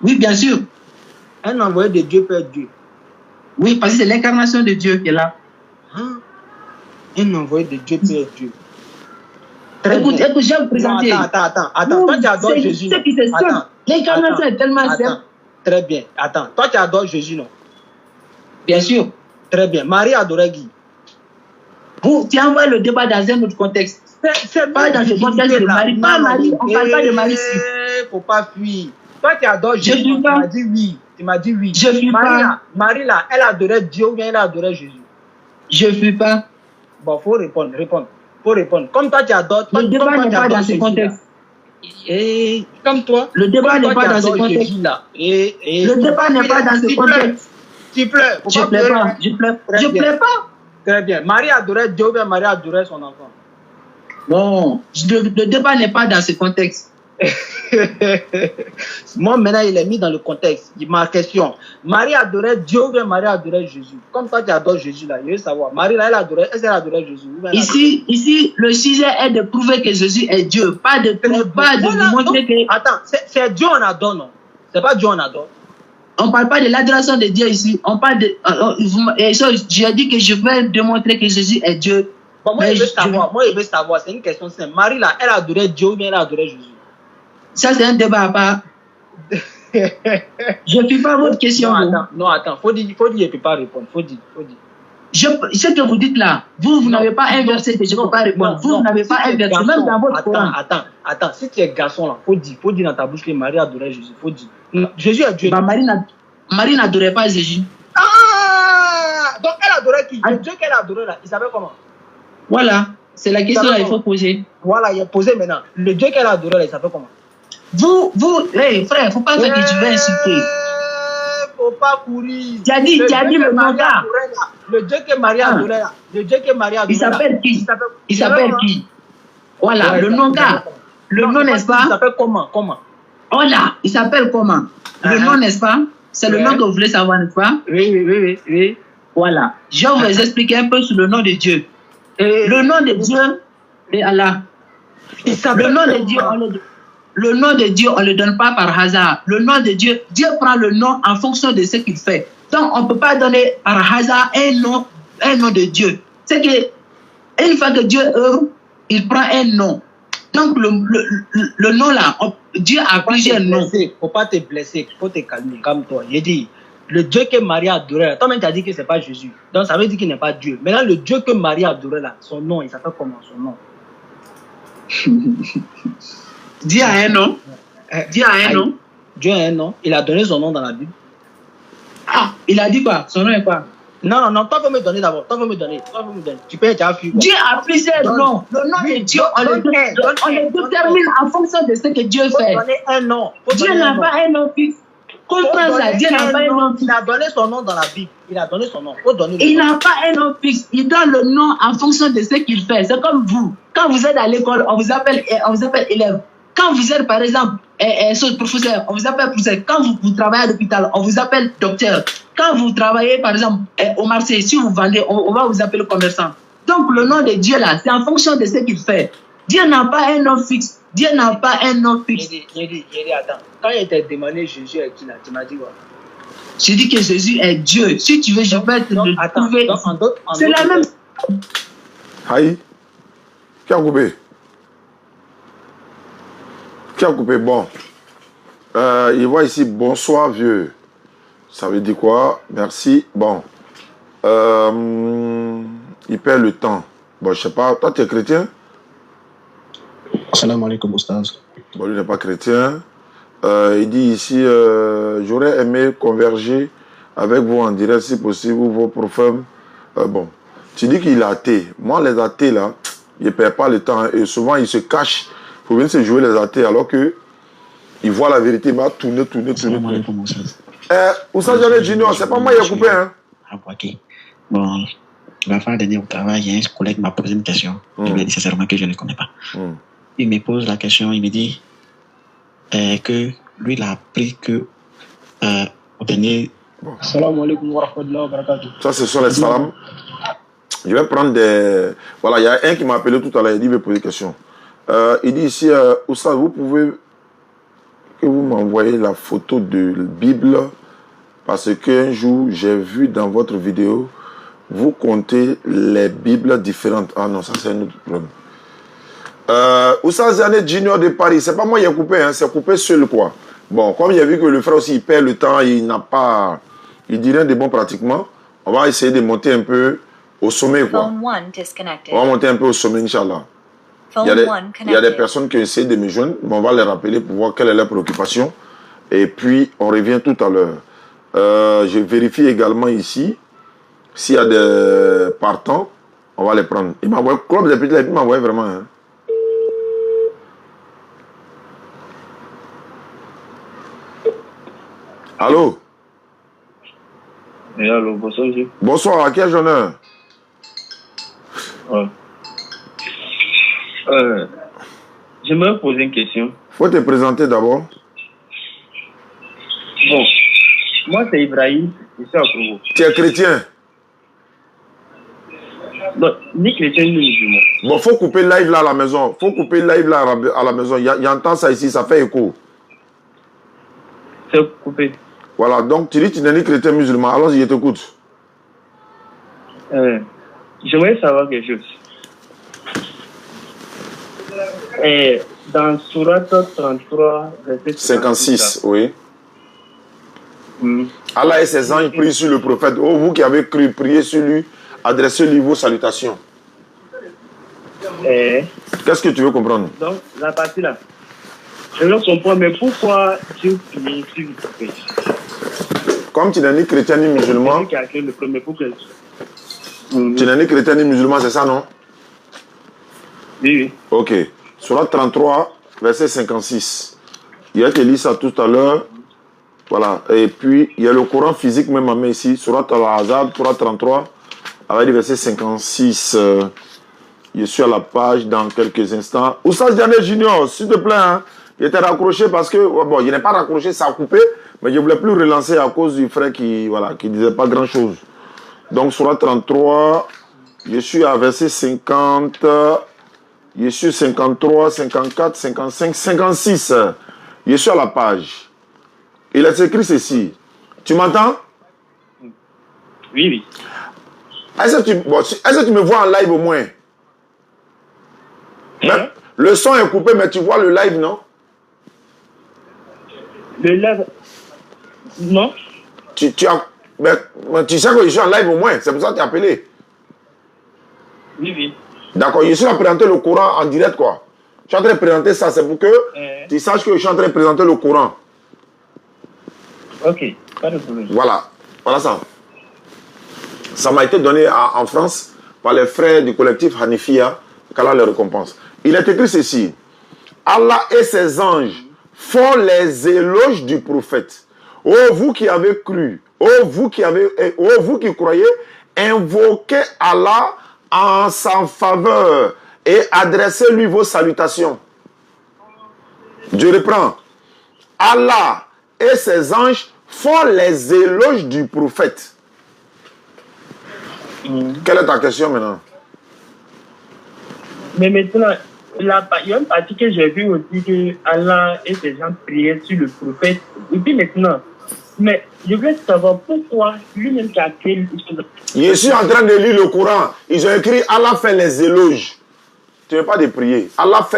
Oui, bien sûr. Un envoyé de Dieu peut être Dieu. Oui, parce que c'est l'incarnation de Dieu qui est là. Hein? Un envoyé de Dieu peut être Dieu. Écoute, je vais vous présenter. Non, attends. Toi, tu adores Jésus. L'incarnation est tellement simple. Très bien. Attends, toi, tu adores Jésus, non? Bien sûr. Très bien. Marie adorait qui? Tu envoies le débat dans un autre contexte. C'est pas dans ce contexte de Marie. Pas Marie, on ne parle pas de Marie ici. Faut pas fuir. Toi, tu adores Jésus. Tu m'as dit oui. Tu m'as dit oui. Je ne fuis pas. Marie, là, elle adorait Dieu ou bien elle adorait Jésus? Je ne fuis pas. Bon, faut répondre. Faut répondre. Comme toi, tu adores. Le débat n'est pas dans ce contexte. Comme toi. Le débat n'est pas dans ce contexte. Le débat n'est pas dans ce contexte. Tu pleures. Je ne pleure pas. Je pleure pas. Très bien. Marie adorait Dieu ou bien Marie adorait son enfant? Non, le débat n'est pas dans ce contexte. Moi, maintenant, il est mis dans le contexte. Ma question. Marie adorait Dieu ou bien Marie adorait Jésus? Comme toi, tu adores Jésus, là, je veux savoir. Marie, là, est-ce qu'elle adorait Jésus? Ici, le sujet est de prouver que Jésus est Dieu, pas de démontrer que... Attends, c'est Dieu on adore, non? C'est pas Dieu on adore. On ne parle pas de l'adoration de Dieu ici. On parle de... J'ai dit que je vais démontrer que Jésus est Dieu. Bon, moi, je veux savoir. C'est une question simple. Marie, là, elle adorait Dieu ou bien elle adorait Jésus? Ça, c'est un débat à part. Je ne suis pas votre question. Non, attends. Faut dire, il ne peut pas répondre. Faut dire. Ce que vous dites là, vous n'avez pas un verset que je ne peux pas répondre. Vous n'avez pas un verset, même dans votre Coran. Attends. Si tu es garçon, là, faut dire dans ta bouche que Marie adorait Jésus. Faut dire. Jésus est Dieu. Bah, Marie n'adorait pas Jésus. Ah! Donc, elle adorait qui? Le Dieu qu'elle adorait là, il savait comment? Voilà. C'est la question là, il faut poser. Voilà, il est posé maintenant. Le Dieu qu'elle adorait là, il savait comment? Frère, il ne faut pas faire que tu veux insulter. Faut pas courir. Tu as dit le nom là. Le Dieu que Marie adorait là. Le Dieu que Marie adorait. Il s'appelle qui? Il s'appelle qui? Voilà, ouais, le nom là. Le nom, n'est-ce pas? Il s'appelle comment? Voilà, il s'appelle comment? Le nom, n'est-ce pas? C'est le nom que vous voulez savoir, n'est-ce pas? Oui. Voilà. Je vais vous expliquer un peu sur le nom de Dieu. Le nom de Dieu est Allah. Le nom de Dieu, on ne le donne pas par hasard. Le nom de Dieu, Dieu prend le nom en fonction de ce qu'il fait. Donc, on ne peut pas donner par hasard un nom de Dieu. C'est que, une fois que Dieu œuvre, il prend un nom. Donc, le nom là, Dieu a plusieurs noms. Il ne faut pas te blesser, il faut te calmer, calme-toi. J'ai dit, le Dieu que Marie adorait, toi-même tu as dit que ce n'est pas Jésus. Donc, ça veut dire qu'il n'est pas Dieu. Maintenant, le Dieu que Marie adorait là, son nom, il s'appelle comment son nom? Dieu a un nom. Dieu a un nom. Dieu a un nom. Il a donné son nom dans la Bible. Ah, il a dit quoi? Son nom est quoi? Non, toi, faut me donner d'abord. Toi, faut me donner. Tu peux déjà fuir. Dieu a plusieurs noms. Le nom de Dieu, on le détermine en fonction de ce que Dieu fait. Donner un nom. Dieu n'a pas un nom fixe. Comprends ça. Dieu n'a pas un nom fixe. Il a donné son nom dans la Bible. Il a donné son nom. Il n'a pas un nom fixe. Il donne le nom en fonction de ce qu'il fait. C'est comme vous. Quand vous êtes à l'école, on vous appelle élève. Quand vous êtes, par exemple, professeur, on vous appelle professeur. Quand vous travaillez à l'hôpital, on vous appelle docteur. Quand vous travaillez, par exemple, au marché, si vous vendez, on va vous appeler commerçant. Donc, le nom de Dieu, là, c'est en fonction de ce qu'il fait. Dieu n'a pas un nom fixe. Dieu n'a pas un nom fixe. J'ai dit, attends. Quand il t'a demandé Jésus est qui, là, tu m'as dit quoi? J'ai dit que Jésus est Dieu. Si tu veux, je vais te le trouver. C'est la même. Aïe. Qui a coupé? Qui a coupé? Bon. Il voit ici, bonsoir vieux. Ça veut dire quoi? Merci. Bon. Il perd le temps. Bon, je sais pas. Toi, tu es chrétien? Salam alaikum, Oustaz. Bon, lui n'est pas chrétien. Il dit ici, j'aurais aimé converger avec vous en direct si possible, ou vos prophètes. Bon. Tu dis qu'il est athée. Moi, les athées, là, ils ne perdent pas le temps. Hein, et souvent, ils se cachent. Il faut venir se jouer les athées alors que ils voient la vérité. Il va tourner. Oustaz Jalel Junior, c'est pas moi qui ai coupé. Hein. Ok. Bon, la fois dernière au travail, il y a un collègue m'a posé une question. Je lui ai dit sincèrement que je ne connais pas. Il me pose la question, il me dit que lui, il a appris que au dernier... Salam alaikum wa rahmatullahi wa barakatuh. Ça, ce sont les salams. Je vais prendre des... Voilà, il y a un qui m'a appelé tout à l'heure, il dit, il veut poser une question. Il dit ici, Oustaz, vous pouvez que vous m'envoyez la photo de la Bible parce qu'un jour, j'ai vu dans votre vidéo, vous comptez les Bibles différentes. Ah non, ça c'est un autre problème. Oussa Zanet Junior de Paris, c'est pas moi qui ai coupé, hein, c'est coupé seul quoi. Bon, comme il a vu que le frère aussi il perd le temps, il n'a pas, il dit rien de bon pratiquement, on va essayer de monter un peu au sommet quoi. On va monter un peu au sommet, Inch'Allah. Il y a des personnes qui essaient de me joindre, mais on va les rappeler pour voir quelle est leur préoccupation. Et puis, on revient tout à l'heure. Je vérifie également ici, s'il y a des partants, on va les prendre. Il m'a envoyé, Club des Petits, il m'a envoyé vraiment. Hein. Allô? Et allô, bonsoir, monsieur. Bonsoir, à quel honneur? Ouais. J'aimerais poser une question. Faut te présenter d'abord. Bon, moi c'est Ibrahim, je suis à Congo. Tu es chrétien? Non, ni chrétien ni musulman. Bon, faut couper le live là à la maison. Faut couper le live là à la maison. Il y entend ça ici, ça fait écho. C'est coupé. Voilà, donc tu dis que tu n'es ni chrétien ni musulman. Alors je t'écoute. J'aimerais savoir quelque chose. Dans Surat 33, verset 56, oui. Allah et ses anges prient sur le prophète. Oh, vous qui avez cru, priez sur lui, adressez-lui vos salutations. Qu'est-ce que tu veux comprendre? Donc, la partie là. Je veux comprendre, mais pourquoi Dieu prie sur le prophète? Comme tu n'es ni chrétien ni musulman. Qui a créé le premier pour que... Tu n'es ni chrétien ni musulman, c'est ça, non? Oui, oui. Ok. Surat 33, verset 56. Il a été lu ça tout à l'heure. Voilà. Et puis, il y a le Coran physique même à main ici. Surat Al-Azab, Surat 33, avec le verset 56. Je suis à la page dans quelques instants. Oussas Diané Junior, s'il te plaît, hein, il était raccroché parce que, bon, il n'est pas raccroché, ça a coupé, mais je ne voulais plus relancer à cause du frère qui, voilà, qui disait pas grand chose. Donc, Surat 33, je suis à verset 50, je suis 53, 54, 55, 56. Je suis à la page. Il est écrit ceci. Tu m'entends? Oui, oui. Est-ce que tu me vois en live au moins? Hein? Le son est coupé, mais tu vois le live, non? Le live? Non. Tu sais que je suis en live au moins, c'est pour ça que tu as appelé. Oui, oui. D'accord, je suis en train de présenter le Coran en direct, quoi. Je suis en train de présenter ça, c'est pour que tu saches que je suis en train de présenter le Coran. Ok, pas de problème. Voilà, voilà ça. Ça m'a été donné en France par les frères du collectif Hanifia, qu'Allah les récompense. Il est écrit ceci. Allah et ses anges font les éloges du prophète. Oh, vous qui avez cru, oh, vous qui croyez, invoquez Allah en sa faveur et adressez-lui vos salutations. Je reprends. Allah et ses anges font les éloges du prophète. Quelle est ta question maintenant? Mais maintenant, il y a une partie que j'ai vue aussi que Allah et ses gens priaient sur le prophète. Et puis maintenant, mais je voulais savoir pourquoi lui-même qui a créé... Je suis en train de lire le Coran. Ils ont écrit Allah fait les éloges. Tu ne veux pas de prier. Allah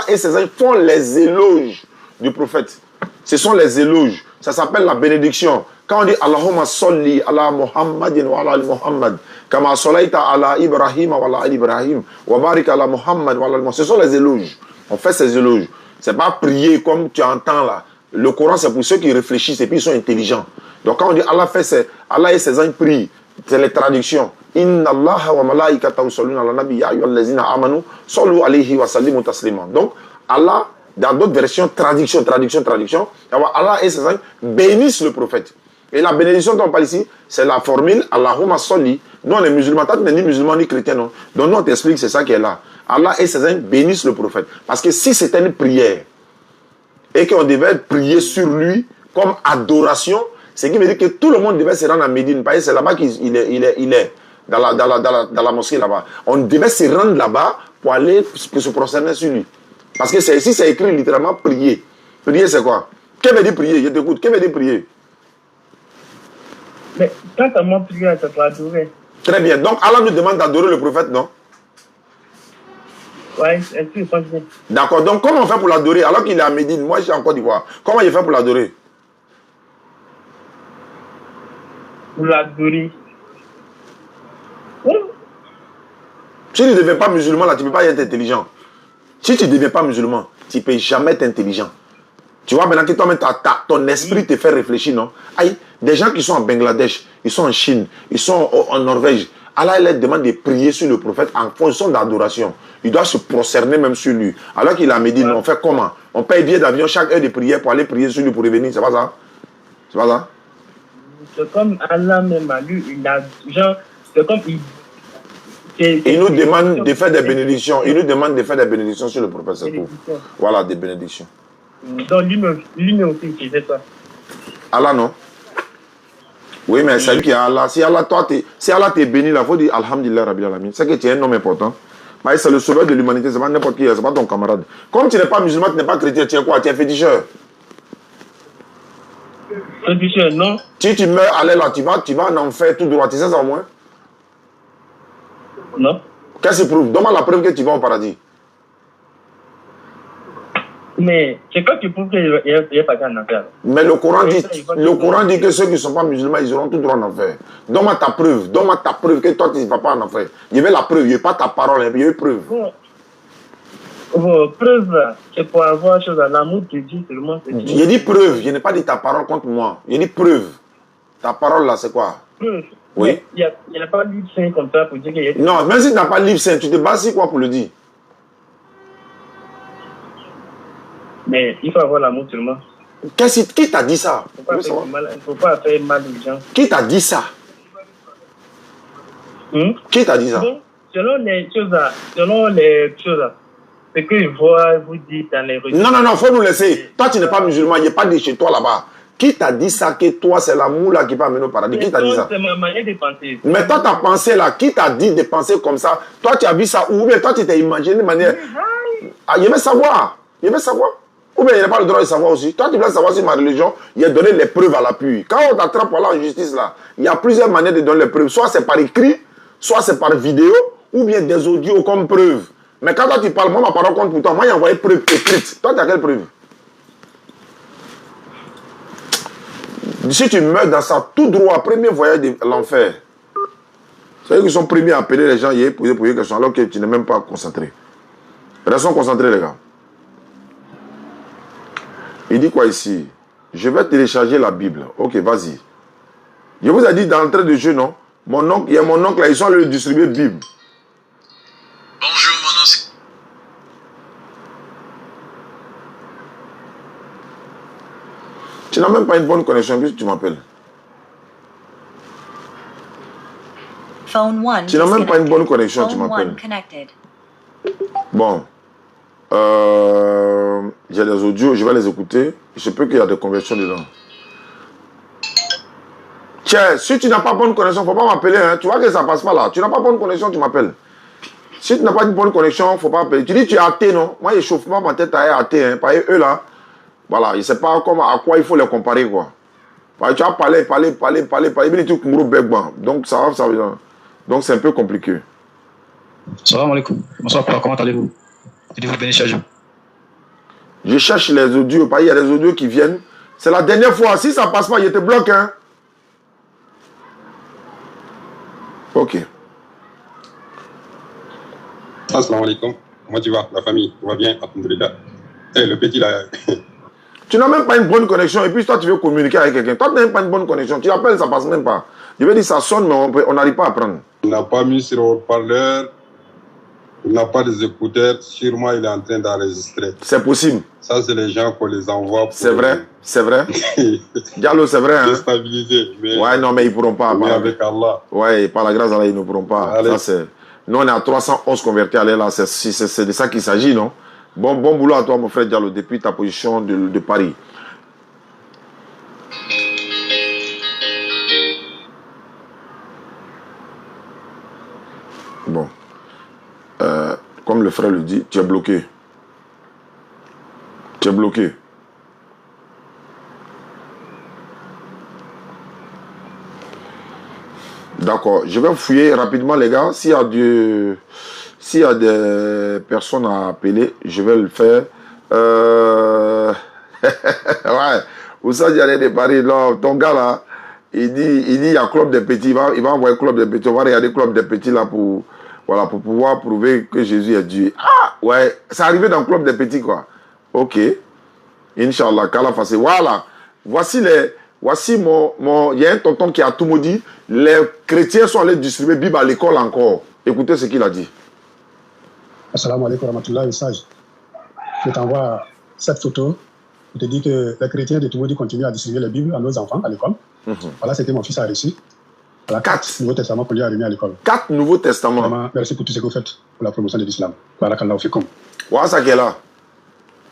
et ses anges font les éloges du prophète. Ce sont les éloges. Ça s'appelle la bénédiction. Quand on dit Allahumma salli ala Muhammadin wa ala Muhammad, kama sallaita ala Ibrahim wa ala Ibrahim, wa barik ala Muhammad wa ala Muhammad. Ce sont les éloges. On fait ces éloges. Ce n'est pas prier comme tu entends là. Le Coran, c'est pour ceux qui réfléchissent et puis ils sont intelligents. Donc quand on dit Allah et ses anges prient, c'est les traductions. Inna Allah wa malaikatahu yusalluna ala nabi ya ayyuhallazina amanu sallu alayhi wa sallimu taslima. Donc Allah, dans d'autres versions, traduction. Allah et ses anges bénissent le prophète. Et la bénédiction dont on parle ici, c'est la formule Allahumma salli. Nous, on est musulmans, toi, tu n'es ni musulman ni chrétien, non. Donc, nous, on t'explique, c'est ça qui est là. Allah et ses anges bénissent le prophète. Parce que si c'était une prière, et qu'on devait prier sur lui comme adoration, ce qui veut dire que tout le monde devait se rendre à Médine. Parce que c'est là-bas qu'il est dans la mosquée là-bas. On devait se rendre là-bas pour aller se prosterner sur lui. Parce que ici, c'est écrit littéralement prier. Prier, c'est quoi? Qu'est-ce que veut dire prier? Je t'écoute. Qu'est-ce que veut dire prier? Mais quand seulement prier, ça doit adorer. Très bien. Donc Allah nous demande d'adorer le prophète, non? Oui, est-ce que je pense bien? D'accord. Donc comment on fait pour l'adorer alors qu'il est à Médine? Moi, je suis en Côte d'Ivoire. Comment il fait pour l'adorer? Pour l'adorer. Oui. Si tu ne deviens pas musulman, là, tu ne peux pas être intelligent. Si tu ne deviens pas musulman, tu ne peux jamais être intelligent. Tu vois, maintenant que toi-même, ton esprit te fait réfléchir, non? Aïe, des gens qui sont en Bangladesh, ils sont en Chine, ils sont en Norvège. Allah leur demande de prier sur le prophète en fonction d'adoration. Il doit se prosterner même sur lui. Alors qu'il a dit, on fait comment? On paye billet d'avion chaque heure de prière pour aller prier sur lui pour revenir. C'est pas ça? C'est pas ça? C'est comme Allah même a lu, il a, genre, c'est comme il nous demande de faire des bénédictions. Il nous demande de faire des bénédictions sur le prophète, c'est tout. Voilà, des bénédictions. Donc lui aussi, il fait ça. Allah, non? Oui, mais c'est lui qui est Allah. Si Allah t'est béni, il faut dire Alhamdulillah Rabbil Alamin. C'est que tu es un homme important. Mais c'est le sauveur de l'humanité, c'est pas n'importe qui, c'est pas ton camarade. Comme tu n'es pas musulman, tu n'es pas chrétien, tu es quoi? Tu es féticheur. Féticheur, non? Si tu meurs, allez là, tu vas en enfer tout droit, tu sais ça au moins? Non. Qu'est-ce qui prouve? Donne-moi la preuve que tu vas au paradis. Mais c'est quand tu prouves qu'il n'est pas en enfer. Mais le Coran dit que ceux qui ne sont pas musulmans, ils auront tout droit en enfer. Donne-moi ta preuve. Donne-moi ta preuve que toi, tu ne vas pas en enfer. Je veux la preuve, je veux pas ta parole, je veux preuve. Bon, preuve, c'est pour avoir chose à l'amour de Dieu seulement. J'ai dit preuve, je n'ai pas dit ta parole contre moi. J'ai dit preuve. Ta parole là, c'est quoi? Preuve. Oui. Il n'y a pas de livre saint comme ça pour dire qu'il y a... Non, même si tu n'as pas de livre saint, tu te bases sur quoi pour le dire? Mais il faut avoir l'amour seulement. Qui t'a dit ça? Il ne faut pas faire mal aux gens. Qui t'a dit ça? Qui t'a dit ça? Bon, selon les choses, ce que vous dites dans les religions. Non, faut nous laisser. Toi, tu n'es pas musulman, il n'y a pas de chez toi là-bas. Qui t'a dit ça que toi, c'est l'amour là qui peut amener au paradis? Qui t'a dit ça? C'est ma manière de penser. Mais toi, ta pensée là, qui t'a dit de penser comme ça? Toi, tu as vu ça où? Ou bien toi, tu t'es imaginé de manière... Ah, il veut savoir. Il veut savoir. Ou bien il n'a pas le droit de savoir aussi. Toi, tu veux savoir si ma religion, il a donné les preuves à l'appui. Quand on t'attrape là en justice là, il y a plusieurs manières de donner les preuves. Soit c'est par écrit, soit c'est par vidéo, ou bien des audios comme preuve. Mais quand toi tu parles, moi ma parole compte pour toi. Moi, il a envoyé preuve écrite. Toi, tu as quelle preuve? Si tu meurs dans ça, tout droit, premier voyage de l'enfer. C'est eux qui sont premiers à appeler les gens hier pour poser des questions alors que tu n'es même pas concentré. Restons concentrés, les gars. Il dit quoi ici? Je vais télécharger la Bible. Ok, vas-y. Je vous ai dit d'entrée de jeu, non? Mon oncle, il y a mon oncle là, ils sont allés distribuer Bible. Bonjour, mon oncle. Tu n'as même pas une bonne connexion puisque tu m'appelles. Tu n'as même pas une bonne connexion, tu m'appelles. Bon. J'ai les audios, je vais les écouter. Je peux qu'il y a des conversions dedans. Tiens, si tu n'as pas bonne connexion, il ne faut pas m'appeler. Hein. Tu vois que ça ne passe pas là. Tu n'as pas bonne connexion, tu m'appelles. Si tu n'as pas une bonne connexion, il ne faut pas appeler. Tu dis que tu es athée, non? Moi, je ne chauffe pas ma tête à être athée. Hein. Parce que eux là, voilà, je ne sais pas à quoi il faut les comparer. Quoi. Parce que tu vas parler. Donc, ça va. Donc, c'est un peu compliqué. Salam alaikum. Bonsoir, comment allez-vous? Dites-vous béni chaque jour. Je cherche les audios, parce qu'il y a des audios qui viennent. C'est la dernière fois. Si ça ne passe pas, je te bloque. Hein. Ok. Assalamu alaikum. Comment tu vas? La famille, tout va bien? Alhamdulillah. Le petit là. Tu n'as même pas une bonne connexion et puis toi tu veux communiquer avec quelqu'un. Toi tu n'as même pas une bonne connexion. Tu appelles, ça passe même pas. Je veux dire, ça sonne, mais on n'arrive pas à prendre. Il n'a pas mis sur haut-parleur. Il n'a pas des écouteurs. Sûrement, il est en train d'enregistrer. C'est possible. Ça, c'est les gens qu'on les envoie pour... C'est vrai, c'est vrai. Diallo, c'est vrai. Hein? Déstabiliser. Mais... Ouais, non, mais ils ne pourront pas. Mais avec Allah. Ouais, par la grâce d'Allah, ils ne pourront pas. Ça, nous, on est à 311 convertis. Allez, là, c'est de ça qu'il s'agit, non? Bon boulot à toi, mon frère Diallo, depuis ta position de Paris. Bon. Comme le frère le dit, tu es bloqué. Tu es bloqué. D'accord. Je vais fouiller rapidement, les gars. S'il y a des personnes à appeler, je vais le faire. Ouais. Oussa Dialé de Paris, là, ton gars là, il dit il y a Club des Petits. Il va envoyer Club des Petits. On va regarder Club des Petits là pour pouvoir prouver que Jésus est Dieu. Ah, ouais. C'est arrivé dans Club des Petits, quoi. Ok. Inch'Allah, Kala Fassé. Voilà. Voici il y a un tonton qui a tout maudit. Les chrétiens sont allés distribuer Bible à l'école encore. Écoutez ce qu'il a dit. Assalamu alaikum warahmatullahi sage. Je t'envoie cette photo. Je te dis que les chrétiens de Toumoudi continuent à distribuer les Bibles à nos enfants à l'école. Voilà ce que mon fils a reçu. Voilà 4 Nouveaux Testaments pour lui a remis à l'école. 4 Nouveaux Testaments. Vraiment, merci pour tout ce que vous faites pour la promotion de l'islam. Barakallahu fikum. Voilà ça qui est là.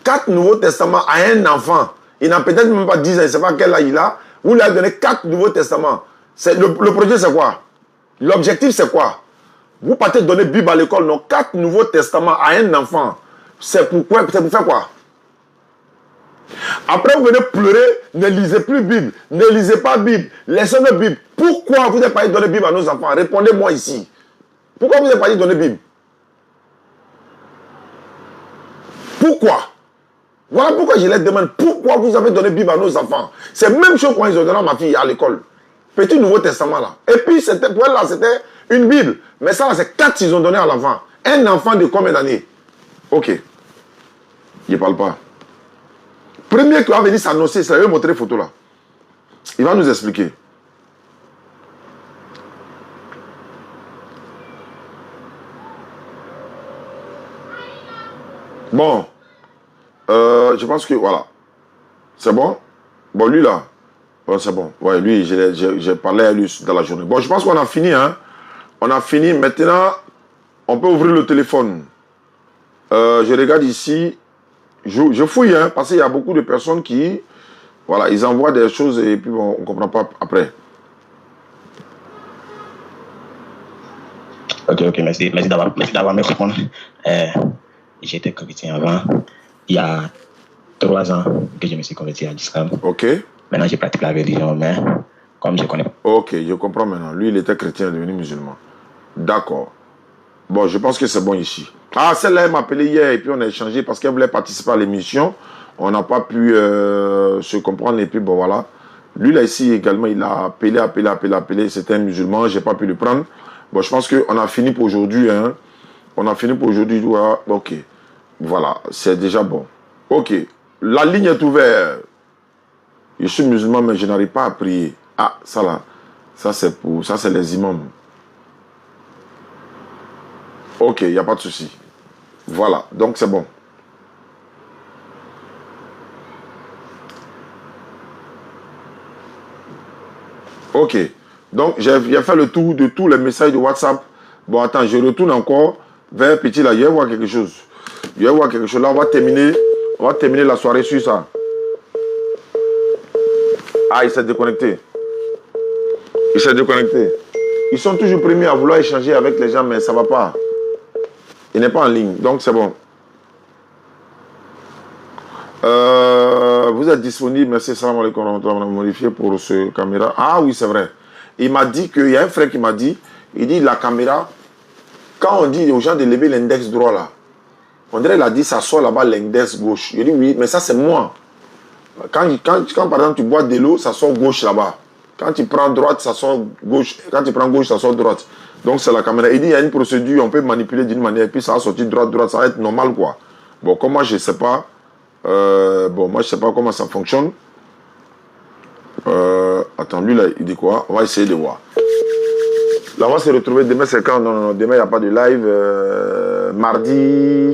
4 Nouveaux Testaments à un enfant. Il n'a peut-être même pas 10 ans, il ne sait pas quel âge il a. Vous lui avez donné 4 Nouveaux Testaments. Le projet, c'est quoi? L'objectif, c'est quoi? Vous partez donner Bible à l'école, non? 4 Nouveaux Testaments à un enfant. C'est pour faire quoi? Après, vous venez pleurer, ne lisez plus Bible, ne lisez pas Bible, laissez la Bible. Pourquoi vous n'avez pas donné Bible à nos enfants? Répondez-moi ici. Pourquoi vous n'avez pas donné Bible? Pourquoi? Voilà pourquoi je les demande. Pourquoi vous avez donné Bible à nos enfants? C'est la même chose quand ils ont donné à ma fille à l'école. Petit Nouveau Testament là. Et puis, pour elle là, c'était une Bible. Mais ça là, c'est 4 qu'ils ont donné à l'enfant. Un enfant de combien d'années? Ok. Il ne parle pas. Premier qui va venir s'annoncer, ça va montrer les photos là. Il va nous expliquer. Bon. Je pense que voilà. C'est bon? Bon, lui là. Bon, c'est bon. Ouais, lui, j'ai parlé à lui dans la journée. Bon, je pense qu'on a fini, hein. On a fini. Maintenant, on peut ouvrir le téléphone. Je regarde ici. Je fouille, hein, parce qu'il y a beaucoup de personnes qui... Voilà, ils envoient des choses et puis on ne comprend pas après. Ok, merci d'avoir me répondre. J'étais chrétien avant. Il y a 3 ans que je me suis converti à l'islam. Ok. Maintenant, je pratique la religion, mais comme je connais pas. Ok, je comprends maintenant. Lui, il était chrétien, devenu musulman. D'accord. Bon, je pense que c'est bon ici. Ah, celle-là, elle m'a appelé hier et puis on a échangé parce qu'elle voulait participer à l'émission. On n'a pas pu se comprendre et puis bon, voilà. Lui, là, ici, également, il a appelé. C'était un musulman, je n'ai pas pu le prendre. Bon, je pense qu'on a fini pour aujourd'hui, hein. On a fini pour aujourd'hui. Ok. Voilà, c'est déjà bon. Ok. La ligne est ouverte. Je suis musulman, mais je n'arrive pas à prier. Ah, ça là. Ça, c'est les imams. Ok, il n'y a pas de souci. Voilà, donc c'est bon. Ok, donc j'ai fait le tour de tous les messages de WhatsApp. Bon, attends, je retourne encore vers Petit là. Je vais voir quelque chose. Là, on va terminer la soirée sur ça. Ah, il s'est déconnecté. Ils sont toujours premiers à vouloir échanger avec les gens, mais ça ne va pas. Il n'est pas en ligne, donc c'est bon. Vous êtes disponible, merci, salam alaikum, on a modifié pour ce caméra. Ah oui, c'est vrai. Il m'a dit qu'il y a un frère qui m'a dit, il dit la caméra, quand on dit aux gens de lever l'index droit là, on dirait qu'il a dit ça sort là-bas l'index gauche. Je dis oui, mais ça c'est moi. Quand par exemple tu bois de l'eau, ça sort gauche là-bas. Quand tu prends droite, ça sort gauche. Quand tu prends gauche, ça sort droite. Donc c'est la caméra. Il dit il y a une procédure, on peut manipuler d'une manière, et puis ça va sortir droite, ça va être normal quoi. Bon, comme moi je ne sais pas, moi je sais pas comment ça fonctionne. Attends, lui là, il dit quoi? On va essayer de voir. Là, on va se retrouver demain, c'est quand? Non, demain il n'y a pas de live. Mardi,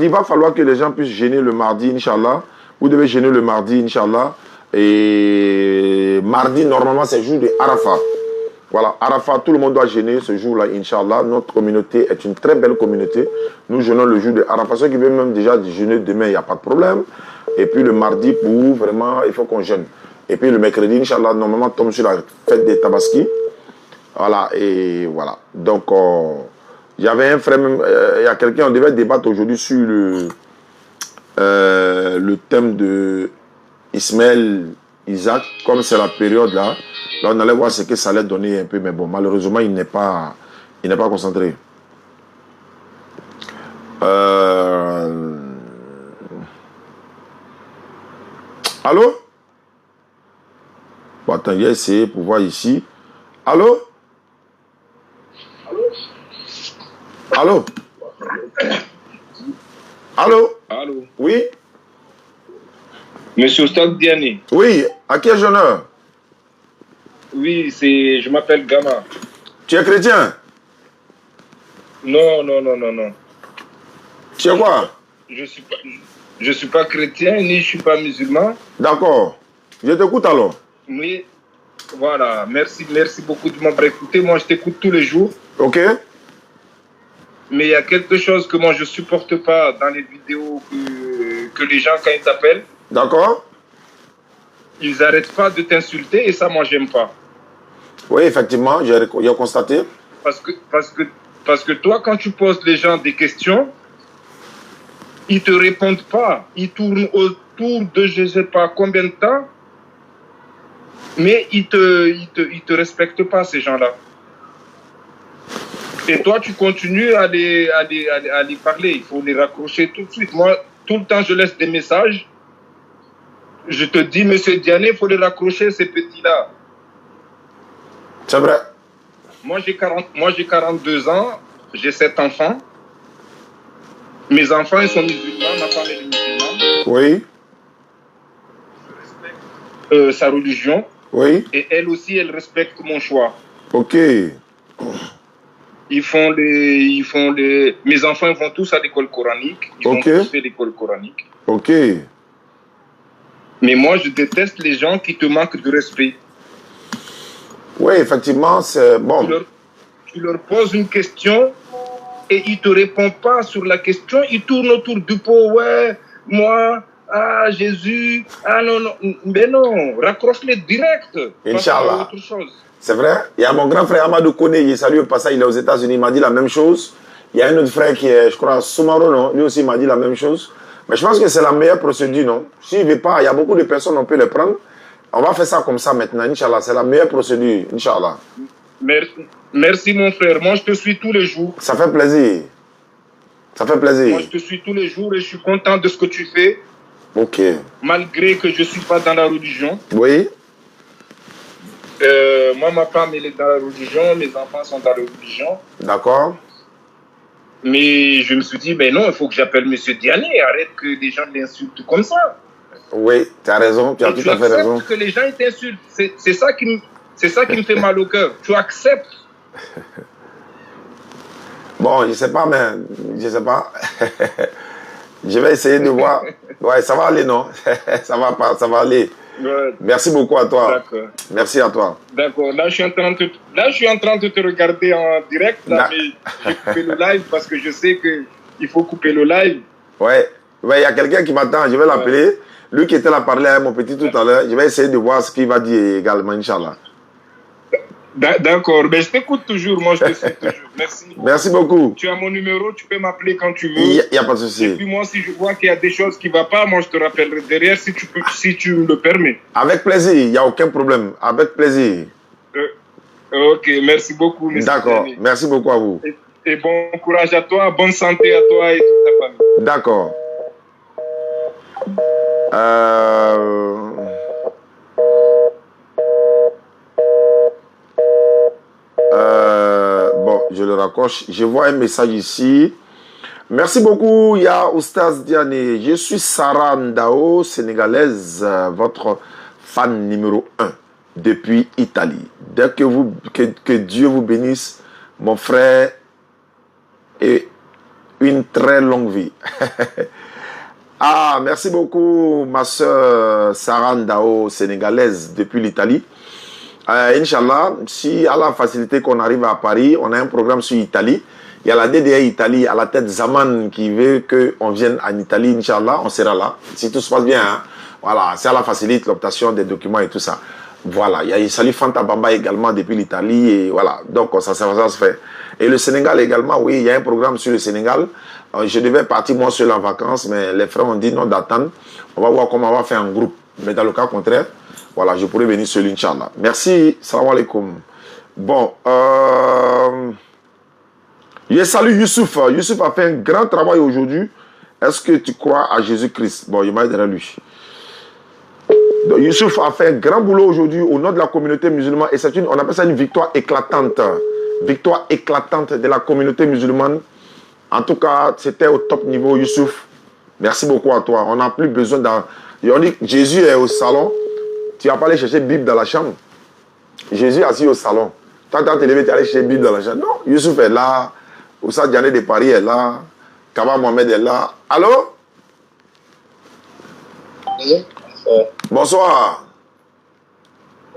il va falloir que les gens puissent gêner le mardi, Inch'Allah. Vous devez gêner le mardi, Inch'Allah. Et mardi, normalement, c'est le jour de Arafat. Voilà, Arafat, tout le monde doit gêner ce jour-là, Inch'Allah. Notre communauté est une très belle communauté. Nous gênons le jour de Arafat. Ceux qui veulent même déjà gêner demain, il n'y a pas de problème. Et puis le mardi, pour vraiment, il faut qu'on gêne. Et puis le mercredi, Inch'Allah, normalement, tombe sur la fête des Tabaski. Voilà, et voilà. Donc, il y avait un frère, il y a quelqu'un, on devait débattre aujourd'hui sur le thème de Ismaël, Isaac, comme c'est la période là, Là, on allait voir ce que ça allait donner un peu, mais bon, malheureusement, il n'est pas concentré. Allô? Bon, attends, j'ai essayé pour voir ici. Allô? Allô? Allô? Allô? Oui? Monsieur Oustaz Diané. Oui, à qui ai-je l'honneur? Oui, je m'appelle Gama. Tu es chrétien? Non, non, non, non, non. Tu es quoi? Je suis pas chrétien, ni je suis pas musulman. D'accord. Je t'écoute alors. Mais, voilà, merci beaucoup de m'avoir écouté. Moi, je t'écoute tous les jours. Ok. Mais il y a quelque chose que moi, je supporte pas dans les vidéos que les gens, quand ils t'appellent. D'accord. Ils n'arrêtent pas de t'insulter et ça, moi, j'aime pas. Oui, effectivement, j'ai constaté. Parce que toi, quand tu poses les gens des questions, ils te répondent pas. Ils tournent autour de je ne sais pas combien de temps, mais ils te respectent pas, ces gens-là. Et toi, tu continues à les parler. Il faut les raccrocher tout de suite. Moi, tout le temps, je laisse des messages. Je te dis, monsieur Diané, il faut les raccrocher, ces petits-là. C'est vrai. Moi, j'ai 42 ans. J'ai 7 enfants. Mes enfants, ils sont musulmans. Ma femme, elle est musulmane. Oui. Je respecte sa religion. Oui. Et elle aussi, elle respecte mon choix. Ok. Mes enfants, ils vont tous à l'école coranique. Ils vont tous faire l'école coranique. Ok. Mais moi, je déteste les gens qui te manquent de respect. Oui, effectivement, c'est bon. Tu leur poses une question et ils ne te répondent pas sur la question. Ils tournent autour du pot. Ouais, moi, ah, Jésus. Ah non, non. Mais non, raccroche-les direct. Inch'Allah. C'est vrai. Il y a mon grand frère Amadou Kone, il salue au passage, il est aux États-Unis, il m'a dit la même chose. Il y a un autre frère qui est, je crois, Soumaro, non? Lui aussi m'a dit la même chose. Mais je pense que c'est la meilleure procédure, non? S'il ne veut pas, il y a beaucoup de personnes, on peut les prendre. On va faire ça comme ça maintenant, Inch'Allah. C'est la meilleure procédure, Inch'Allah. Merci, mon frère. Moi, je te suis tous les jours. Ça fait plaisir. Ça fait plaisir. Moi, je te suis tous les jours et je suis content de ce que tu fais. Ok. Malgré que je ne suis pas dans la religion. Oui. Moi, ma femme, elle est dans la religion. Mes enfants sont dans la religion. D'accord. Mais je me suis dit, ben non, il faut que j'appelle M. Diané. Arrête que les gens l'insultent comme ça. Oui, tu as raison. Tu as tout à fait raison. Que les gens t'insultent. C'est ça qui me fait mal au cœur. Tu acceptes. Bon, je ne sais pas, mais je ne sais pas. Je vais essayer de voir. Ouais, ça va aller, non? Ça va aller. Ouais. Merci beaucoup à toi. D'accord. Merci à toi. D'accord. Là, je suis en train de te regarder en direct. Là, mais j'ai coupé le live parce que je sais qu'il faut couper le live. Ouais. Il y a quelqu'un qui m'attend. Je vais l'appeler. Ouais. Lui qui était là parler à mon petit tout à l'heure. Je vais essayer de voir ce qu'il va dire également, Inch'Allah. D'accord, mais je t'écoute toujours, moi je te suis toujours. Merci. Merci beaucoup. Tu as mon numéro, tu peux m'appeler quand tu veux. Il n'y a pas de souci. Et puis moi, si je vois qu'il y a des choses qui ne vont pas, moi je te rappellerai derrière si tu me le permets. Avec plaisir, il n'y a aucun problème. Avec plaisir. Ok, merci beaucoup. D'accord, merci beaucoup à vous. Et bon courage à toi, bonne santé à toi et toute ta famille. D'accord. Bon, je le raccroche. Je vois un message ici. Merci beaucoup, Ya Oustaz Diané. Je suis Sarah Ndao, sénégalaise, votre fan numéro 1 depuis Italie. Dès que Dieu vous bénisse, mon frère, et une très longue vie. Ah, merci beaucoup, ma soeur Sarah Ndao, sénégalaise depuis l'Italie. Inch'Allah, si à la facilité qu'on arrive à Paris, on a un programme sur Italie. Il y a la DDA Italie à la tête Zaman qui veut qu'on vienne en Italie, Inch'Allah, on sera là. Si tout se passe bien, hein. Voilà, c'est à la facilité l'obtention des documents et tout ça. Voilà, il y a Salut Fanta Bamba également depuis l'Italie et voilà, donc ça se fait. Et le Sénégal également, oui, il y a un programme sur le Sénégal. Je devais partir moi seul en vacances, mais les frères ont dit non d'attendre. On va voir comment on va faire en groupe. Mais dans le cas contraire, voilà, je pourrais venir sur l'Inch'Allah. Merci, salam alaikum. Bon, je salue Youssouf. Youssouf a fait un grand travail aujourd'hui. Est-ce que tu crois à Jésus-Christ? Bon, il m'a derrière lui. Donc, Youssouf a fait un grand boulot aujourd'hui au nom de la communauté musulmane et c'est on appelle ça une victoire éclatante. Victoire éclatante de la communauté musulmane. En tout cas, c'était au top niveau, Youssouf. Merci beaucoup à toi. On n'a plus besoin d'un... On dit que Jésus est au salon. Tu vas pas aller chercher Bible dans la chambre. Jésus est assis au salon. Toi, tu t'es levé, tu es allé chercher Bible dans la chambre. Non, Youssouf est là. Oussa Diané de Paris est là. Kaba Mohamed est là. Allô? Oui. Bonsoir.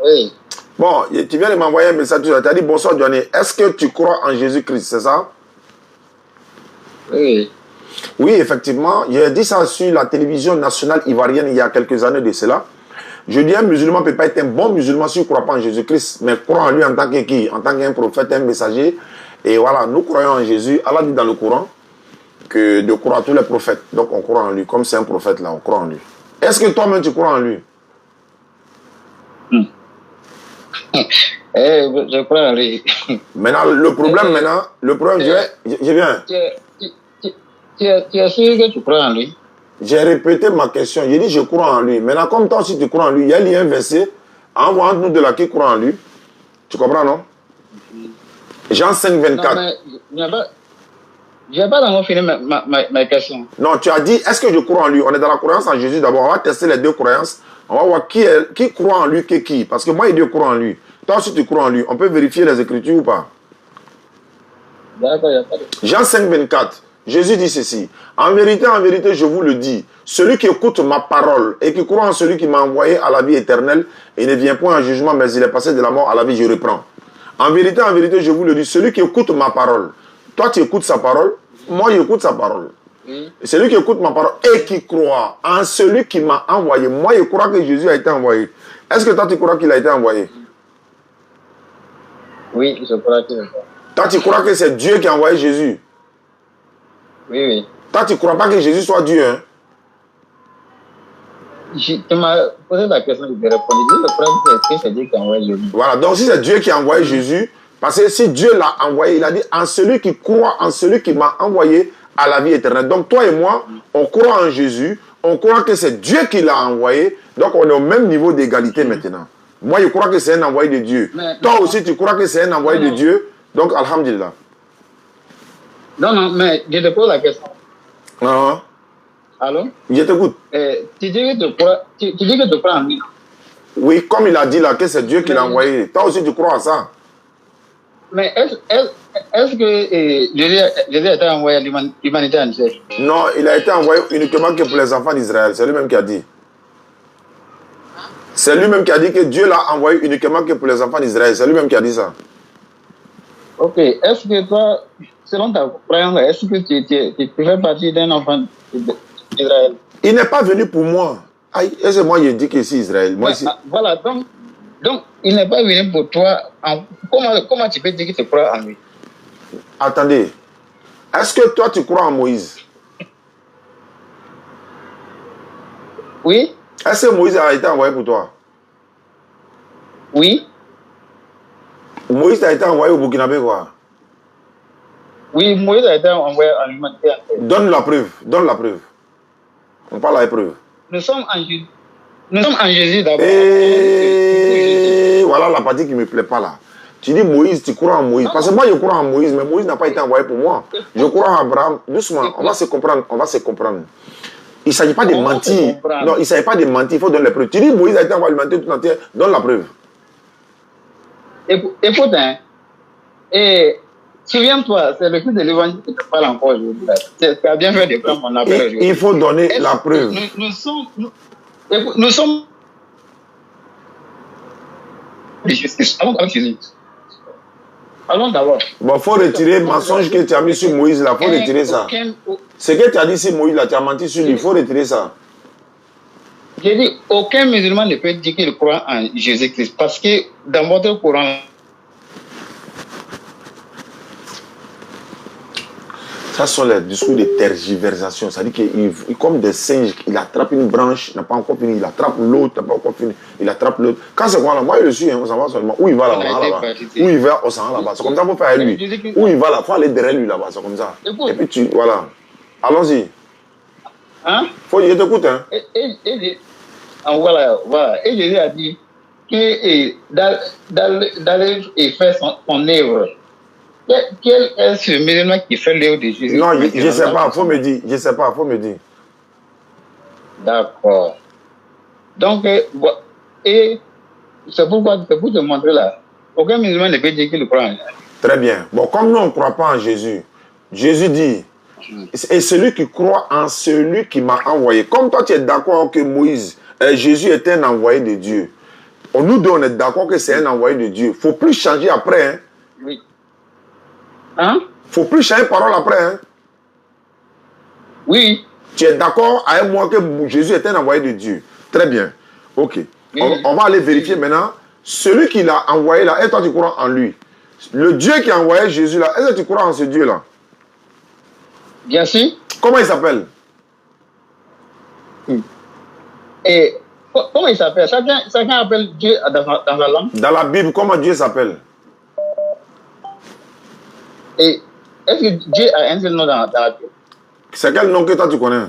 Oui. Bon, tu viens de m'envoyer un message. Tu as dit bonsoir, Diané. Est-ce que tu crois en Jésus-Christ, c'est ça? Oui. Oui, effectivement. J'ai dit ça sur la télévision nationale ivoirienne il y a quelques années de cela. Je dis un musulman ne peut pas être un bon musulman s'il ne croit pas en Jésus-Christ, mais croit en lui en tant que qui? En tant qu'un prophète, un messager. Et voilà, nous croyons en Jésus. Allah dit dans le Coran que de croire à tous les prophètes. Donc on croit en lui. Comme c'est un prophète là, on croit en lui. Est-ce que toi-même tu crois en lui? Je crois en lui. Maintenant, le problème, je viens. Tu es sûr que tu crois en lui? J'ai répété ma question. J'ai dit je crois en lui. Maintenant, comme toi aussi tu crois en lui, il y a un verset. Envoie entre nous de là qui croit en lui. Tu comprends, non? Jean 5, 24. Non, mais je n'ai pas vraiment fini ma question. Non, tu as dit, est-ce que je crois en lui? On est dans la croyance en Jésus d'abord. On va tester les deux croyances. On va voir qui croit en lui, qui. Parce que moi et Dieu croient en lui. Toi aussi tu crois en lui. On peut vérifier les Écritures ou pas? D'accord, il n'y a pas de... Jean 5, 24. Jésus dit ceci. En vérité, je vous le dis. Celui qui écoute ma parole et qui croit en celui qui m'a envoyé à la vie éternelle, il ne vient point en jugement, mais il est passé de la mort à la vie. Je reprends. En vérité, je vous le dis. Celui qui écoute ma parole. Toi, tu écoutes sa parole. Moi, j'écoute sa parole. Oui. Celui qui écoute ma parole et qui croit en celui qui m'a envoyé. Moi, je crois que Jésus a été envoyé. Est-ce que toi, tu crois qu'il a été envoyé? Oui, je crois qu'il a été envoyé. Toi, tu crois que c'est Dieu qui a envoyé Jésus? Oui, oui. Toi, tu ne crois pas que Jésus soit Dieu, hein? Tu m'as posé la question, je t'ai répondu. Je crois que c'est Dieu qui a envoyé Jésus. Voilà, donc si c'est Dieu qui a envoyé Jésus, parce que si Dieu l'a envoyé, il a dit en celui qui croit en celui qui m'a envoyé à la vie éternelle. Donc toi et moi, on croit en Jésus, on croit que c'est Dieu qui l'a envoyé, donc on est au même niveau d'égalité maintenant. Moi, je crois que c'est un envoyé de Dieu. Toi aussi, tu crois que c'est un envoyé de Dieu, donc alhamdulillah. Non, mais je te pose la question. Allô? Je t'écoute. Tu dis que tu crois en lui. Oui, comme il a dit là, que c'est Dieu qui l'a envoyé. Toi aussi, tu crois à ça? Mais est-ce que Jésus a été envoyé à l'humanité entière? Non, il a été envoyé uniquement que pour les enfants d'Israël. C'est lui-même qui a dit. C'est lui-même qui a dit que Dieu l'a envoyé uniquement que pour les enfants d'Israël. C'est lui-même qui a dit ça. Ok. Est-ce que toi, selon ta croyance, est-ce que tu fais partie d'un enfant d'Israël? Il n'est pas venu pour moi. Est-ce que moi, je dis que c'est Israël? Moi, voilà, donc, il n'est pas venu pour toi. Comment tu peux dire que tu crois en lui? Attendez. Est-ce que toi, tu crois en Moïse? Oui. Est-ce que Moïse a été envoyé pour toi? Oui. Moïse a été envoyé au Burkinabé, quoi? Oui, Moïse a été envoyé à l'humanité. Donne la preuve. Donne la preuve. On parle à la preuve. Nous sommes en Jésus d'abord. Et voilà la partie qui ne me plaît pas là. Tu dis Moïse, tu crois en Moïse. Parce que moi, je crois en Moïse, mais Moïse n'a pas été envoyé pour moi. Je crois en Abraham. Doucement, on va se comprendre. Il ne s'agit pas de mentir. Non, il ne s'agit pas de mentir. Il faut donner les preuves. Tu dis Moïse a été envoyé à l'humanité tout entière. Donne la preuve. Écoute, et souviens-toi, c'est le fils de l'évangile qui te parle encore aujourd'hui. Tu as bien fait de prendre mon appel aujourd'hui. Il faut donner la preuve. Nous sommes de justice. Allons d'abord. Bon, il faut retirer le mensonge que tu as mis sur Moïse là. Il faut retirer ça. Ce que tu as dit sur Moïse là, tu as menti sur lui. Il faut retirer ça. J'ai dit, aucun musulman ne peut dire qu'il croit en Jésus-Christ. Parce que dans votre Coran, Ça sont les discours de tergiversation. Ça dit qu'il comme des singes, il attrape une branche, n'a pas encore fini, il attrape l'autre, n'a pas encore fini, il attrape l'autre. Quand c'est quoi là, moi je le suis, hein, on s'en va seulement. Où il va là, on s'en va là-bas. Où il va, on s'en va là-bas. C'est comme ça qu'il faut faire avec lui. Où il va là, il faut aller derrière lui là-bas, c'est comme ça. Et puis tu, voilà. Allons-y. Hein? Je t'écoute, hein. Voilà. Et Jésus a dit que d'aller et faire son œuvre. Quel est ce musulman qui fait l'œuvre de Jésus? Non, je ne sais pas, faut me dire. Je ne sais pas, faut me dire. D'accord. Donc, et c'est pour te montrer là. Aucun musulman ne peut dire qu'il croit en Jésus. Très bien. Bon, comme nous, on ne croit pas en Jésus, Jésus dit, et celui qui croit en celui qui m'a envoyé. Comme toi, tu es d'accord que Moïse, Jésus était un envoyé de Dieu. Nous deux, on est d'accord que c'est un envoyé de Dieu. Il ne faut plus changer après. Hein? Oui. Hein? Faut plus changer parole après. Hein? Oui. Tu es d'accord avec moi que Jésus est un envoyé de Dieu. Très bien. Ok. Oui. On va aller vérifier maintenant. Celui qui l'a envoyé là, et toi tu crois en lui. Le Dieu qui a envoyé Jésus là, est-ce que tu crois en ce Dieu là? Bien sûr. Comment il s'appelle? Et comment il s'appelle? Chacun appelle Dieu dans la langue. Dans la Bible, comment Dieu s'appelle? Et est-ce que Dieu a un seul nom dans la Bible? C'est quel nom que toi tu connais?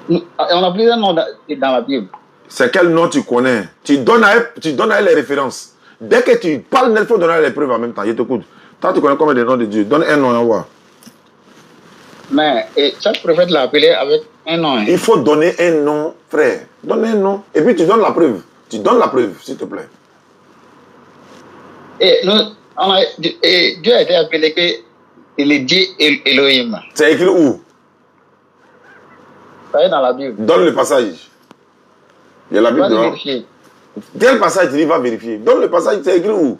On a plusieurs noms dans la Bible. C'est quel nom tu connais? Tu donnes à elle les références. Dès que tu parles, il faut donner les preuves en même temps. Je t'écoute. Toi, tu connais combien de noms de Dieu? Donne un nom et on voit. Mais chaque prophète l'a appelé avec un nom. Hein. Il faut donner un nom, frère. Donne un nom. Et puis tu donnes la preuve. Tu donnes la preuve, s'il te plaît. Et Dieu a été appelé que le Dieu Elohim. C'est écrit où? Ça est dans la Bible. Donne le passage. Il y a la Bible devant. Quel passage tu dis va vérifier? Donne le passage, c'est écrit où?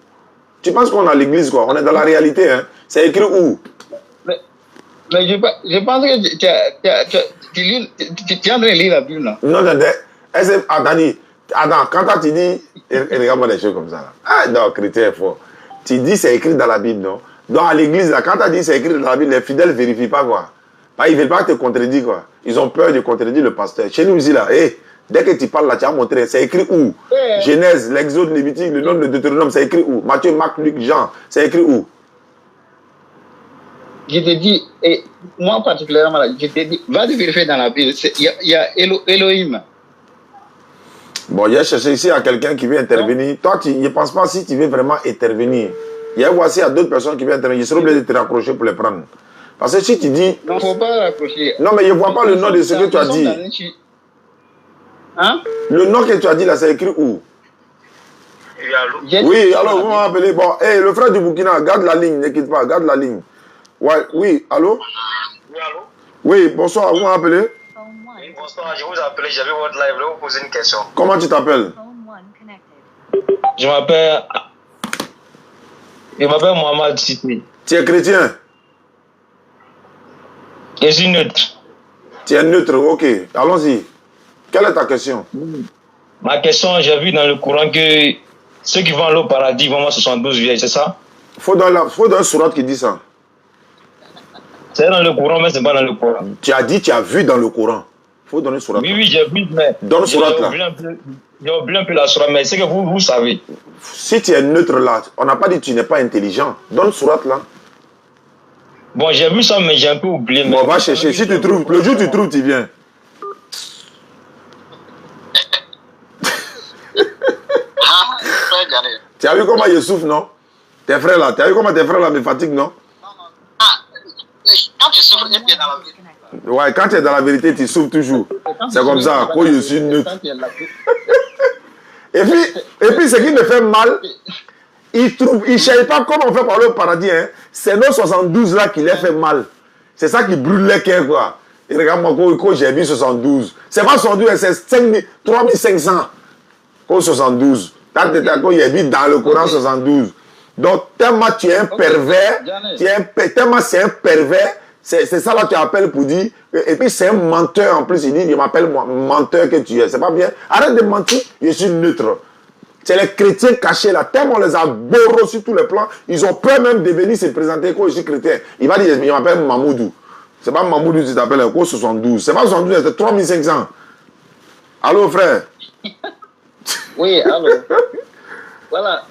Tu penses qu'on est à l'église quoi? On est dans la réalité, hein? C'est écrit où? Mais je pense que tu es en train de lire la Bible là. Non, attends, quand tu dis, regarde-moi des choses comme ça. Là. Ah non, chrétien est fort. Tu dis c'est écrit dans la Bible, non? Donc à l'église, là, quand tu dis c'est écrit dans la Bible, les fidèles ne vérifient pas quoi. Ils ne veulent pas te contredire quoi. Ils ont peur de contredire le pasteur. Chez nous ici là, dès que tu parles là, tu as montré, c'est écrit où? Genèse, l'Exode, Lévitique, le nom de Deutéronome, c'est écrit où? Matthieu, Marc, Luc, Jean, c'est écrit où? Je te dis, et moi particulièrement, je te dis, va te vérifier dans la Bible, il y a Elohim. Bon, il y a cherché ici à quelqu'un qui veut intervenir. Non. Toi, je ne pense pas si tu veux vraiment intervenir. Il y a voici à d'autres personnes qui veulent intervenir. Je serai obligé de te raccrocher pour les prendre. Parce que si tu dis... Non, il ne faut pas raccrocher. Non, mais je ne vois pas le nom de ce que tu as dit. Hein? Le nom que tu as dit là, c'est écrit où? Oui, alors vous m'appelez. Bon, le frère du Burkina, garde la ligne, ne quitte pas, garde la ligne. Ouais, oui, allô? Oui, allô? Oui, bonsoir, vous m'appelez? Oui, bonsoir, je vous appelle, j'avais votre live, je vais vous poser une question. Comment tu t'appelles? Je m'appelle Mohamed Sidni. Tu es chrétien? Je suis neutre. Tu es neutre, ok. Allons-y. Quelle est ta question? Ma question, j'ai vu dans le Coran que ceux qui vont aller au paradis vont avoir 72 vieilles, c'est ça? Faut dans un surat qui dit ça. C'est dans le Coran, mais c'est pas dans le Coran. Tu as dit, tu as vu dans le Coran. Faut donner surat. Oui, oui, j'ai vu, mais... Donne surat là. J'ai oublié un peu la surat, mais c'est que vous savez. Si tu es neutre là, on n'a pas dit que tu n'es pas intelligent. Donne surat là. Bon, j'ai vu ça, mais j'ai un peu oublié. Bon, va chercher. Si tu trouves, le jour où tu trouves, tu viens. Tu as vu comment je souffre, non? Tes frères là, tu as vu comment tes frères là me fatiguent, non? Quand tu souffres, tu es dans la vérité. Ouais, quand tu es dans la vérité, tu souffres toujours. C'est comme ça, quand je suis neutre. Et puis, ce qui me fait mal, il ne cherche pas comment on fait parler au paradis. Hein. C'est nos 72 là qui les fait mal. C'est ça qui brûle les cœurs, quoi. Et regarde-moi, quand j'ai vu 72. C'est pas 72, c'est 3500. Quand 72. Quand j'ai vu dans le Coran 72. Donc, tellement tu es un pervers, tellement c'est un pervers, c'est ça là que tu appelles pour dire, et puis c'est un menteur en plus, il dit, je m'appelle menteur que tu es, c'est pas bien. Arrête de mentir, je suis neutre. C'est les chrétiens cachés là. Tellement on les a borrés sur tous les plans. Ils ont peur même de venir se présenter comme je suis chrétien. Il va dire, il m'appelle Mamoudou. C'est pas Mamoudou qui t'appelle un 72. C'est pas 72, c'est 3500. Allô, frère? Oui, allô. Voilà.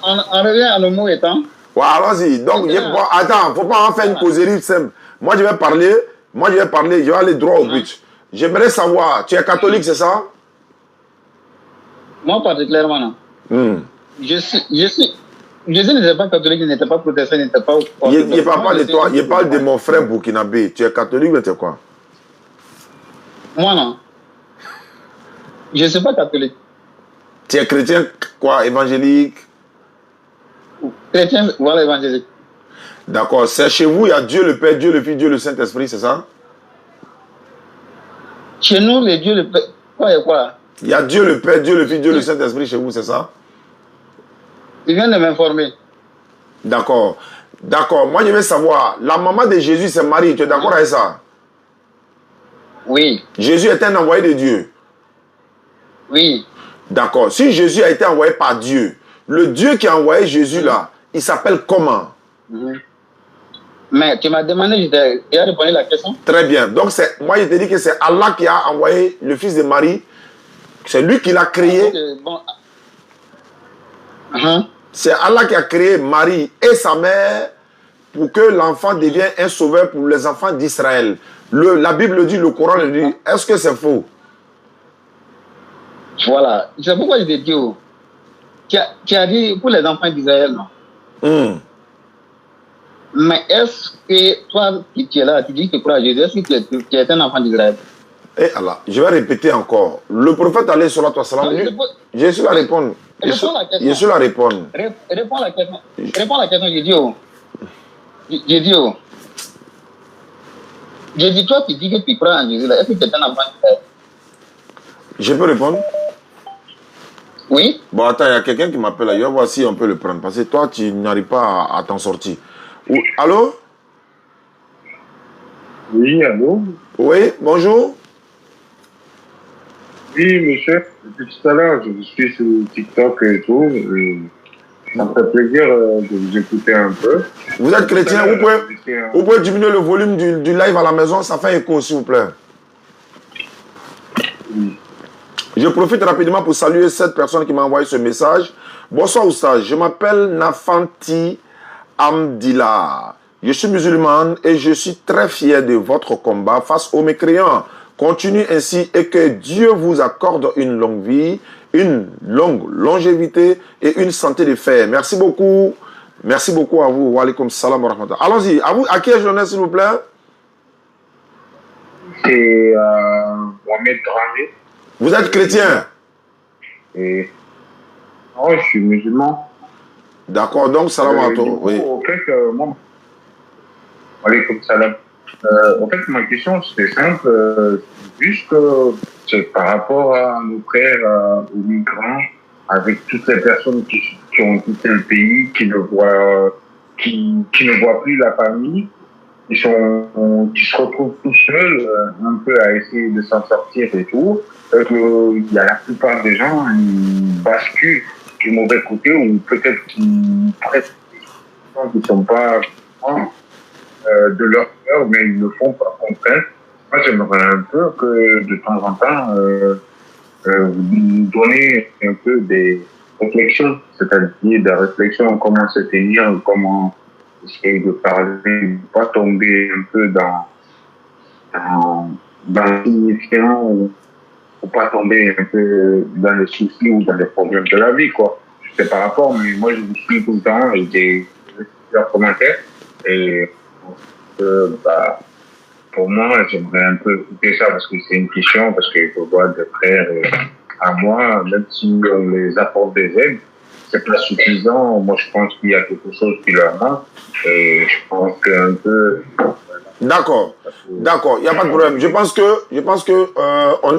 On revient à nos mots étant. Ouais, allons-y. Donc, attends, faut pas en faire une causerie simple. Moi, je vais parler, je vais aller droit au but. J'aimerais savoir, tu es catholique, c'est ça? Moi, particulièrement, non. Jésus n'était pas catholique, il n'était pas protestant, il n'était pas... Il ne parle pas de toi, il parle de mon frère burkinabé. Tu es catholique, mais tu es quoi? Moi, non. Je ne suis pas catholique. Tu es chrétien, quoi, évangélique? Chrétien, voilà, évangélique. D'accord. C'est chez vous, il y a Dieu le Père, Dieu le Fils, Dieu le Saint-Esprit, c'est ça? Chez nous, les dieux, le Père... Quoi et quoi? Il y a Dieu le Père, Dieu le Fils, Dieu le Saint-Esprit chez vous, c'est ça? Il vient de m'informer. D'accord. D'accord. Moi, je veux savoir, la maman de Jésus, c'est Marie. Tu es d'accord avec ça? Oui. Jésus est un envoyé de Dieu? Oui. D'accord. Si Jésus a été envoyé par Dieu, le Dieu qui a envoyé Jésus là, il s'appelle comment? Mais tu m'as demandé, j'ai répondu à la question. Très bien. Donc, moi, je te dis que c'est Allah qui a envoyé le fils de Marie. C'est lui qui l'a créé. Bon. C'est Allah qui a créé Marie et sa mère pour que l'enfant devienne un sauveur pour les enfants d'Israël. La Bible le dit, le Coran le dit. Est-ce que c'est faux? Voilà. C'est pourquoi je te dis, tu as dit pour les enfants d'Israël, non? Mais est-ce que toi, qui tu es là, tu dis que tu crois à Jésus, est-ce que tu es un enfant d'Israël? Eh Allah, je vais répéter encore. Le prophèt alayhi salatu wa salam, je suis là à répondre. Je suis là à répondre. Réponds à la question. Réponds à la question, j'ai dit, toi, tu dis que tu crois en Jésus, est-ce que tu es un enfant d'Israël? Je peux répondre? Oui. Bon, attends, il y a quelqu'un qui m'appelle là. Je vais voir si on peut le prendre. Parce que toi, tu n'arrives pas à t'en sortir. Allô? Oui, allô? Oui, bonjour. Oui, monsieur. Depuis tout à l'heure, je suis sur TikTok et tout. Et ça me fait plaisir de vous écouter un peu. Vous êtes chrétien, vous pouvez diminuer le volume du live à la maison, ça fait écho, s'il vous plaît. Oui. Je profite rapidement pour saluer cette personne qui m'a envoyé ce message. Bonsoir Oustaz, je m'appelle Nafanti Amdila. Je suis musulmane et je suis très fier de votre combat face aux mécréants. Continue ainsi et que Dieu vous accorde une longue vie, une longue longévité et une santé de fer. Merci beaucoup. Merci beaucoup à vous. Wa alaykoum salam wa rahmatullah. Allons-y. À qui est-ce s'il vous plaît? C'est Mohamed Dramé. Vous êtes chrétien? Et... Oh, je suis musulman. D'accord, donc salam à toi. Oui. En fait, moi... Alaykoum salam. En fait, ma question, c'était simple. Juste que c'est par rapport à nos frères, aux migrants, avec toutes les personnes qui ont quitté le pays, qui ne voient plus la famille, qui se retrouvent tout seuls, un peu à essayer de s'en sortir et tout. Il y a la plupart des gens, ils basculent du mauvais côté, ou peut-être qu'ils ne sont pas de leur cœur, mais ils le font par contrainte. Moi, j'aimerais un peu que de temps en temps, vous donnez un peu des réflexions, c'est-à-dire des réflexions, comment se tenir, comment essayer de parler, ne pas tomber un peu dans l'insignifiant, ou pas tomber un peu dans les soucis ou dans les problèmes de la vie, quoi. Je sais par rapport, mais moi, je vous suis tout le temps et j'ai plusieurs commentaires. Et pour moi, j'aimerais un peu écouter ça parce que c'est une question, parce qu'il faut voir des frères à moi, même si on les apporte des aides, c'est pas suffisant. Moi, je pense qu'il y a quelque chose qui leur manque. Et je pense qu'un peu... D'accord, d'accord, il n'y a pas de problème. Je pense que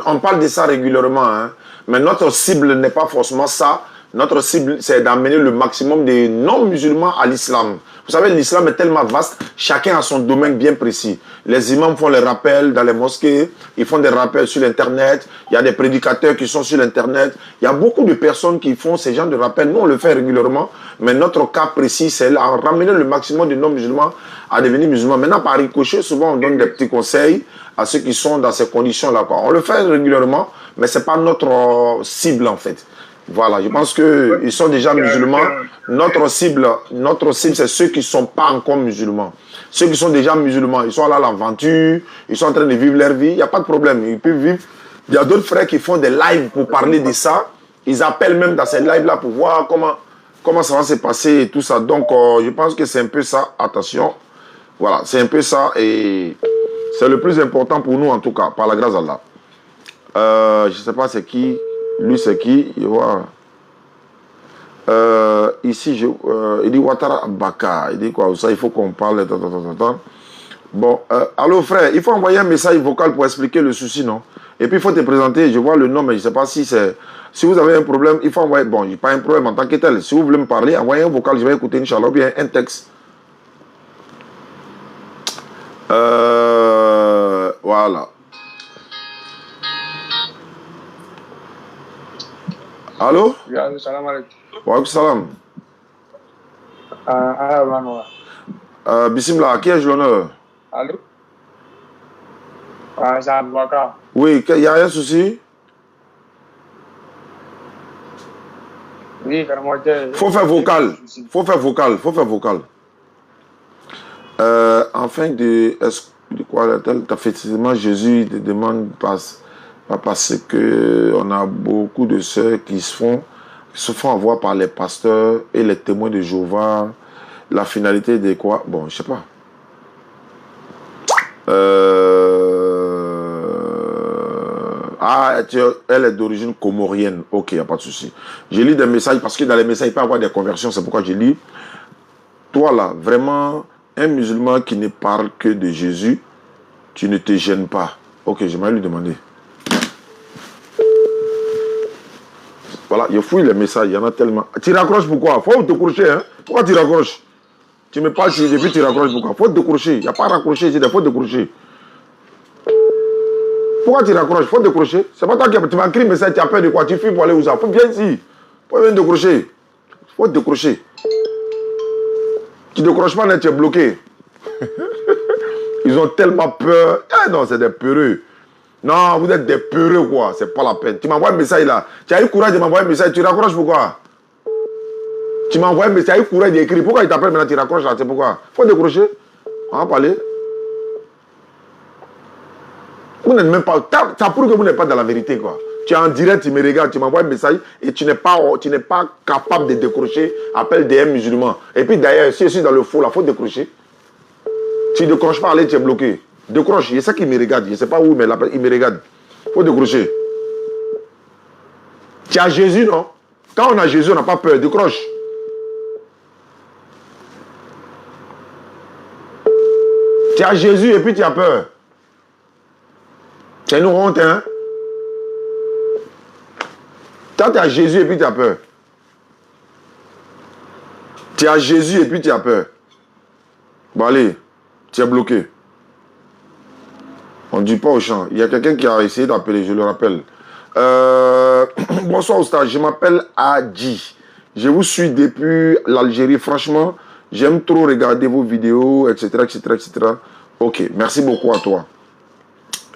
on parle de ça régulièrement, hein, mais notre cible n'est pas forcément ça. Notre cible, c'est d'amener le maximum de non-musulmans à l'islam. Vous savez, l'islam est tellement vaste, chacun a son domaine bien précis. Les imams font les rappels dans les mosquées, ils font des rappels sur l'Internet, il y a des prédicateurs qui sont sur l'Internet, il y a beaucoup de personnes qui font ces genres de rappels. Nous, on le fait régulièrement, mais notre cas précis, c'est ramener le maximum de non-musulmans à devenir musulmans. Maintenant, par ricochet, souvent, on donne des petits conseils à ceux qui sont dans ces conditions-là. On le fait régulièrement, mais ce n'est pas notre cible, en fait. Voilà, je pense qu'ils sont déjà musulmans. Notre cible, c'est ceux qui ne sont pas encore musulmans. Ceux qui sont déjà musulmans, ils sont là à l'aventure, ils sont en train de vivre leur vie, il n'y a pas de problème, ils peuvent vivre. Il y a d'autres frères qui font des lives pour parler de ça. Ils appellent même dans ces lives-là pour voir comment ça va se passer et tout ça. Donc, je pense que c'est un peu ça, attention. Voilà, c'est un peu ça et c'est le plus important pour nous en tout cas, par la grâce d'Allah. Je ne sais pas c'est qui. Lui, c'est qui? Je vois. Ici, il dit Ouattara Baka. Il dit quoi? Ça, il faut qu'on parle. Bon, allô frère, il faut envoyer un message vocal pour expliquer le souci, non? Et puis il faut te présenter. Je vois le nom, mais je ne sais pas si c'est. Si vous avez un problème, il faut envoyer. Bon, il n'y a pas un problème en tant que tel. Si vous voulez me parler, envoyez un vocal, je vais écouter, Inch'Allah, ou bien un texte. Voilà. Allô? Salam alaikum. Wa alaikum salam. Bismillah, à qui ai-je l'honneur? Allô? C'est Aboubacar. Oui, il y a un souci? Oui, faut faire vocal. Faut faire vocal. Enfin, effectivement, Jésus te demande pas parce que on a beaucoup de sœurs qui se font avoir par les pasteurs et les témoins de Jéhovah. La finalité de quoi? Bon, je sais pas. Elle est d'origine comorienne. Ok, il n'y a pas de souci. Je lis des messages parce que dans les messages, il peut y avoir des conversions. C'est pourquoi je lis. Toi là, vraiment, un musulman qui ne parle que de Jésus, tu ne te gênes pas. Ok, j'aimerais lui demander. Voilà, je fouille les messages, il y en a tellement. Tu raccroches pourquoi? Faut te coucher, hein? Pourquoi tu raccroches? Tu me parles et puis tu raccroches pourquoi? Faut te coucher. Il n'y a pas à raccrocher, il faut te coucher. Pourquoi tu raccroches? Faut te coucher. C'est pas toi qui tu m'as écrit un message, tu as peur de quoi? Tu fuis pour aller où ça? Faut bien ici. Faut bien te coucher. Faut te coucher. Tu ne décroches pas, tu es bloqué. Ils ont tellement peur. Eh non, c'est des peureux. Non, vous êtes des peureux, quoi. C'est pas la peine. Tu m'envoies un message là. Tu as eu courage de m'envoyer un message. Tu raccroches pourquoi? Tu m'envoies un message. Tu as eu courage d'écrire. Pourquoi il t'appelle maintenant? Tu raccroches là. C'est pourquoi? Faut décrocher. On va parler. Vous n'êtes même pas. Ça prouve que vous n'êtes pas dans la vérité, quoi. Tu es en direct, tu me regardes, tu m'envoies un message et tu n'es pas capable de décrocher. Appel DM musulman. Et puis d'ailleurs, si je suis dans le faux, là, il faut décrocher. Si tu ne décroches pas, allez, tu es bloqué. Décroche, il y a ça qui me regarde. Je ne sais pas où, mais il me regarde. Il faut décrocher. Tu as Jésus, non? Quand on a Jésus, on n'a pas peur. Décroche. Tu as Jésus et puis tu as peur. C'est une honte, hein? Quand tu as Jésus et puis tu as peur. Tu as Jésus et puis tu as peur. Bon, allez, tu es bloqué. On ne dit pas au champ. Il y a quelqu'un qui a essayé d'appeler, je le rappelle. Bonsoir, Oustaz. Je m'appelle Adi. Je vous suis depuis l'Algérie. Franchement, j'aime trop regarder vos vidéos, etc., etc., etc. Ok, merci beaucoup à toi.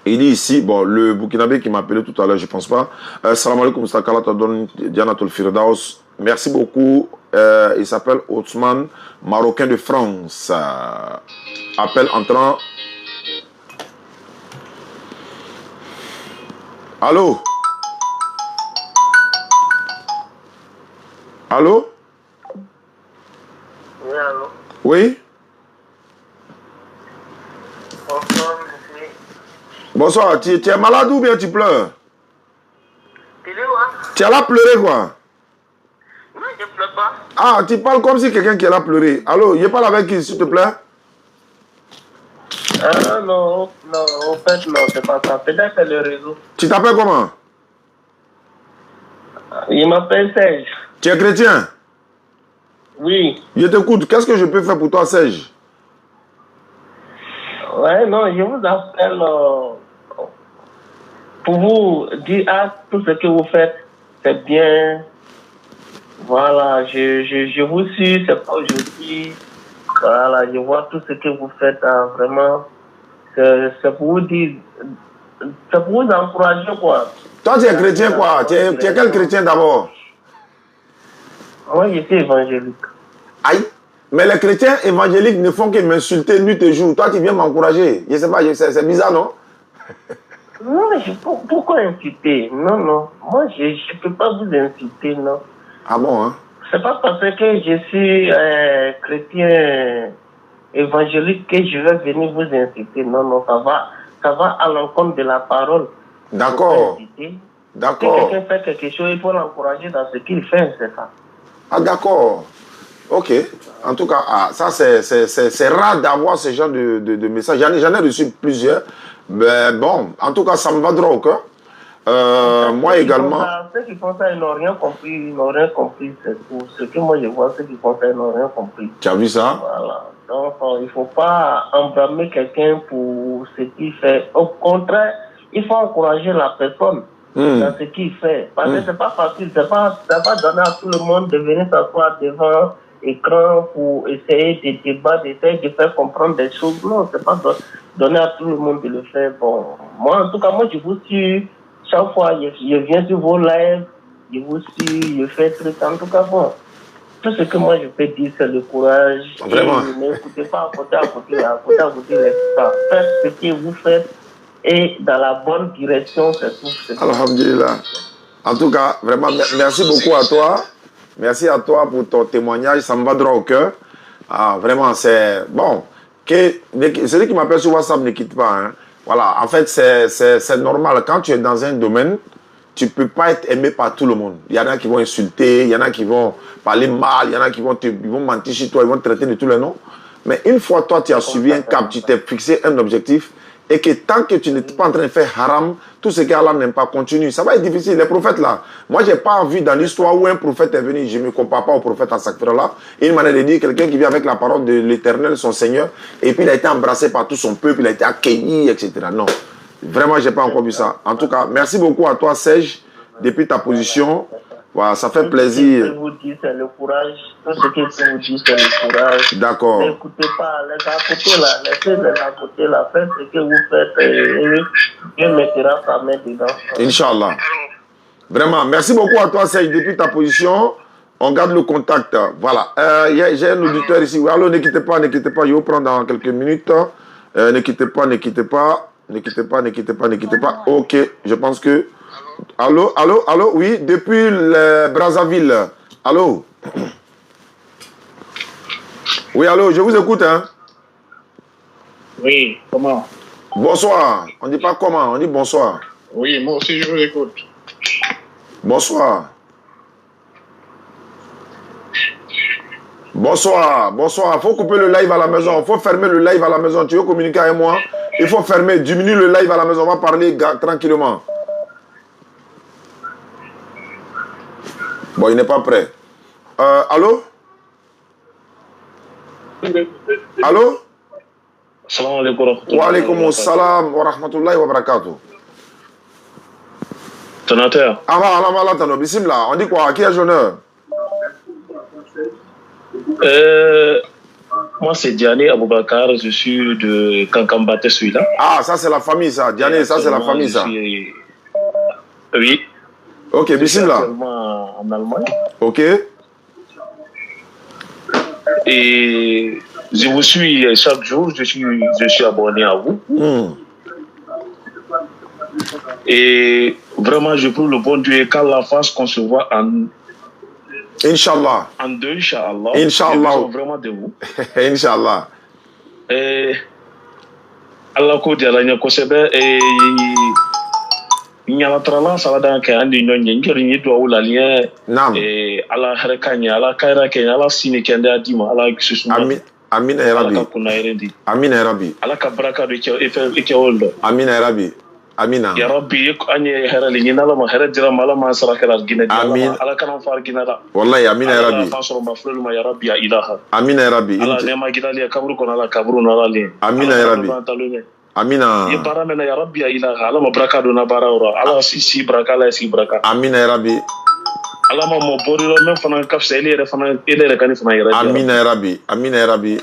Il dit ici, bon, le Burkinabé qui m'a appelé tout à l'heure, je ne pense pas. Salam alaikum, Stakala Tadon Dianatul Firdaus. Merci beaucoup. Il s'appelle Othman, Marocain de France. Appel entrant. Allô? Allô? Oui, allô? Oui? Bonsoir, monsieur. Bonsoir, tu es malade ou bien tu pleures? Tu es où, hein? Tu es là pleurer quoi? Non, je ne pleure pas. Ah, tu parles comme si quelqu'un qui est là pleurer. Allô, je parle avec qui, s'il te plaît? Ah non, non, en fait, non, c'est pas ça. Peut-être c'est le réseau. Tu t'appelles comment? Il m'appelle Serge. Tu es chrétien? Oui. Je t'écoute. Qu'est-ce que je peux faire pour toi, Serge? Ouais, non, je vous appelle pour vous dire tout ce que vous faites, c'est bien. Voilà, je vous suis, c'est pas aujourd'hui. Voilà, je vois tout ce que vous faites, vraiment. C'est pour vous dire, c'est pour vous encourager, quoi. Toi, tu es chrétien, quoi? Tu es quel chrétien d'abord? Moi, je suis évangélique. Aïe. Mais les chrétiens évangéliques ne font que m'insulter nuit et jour. Toi, tu viens m'encourager. Je sais pas, c'est bizarre, non? Non, mais pourquoi insulter? Non, non. Moi, je ne peux pas vous insulter, non. Ah bon, hein? C'est pas parce que je suis chrétien évangélique que je vais venir vous insulter. Non, non, ça va à l'encontre de la parole. D'accord. D'accord. Si quelqu'un fait quelque chose, il faut l'encourager dans ce qu'il fait, c'est ça. Ah, d'accord. Ok. En tout cas, ça, c'est rare d'avoir ce genre de messages. J'en ai reçu plusieurs. Mais bon, en tout cas, ça me va droit au cœur. Moi également. Ceux qui font ça, ils n'ont rien compris. Ils n'ont rien compris. C'est tout. Ce que moi je vois, ceux qui font ça, ils n'ont rien compris. Tu as vu ça? Voilà. Donc, il ne faut pas embrasser quelqu'un pour ce qu'il fait. Au contraire, il faut encourager la personne dans ce qu'il fait. Parce que ce n'est pas facile. Ce n'est pas donné à tout le monde de venir s'asseoir devant l'écran pour essayer de débattre, d'essayer de faire comprendre des choses. Non, ce n'est pas donné à tout le monde de le faire. Bon, moi, en tout cas, moi, je vous suis. Chaque fois, je viens sur vos lives, je vous suis, je fais truc. En tout cas, bon, tout ce que moi je peux dire, c'est le courage. Vraiment. N'écoutez pas à côté, faites ce que vous faites et dans la bonne direction, c'est tout. Alhamdulillah. En tout cas, vraiment, merci beaucoup à toi. Merci à toi pour ton témoignage, ça me va droit au cœur. Ah, vraiment, c'est bon. Celui qui m'appelle sur WhatsApp ne quitte pas, hein. Voilà, en fait, c'est normal. Quand tu es dans un domaine, tu ne peux pas être aimé par tout le monde. Il y en a qui vont insulter, il y en a qui vont parler mal, il y en a qui vont mentir chez toi, ils vont te traiter de tous les noms. Mais une fois, toi, tu as suivi un cap, tu t'es fixé un objectif, et que tant que tu n'es pas en train de faire haram, tout ce qu'Allah n'aime pas continue. Ça va être difficile. Les prophètes là, moi j'ai pas vu dans l'histoire où un prophète est venu, je ne me compare pas au prophète Asakfirullah, une manière de dire quelqu'un qui vient avec la parole de l'Éternel, son Seigneur, et puis il a été embrassé par tout son peuple, il a été accueilli, etc. Non, vraiment j'ai pas encore vu ça. En tout cas, merci beaucoup à toi Serge, depuis ta position. Voilà, ça fait plaisir. Ce que je vous dis, c'est le courage. Tout ce que je vous dis, c'est le courage. D'accord. N'écoutez pas les à côté là, laissez-les à côté là, faites ce que vous faites et Dieu mettra sa main dedans. Inch'Allah. Vraiment, merci beaucoup à toi Serge, depuis ta position. On garde le contact. Voilà. J'ai un auditeur ici. Alors, ne quittez pas, je vais vous prendre dans quelques minutes. Ne quittez pas. Ok, je pense que... Allô, oui, depuis Brazzaville. Allô? Oui, allô, je vous écoute, hein? Oui, comment? Bonsoir. On ne dit pas comment, on dit bonsoir. Oui, moi aussi, je vous écoute. Bonsoir. Bonsoir. Il faut couper le live à la maison. Il faut fermer le live à la maison. Tu veux communiquer avec moi? Il faut fermer, diminuer le live à la maison. On va parler tranquillement. Bon, il n'est pas prêt. Allô? Allô? Salam alaikum. Wa alaikum salam wa rahmatullahi wa barakatuh. Donateur. Bismillah. On dit quoi? Qui est l'honneur? Moi, c'est Diané Aboubakar. Je suis de Kankambate, celui-là. Ah, ça, c'est la famille, ça. Diané, ça, c'est la famille, ça. Oui. Ok, bismillah. En Allemagne. Ok. Et je vous suis chaque jour, je suis abonné à vous. Et vraiment, je prie le bon Dieu qu'Allah fasse qu'on se voit en... Inch'Allah. En deux, Inch'Allah. Inch'Allah. Vraiment de vous. Inch'Allah. Et... Allah ko diala nya ko sebe e nyala trala sala dan ka andi no ngir ni do wala liye e ala harakanya ala kaira ke ala sini ke nda dima ala susu amin ya rabbi amin ya rabbi ala ka baraka do ke e ke woldo amin ya rabbi Amina. Ya Rabbi, anye hera li nyina la ma hera dira mala ma sarakala gina Amin. ala kana far gina la. Wallahi amina ya Rabbi. Fasoro ma flul ma ya Rabbi ya ilaha. Amina ya Rabbi. Ala ne ma gina li kabru kona la kabru na la li. Amina ya Rabbi. Amina. Ye bara mena ya Rabbi ya ilaha. Ala ma braka do na bara ora. Ala si braka la si braka. Amina ya Rabbi. Ala ma mo bori lo men fana kafse ele fana ele kan fana ya Rabbi. Amina ya Rabbi. Amina ya Rabbi.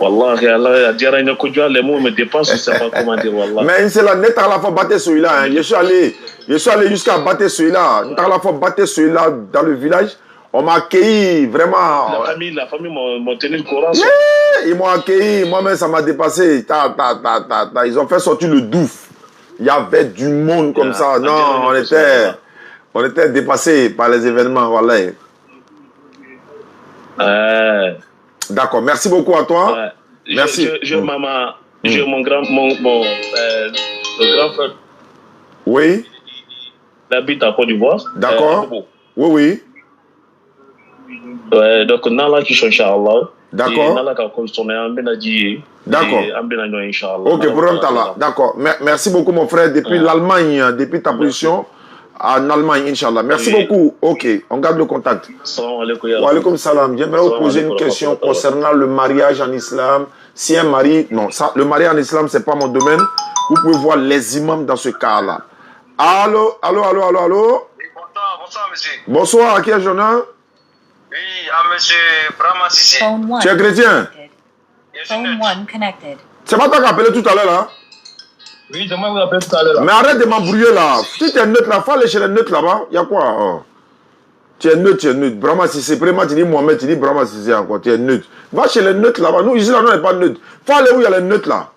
Wallahi, Allah, diara ina kujua les mots me dépassent, je sais pas comment dire, wallah. Mais c'est la nette à la fois battre celui-là. Je suis allé jusqu'à battre celui-là. À la fois battre celui-là dans le village. On m'a accueilli vraiment. La famille m'a tenu le courant. Ils m'ont accueilli. Moi-même, ça m'a dépassé. Ils ont fait sortir le douf. Il y avait du monde comme ça. Non, on était dépassés par les événements, voilà. D'accord, merci beaucoup à toi. Merci. Maman, j'ai mon grand le grand frère. Oui. Il habite à Côte d'Ivoire. D'accord. Oui. Ouais, donc Nala qui change Allah. D'accord. Nala qui consomme un benadi. D'accord. Ok, problème là. D'accord. Merci beaucoup mon frère depuis l'Allemagne, depuis ta position. En Allemagne, Inch'Allah. Merci beaucoup. Ok, on garde le contact. Wa alaikum salam. J'aimerais vous poser une question concernant le mariage en islam. Si un mari... Non, ça, le mariage en islam, ce n'est pas mon domaine. Vous pouvez voir les imams dans ce cas-là. Allô? Bonsoir, monsieur. Bonsoir, à qui est-ce honneur? Oui, à monsieur Brahma Sissé. Tu es chrétien? C'est pas toi qui as appelé tout à l'heure, là? Oui, c'est moi qui vous appelle tout à l'heure. Mais arrête de m'embrouiller là. Si tu es neutre là, faut aller chez les neutres là-bas. Il y a quoi? Tu es neutre. Brahma Sissé. Vraiment, tu dis Mohamed, tu dis Brahma Sissé encore. Tu es neutre. Va chez les neutres là-bas. Nous, ici là, on n'est pas neutre. Faut aller où il y a les neutres là.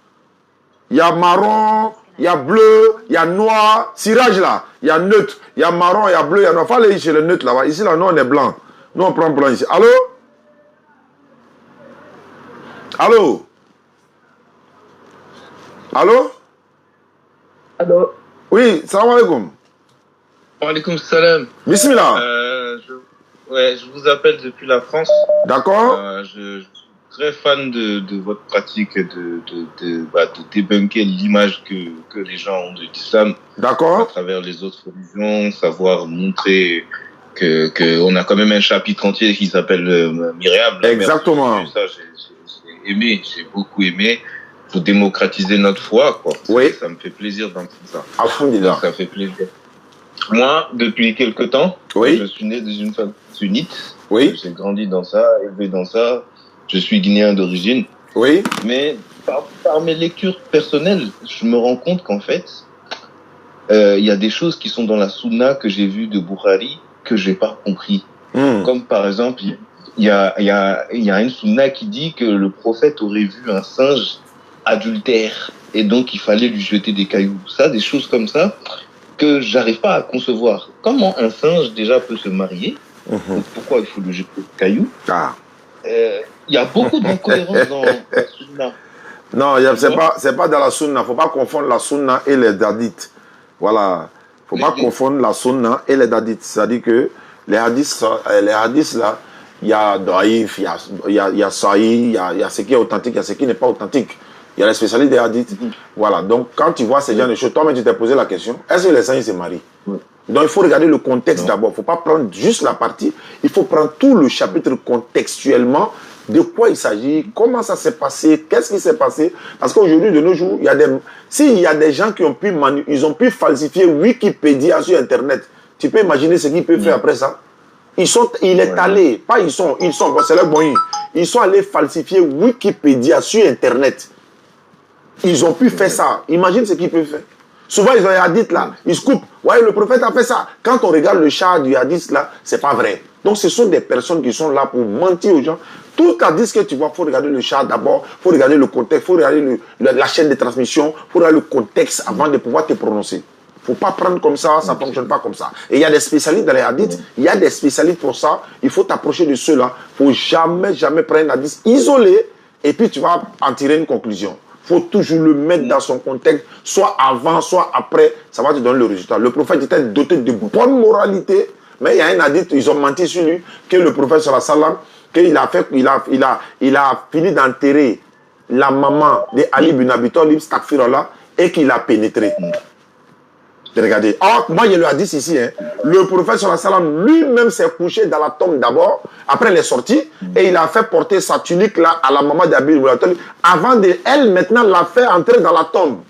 Il y a marron, il y a bleu, il y a noir. Cirage là. Il y a neutre. Il y a marron, il y a bleu, il y a noir. Faut aller chez les neutres là-bas. Ici là, nous, on est blanc. Nous, on prend blanc ici. Allô? Allô? Allô? Allô? Oui, salam alaikum. Wa alaikum salam. Bismillah. Je vous appelle depuis la France. D'accord. Je suis très fan de votre pratique de débunker l'image que les gens ont de l'islam. D'accord. À travers les autres religions, savoir montrer qu'on a quand même un chapitre entier qui s'appelle Myriam. Exactement. Ça, j'ai beaucoup aimé. Pour démocratiser notre foi, quoi. Oui. Ça me fait plaisir d'entendre ça. Alhamdulillah. Ça fait plaisir. Moi, depuis quelque temps, je suis né dans une famille sunnite. Oui. J'ai grandi dans ça, élevé dans ça. Je suis guinéen d'origine. Oui. Mais par mes lectures personnelles, je me rends compte qu'en fait, il y a des choses qui sont dans la sunna que j'ai vues de Bukhari que j'ai pas compris. Comme par exemple, il y a une sunna qui dit que le prophète aurait vu un singe adultère et donc il fallait lui jeter des cailloux. Ça, des choses comme ça que j'arrive pas à concevoir. Comment un singe déjà peut se marier? Pourquoi il faut lui jeter des cailloux? Il y a beaucoup d'incohérences dans la sunna. Non, c'est pas dans la sunna. Faut pas confondre la sunna et les hadiths. Voilà. Faut pas confondre la sunna et les hadiths. C'est-à-dire que les hadiths là, il y a daïf, il y a sahih, il y a ce qui est authentique, il y a ce qui n'est pas authentique. Il y a les spécialistes des hadiths. Voilà. Donc, quand tu vois ces gens de choses, toi-même, tu t'es posé la question, est-ce que les saints se marient? Donc, il faut regarder le contexte d'abord. Il ne faut pas prendre juste la partie. Il faut prendre tout le chapitre contextuellement. De quoi il s'agit? Comment ça s'est passé? Qu'est-ce qui s'est passé? Parce qu'aujourd'hui, de nos jours, s'il y a des gens qui ont pu falsifier Wikipédia sur Internet, tu peux imaginer ce qu'ils peuvent faire après ça? Il est allé, bon, c'est leur bon, ils sont allés falsifier Wikipédia sur Internet. Ils ont pu faire ça. Imagine ce qu'ils peuvent faire. Souvent, ils ont un hadith là. Ils se coupent. Ouais, le prophète a fait ça. Quand on regarde le char du hadith là, c'est pas vrai. Donc, ce sont des personnes qui sont là pour mentir aux gens. Tout hadith que tu vois, il faut regarder le char d'abord. Il faut regarder le contexte. Il faut regarder la chaîne de transmission. Il faut regarder le contexte avant de pouvoir te prononcer. Il ne faut pas prendre comme ça. Ça ne fonctionne pas comme ça. Et il y a des spécialistes dans les hadiths. Il y a des spécialistes pour ça. Il faut t'approcher de ceux-là. Il ne faut jamais prendre un hadith isolé. Et puis, tu vas en tirer une conclusion. Il faut toujours le mettre dans son contexte, soit avant, soit après, ça va te donner le résultat. Le prophète était doté de bonne moralité, mais il y a un hadith, ils ont menti sur lui, que le prophète sallallahu alayhi wa sallam, il a fini d'enterrer la maman de Ali bin Abi Talib, Stakfirullah, et qu'il a pénétré. Regardez. Or, moi, je le ai dit ici, hein, le prophète sallallahu alayhi wa sallam lui-même s'est couché dans la tombe d'abord, après il est sorti, et il a fait porter sa tunique là à la maman d'Abi avant de, elle maintenant l'a fait entrer dans la tombe.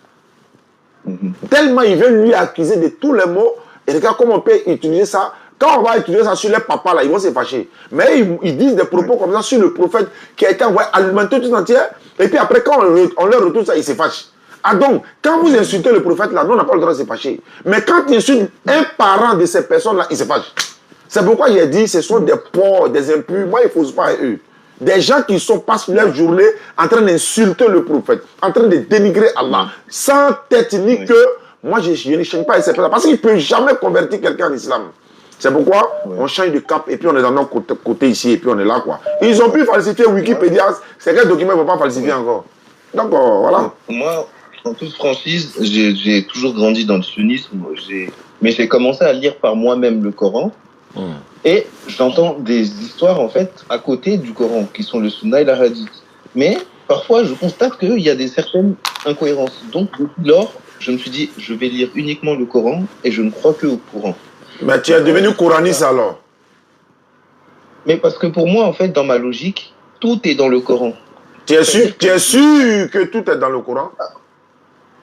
Tellement il veut lui accuser de tous les mots, et regarde comment on peut utiliser ça. Quand on va utiliser ça sur les papas là, ils vont se fâcher. Mais ils disent des propos comme ça sur le prophète qui a été envoyé alimenter tout entier, et puis après quand on leur retourne ça, ils se fâchent. Ah donc, quand vous insultez le prophète là, nous on n'a pas le droit de se fâcher. Mais quand il insulte un parent de ces personnes-là, il se fâche. C'est pourquoi il a dit, ce sont des porcs, des impurs. Moi, il ne faut pas à eux. Des gens qui passent leur journée en train d'insulter le prophète, en train de dénigrer Allah, sans tête ni queue. Moi, je ne change pas ces personnes parce qu'il ne peut jamais convertir quelqu'un en islam. C'est pourquoi on change de cap et puis on est dans notre côté ici et puis on est là, quoi. Ils ont pu falsifier Wikipédia. C'est quel document ils ne vont pas falsifier encore. Donc, voilà. Moi, en toute franchise, j'ai toujours grandi dans le sunnisme, mais j'ai commencé à lire par moi-même le Coran, et j'entends des histoires en fait à côté du Coran, qui sont le Sunna et la Hadith. Mais parfois, je constate qu'il y a certaines incohérences. Donc, depuis lors, je me suis dit, je vais lire uniquement le Coran, et je ne crois que au Coran. Mais tu es devenu coraniste alors? Mais parce que pour moi, en fait, dans ma logique, tout est dans le Coran. Tu es sûr que tout est dans le Coran?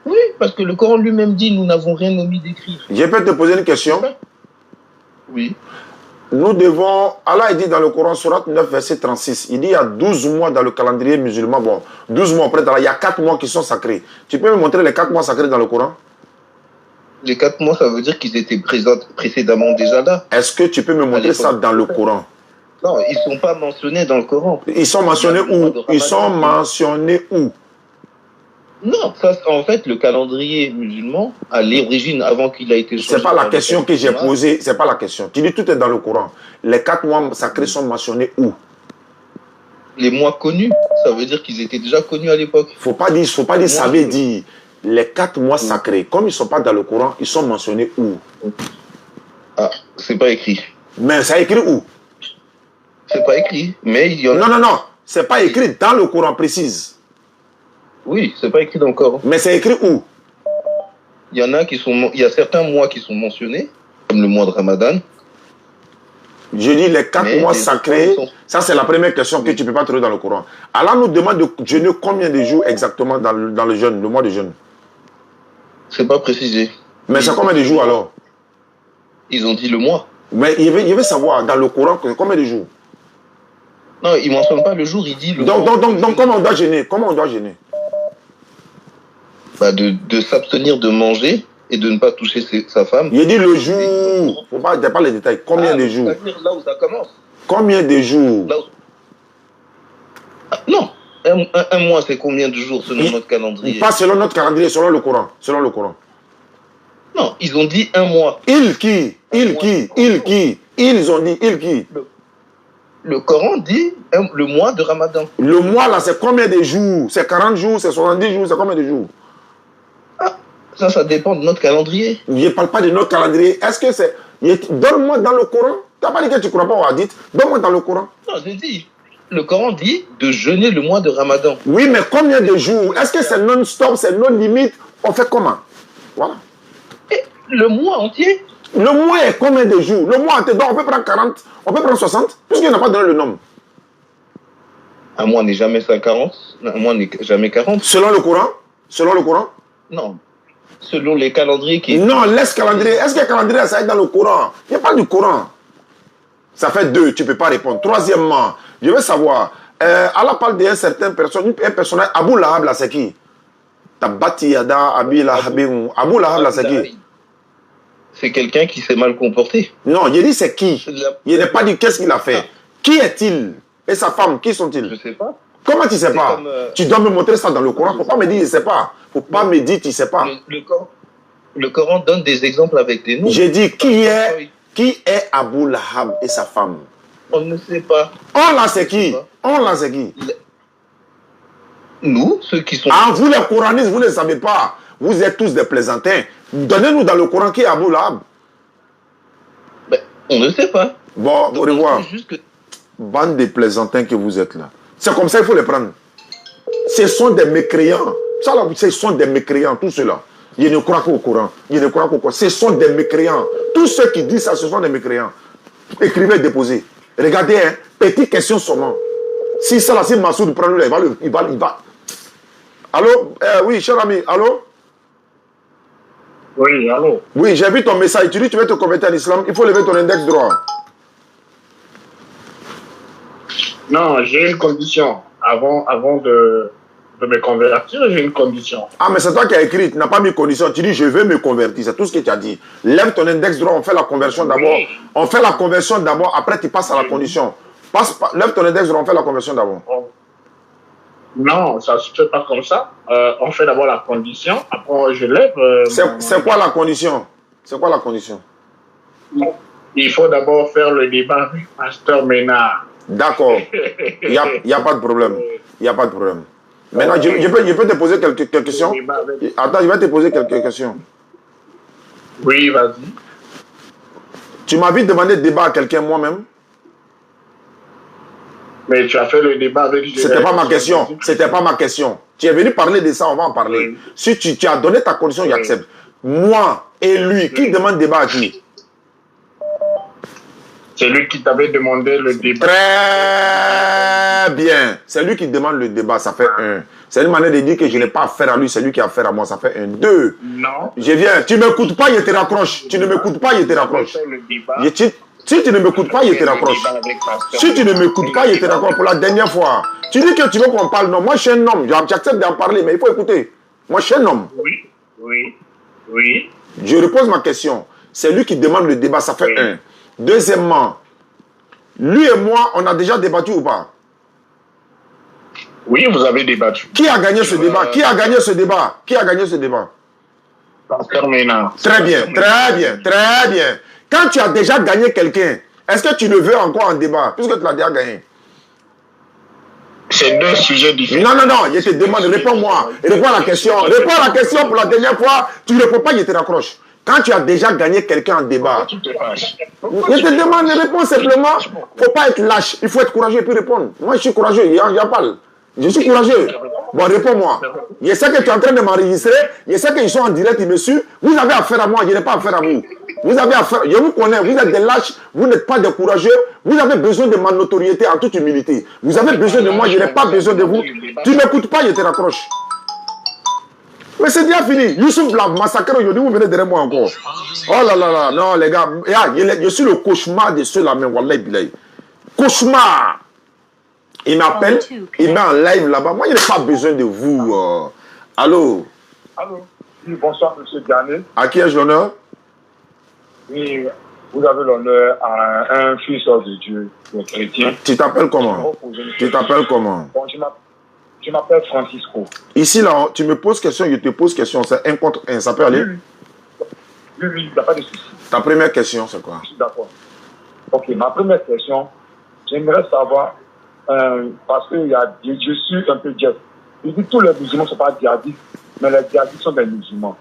Oui, parce que le Coran lui-même dit, nous n'avons rien omis d'écrire. Je peux te poser une question? Oui. Nous devons, Allah dit dans le Coran, Surat 9, verset 36, il dit il y a 12 mois dans le calendrier musulman, bon, 12 mois après, il y a 4 mois qui sont sacrés. Tu peux me montrer les 4 mois sacrés dans le Coran? Les 4 mois, ça veut dire qu'ils étaient précédemment déjà là. Est-ce que tu peux me montrer ça dans le Coran? Non, ils ne sont pas mentionnés dans le Coran. Ils sont mentionnés où? Ils sont mentionnés où? Non, ça, en fait, le calendrier musulman, à l'origine, avant qu'il ait été changé... C'est pas la question que j'ai posée, c'est pas la question. Tu dis tout est dans le Coran. Les 4 mois sacrés sont mentionnés où? Les mois connus, ça veut dire qu'ils étaient déjà connus à l'époque. Faut pas dire, ça veut dire les 4 mois sacrés, comme ils ne sont pas dans le Coran, ils sont mentionnés où? Ah, c'est pas écrit. Mais ça écrit où? C'est pas écrit, mais il y en a... Non, c'est pas écrit dans le Coran, précise. Oui, c'est pas écrit dans le Coran. Mais c'est écrit où? Il y en a qui sont... Il y a certains mois qui sont mentionnés, comme le mois de Ramadan. Je dis les 4 mois sacrés, ça c'est la première question que tu ne peux pas trouver dans le Coran. Allah nous demande de jeûner combien de jours exactement dans le jeûne, le mois de jeûne? C'est pas précisé. Mais c'est combien de jours alors? Ils ont dit le mois. Mais il veut savoir dans le Coran combien de jours? Non, il ne mentionne pas le jour, il dit le mois. Donc comment on doit jeûner? Comment on doit jeûner? Bah de s'abstenir de manger et de ne pas toucher sa femme. Il dit le jour. Il ne faut pas les détails. Combien de jours? C'est-à-dire là où ça commence. Combien de jours? Non. Un mois, c'est combien de jours selon notre calendrier? Pas selon notre calendrier, selon le Coran. Selon le Coran. Non, ils ont dit un mois. Ils ont dit, ils qui? Le Coran dit le mois de Ramadan. Le mois là, c'est combien de jours? C'est 40 jours, c'est 70 jours, c'est combien de jours? Ça dépend de notre calendrier. Je ne parle pas de notre calendrier. Est-ce que c'est... Donne-moi dans le Coran. Tu n'as pas dit que tu ne crois pas au hadith. Donne-moi dans le Coran. Non, j'ai dit. Le Coran dit de jeûner le mois de Ramadan. Oui, mais combien de jours? Est-ce que c'est non-stop, c'est non-limite? On fait comment? Voilà. Et le mois entier? Le mois est combien de jours? Le mois entier, donc on peut prendre 40, on peut prendre 60, puisqu'il n'a pas donné le nombre. Un mois n'est jamais 40. Un mois n'est jamais 40. Selon le Coran? Selon le Coran? Non. Selon les calendriers qui... Non, laisse calendrier. Est-ce que le calendrier, ça est dans le Coran? Il n'y a pas du Coran. Ça fait 2, tu ne peux pas répondre. Troisièmement, je veux savoir, Allah parle d'un certain personnage, Abu Lahab, là, c'est qui? Tabati Yada, Abi Lahab, Abu Lahab, là, c'est qui? C'est quelqu'un qui s'est mal comporté. Non, il dit c'est qui? Il n'a pas dit qu'est-ce qu'il a fait. Qui est-il? Et sa femme, qui sont-ils? Je ne sais pas. Comment tu ne sais pas? Tu dois me montrer ça dans le Coran. Il ne faut pas me dire je ne sais pas. Il ne faut pas me dire tu ne sais pas. Le Coran donne des exemples avec des noms. J'ai dit qui est Abu Lahab et sa femme? On ne sait pas. On là c'est qui? On là c'est qui? Nous, ceux qui sont... Ah, vous les coranistes, vous ne savez pas. Vous êtes tous des plaisantins. Donnez-nous dans le Coran qui est Abu Lahab. Ben, on ne sait pas. Bon, au revoir. Bande de plaisantins que vous êtes là. C'est comme ça qu'il faut les prendre. Ce sont des mécréants. Ça là, ce sont des mécréants, tous ceux-là. Je ne crois qu'au Coran. Je ne crois qu'au Coran. Ce sont des mécréants. Tous ceux qui disent ça, ce sont des mécréants. Écrivez et déposez. Regardez, hein, petite question seulement. Si ça là, si Massoud prend là, il va. Allô? Oui, cher ami, allô? Oui, allô? Oui, j'ai vu ton message. Tu dis que tu veux te convertir en islam. Il faut lever ton index droit. Non, j'ai une condition. Avant de me convertir, j'ai une condition. Ah, mais c'est toi qui as écrit. Tu n'as pas mis condition. Tu dis, je veux me convertir. C'est tout ce que tu as dit. Lève ton index droit. On fait la conversion d'abord. Oui. On fait la conversion d'abord. Après, tu passes à la condition. Lève ton index droit. On fait la conversion d'abord. Non, ça ne se fait pas comme ça. On fait d'abord la condition. Après, je lève. C'est quoi la condition? C'est quoi la condition? Il faut d'abord faire le débat avec Pasteur Ménard. D'accord. Il n'y a pas de problème. Il n'y a pas de problème. Maintenant, je peux te poser quelques questions. Attends, je vais te poser quelques questions. Oui, vas-y. Tu m'as vite demandé de débat à quelqu'un moi-même? Mais tu as fait le débat avec... C'était pas ma question. C'était pas ma question. Tu es venu parler de ça, on va en parler. Oui. Si tu as donné ta condition, j'accepte. Moi et lui, qui demande débat à qui? C'est lui qui t'avait demandé le débat. Très bien. C'est lui qui demande le débat, ça fait 1. C'est une manière de dire que je n'ai pas affaire à lui, c'est lui qui a affaire à moi, ça fait 1. 2. Non. Je viens. Tu ne m'écoutes pas, je te raccroche. Tu ne m'écoutes pas, je te raccroche. Si tu ne m'écoutes pas, je te raccroche. Si tu ne m'écoutes pas, je te raccroche pour la dernière fois. Tu dis que tu veux qu'on parle. Non, moi je suis un homme. J'accepte d'en parler, mais il faut écouter. Moi je suis un homme. Oui. Je repose ma question. C'est lui qui demande le débat, ça fait 1. Deuxièmement, lui et moi, on a déjà débattu ou pas? Oui, vous avez débattu. Qui a gagné ce débat? Qui a gagné ce débat? Qui a gagné ce débat? Pasteur Ménard. Très bien, très bien, très bien. Quand tu as déjà gagné quelqu'un, est-ce que tu le veux encore en débat, puisque tu l'as déjà gagné? C'est 2 sujets différents. Non, je te demande, réponds-moi. Réponds à la question. Réponds à la question pour la dernière fois. Tu ne réponds pas, je te raccroche. Quand tu as déjà gagné quelqu'un en débat, je te demande de répondre simplement. Il ne faut pas être lâche. Il faut être courageux et puis répondre. Moi, je suis courageux. J'en parle. Je suis courageux. Bon, réponds-moi. Je sais que tu es en train de m'enregistrer. Je sais qu'ils sont en direct, ils me suivent. Vous avez affaire à moi, je n'ai pas affaire à vous. Vous avez affaire, je vous connais, vous êtes des lâches, vous n'êtes pas des courageux. Vous avez besoin de ma notoriété en toute humilité. Vous avez besoin de moi, je n'ai pas besoin de vous. Tu ne m'écoutes pas, je te raccroche. Mais c'est déjà fini. Youssouf l'a massacré aujourd'hui, vous venez derrière moi encore. Oh là là là, non les gars, je suis le cauchemar de ceux-là, mais wallahi billahi. Cauchemar. Il m'appelle, il met en live là-bas. Moi, je n'ai pas besoin de vous. Allô? Allô? Oui, bonsoir, monsieur Garnet. À qui ai-je l'honneur? Oui, vous avez l'honneur à un fils de Dieu, le chrétien. Tu t'appelles comment? Tu t'appelles comment? Bon, je m'appelle Francisco. Ici, là, tu me poses question, je te pose question. C'est 1 contre 1. Ça peut aller? Oui, il n'y a pas de souci. Ta première question, c'est quoi? Je suis d'accord. Ok, ma première question, j'aimerais savoir, parce que je suis un peu djihad. Je dis que tous les musulmans ne sont pas djihadistes, mais les djihadistes sont des musulmans.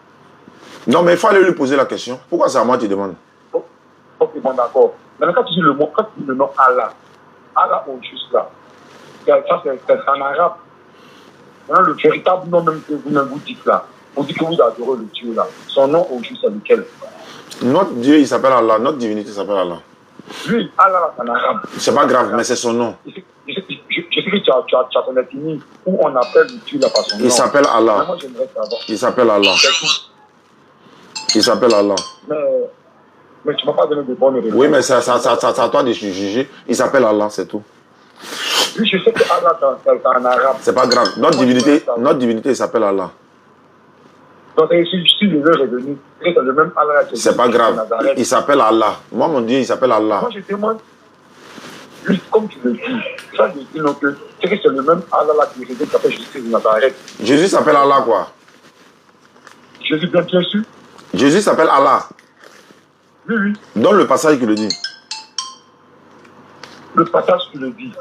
Non, mais il fallait lui poser la question. Pourquoi c'est à moi que tu demandes? Ok, bon, d'accord. Maintenant, quand tu dis le nom Allah, Allah au juste là, ça c'est en arabe. Maintenant, le véritable nom même que vous dites là, vous dites que vous adorez le Dieu là. Son nom au juste, c'est lequel? Notre Dieu, il s'appelle Allah. Notre divinité s'appelle Allah. Oui, Allah, c'est en arabe. C'est pas grave, mais c'est son nom. Je sais que tu as ton ethnie où on appelle le Dieu là par son nom. Il s'appelle Allah. Moi, j'aimerais savoir. Il s'appelle Allah. Il s'appelle Allah. Mais tu ne m'as pas donné de bonnes réponses. Oui, mais c'est à toi de juger. Il s'appelle Allah, c'est tout. Oui, je sais que Allah, c'est en arabe. C'est pas grave. Notre divinité s'appelle Allah. Donc, si je veux revenir, c'est le même Allah. C'est pas grave. Il s'appelle Allah. Moi, mon Dieu, il s'appelle Allah. Moi, je demande, oui, comme tu le dis, ça, je dis donc que c'est le même Allah qui s'appelle Jésus de Nazareth. Jésus s'appelle Allah, quoi? Jésus, bien sûr. Jésus s'appelle Allah. Oui. Donne le passage qui le dit. Le passage qui le dit.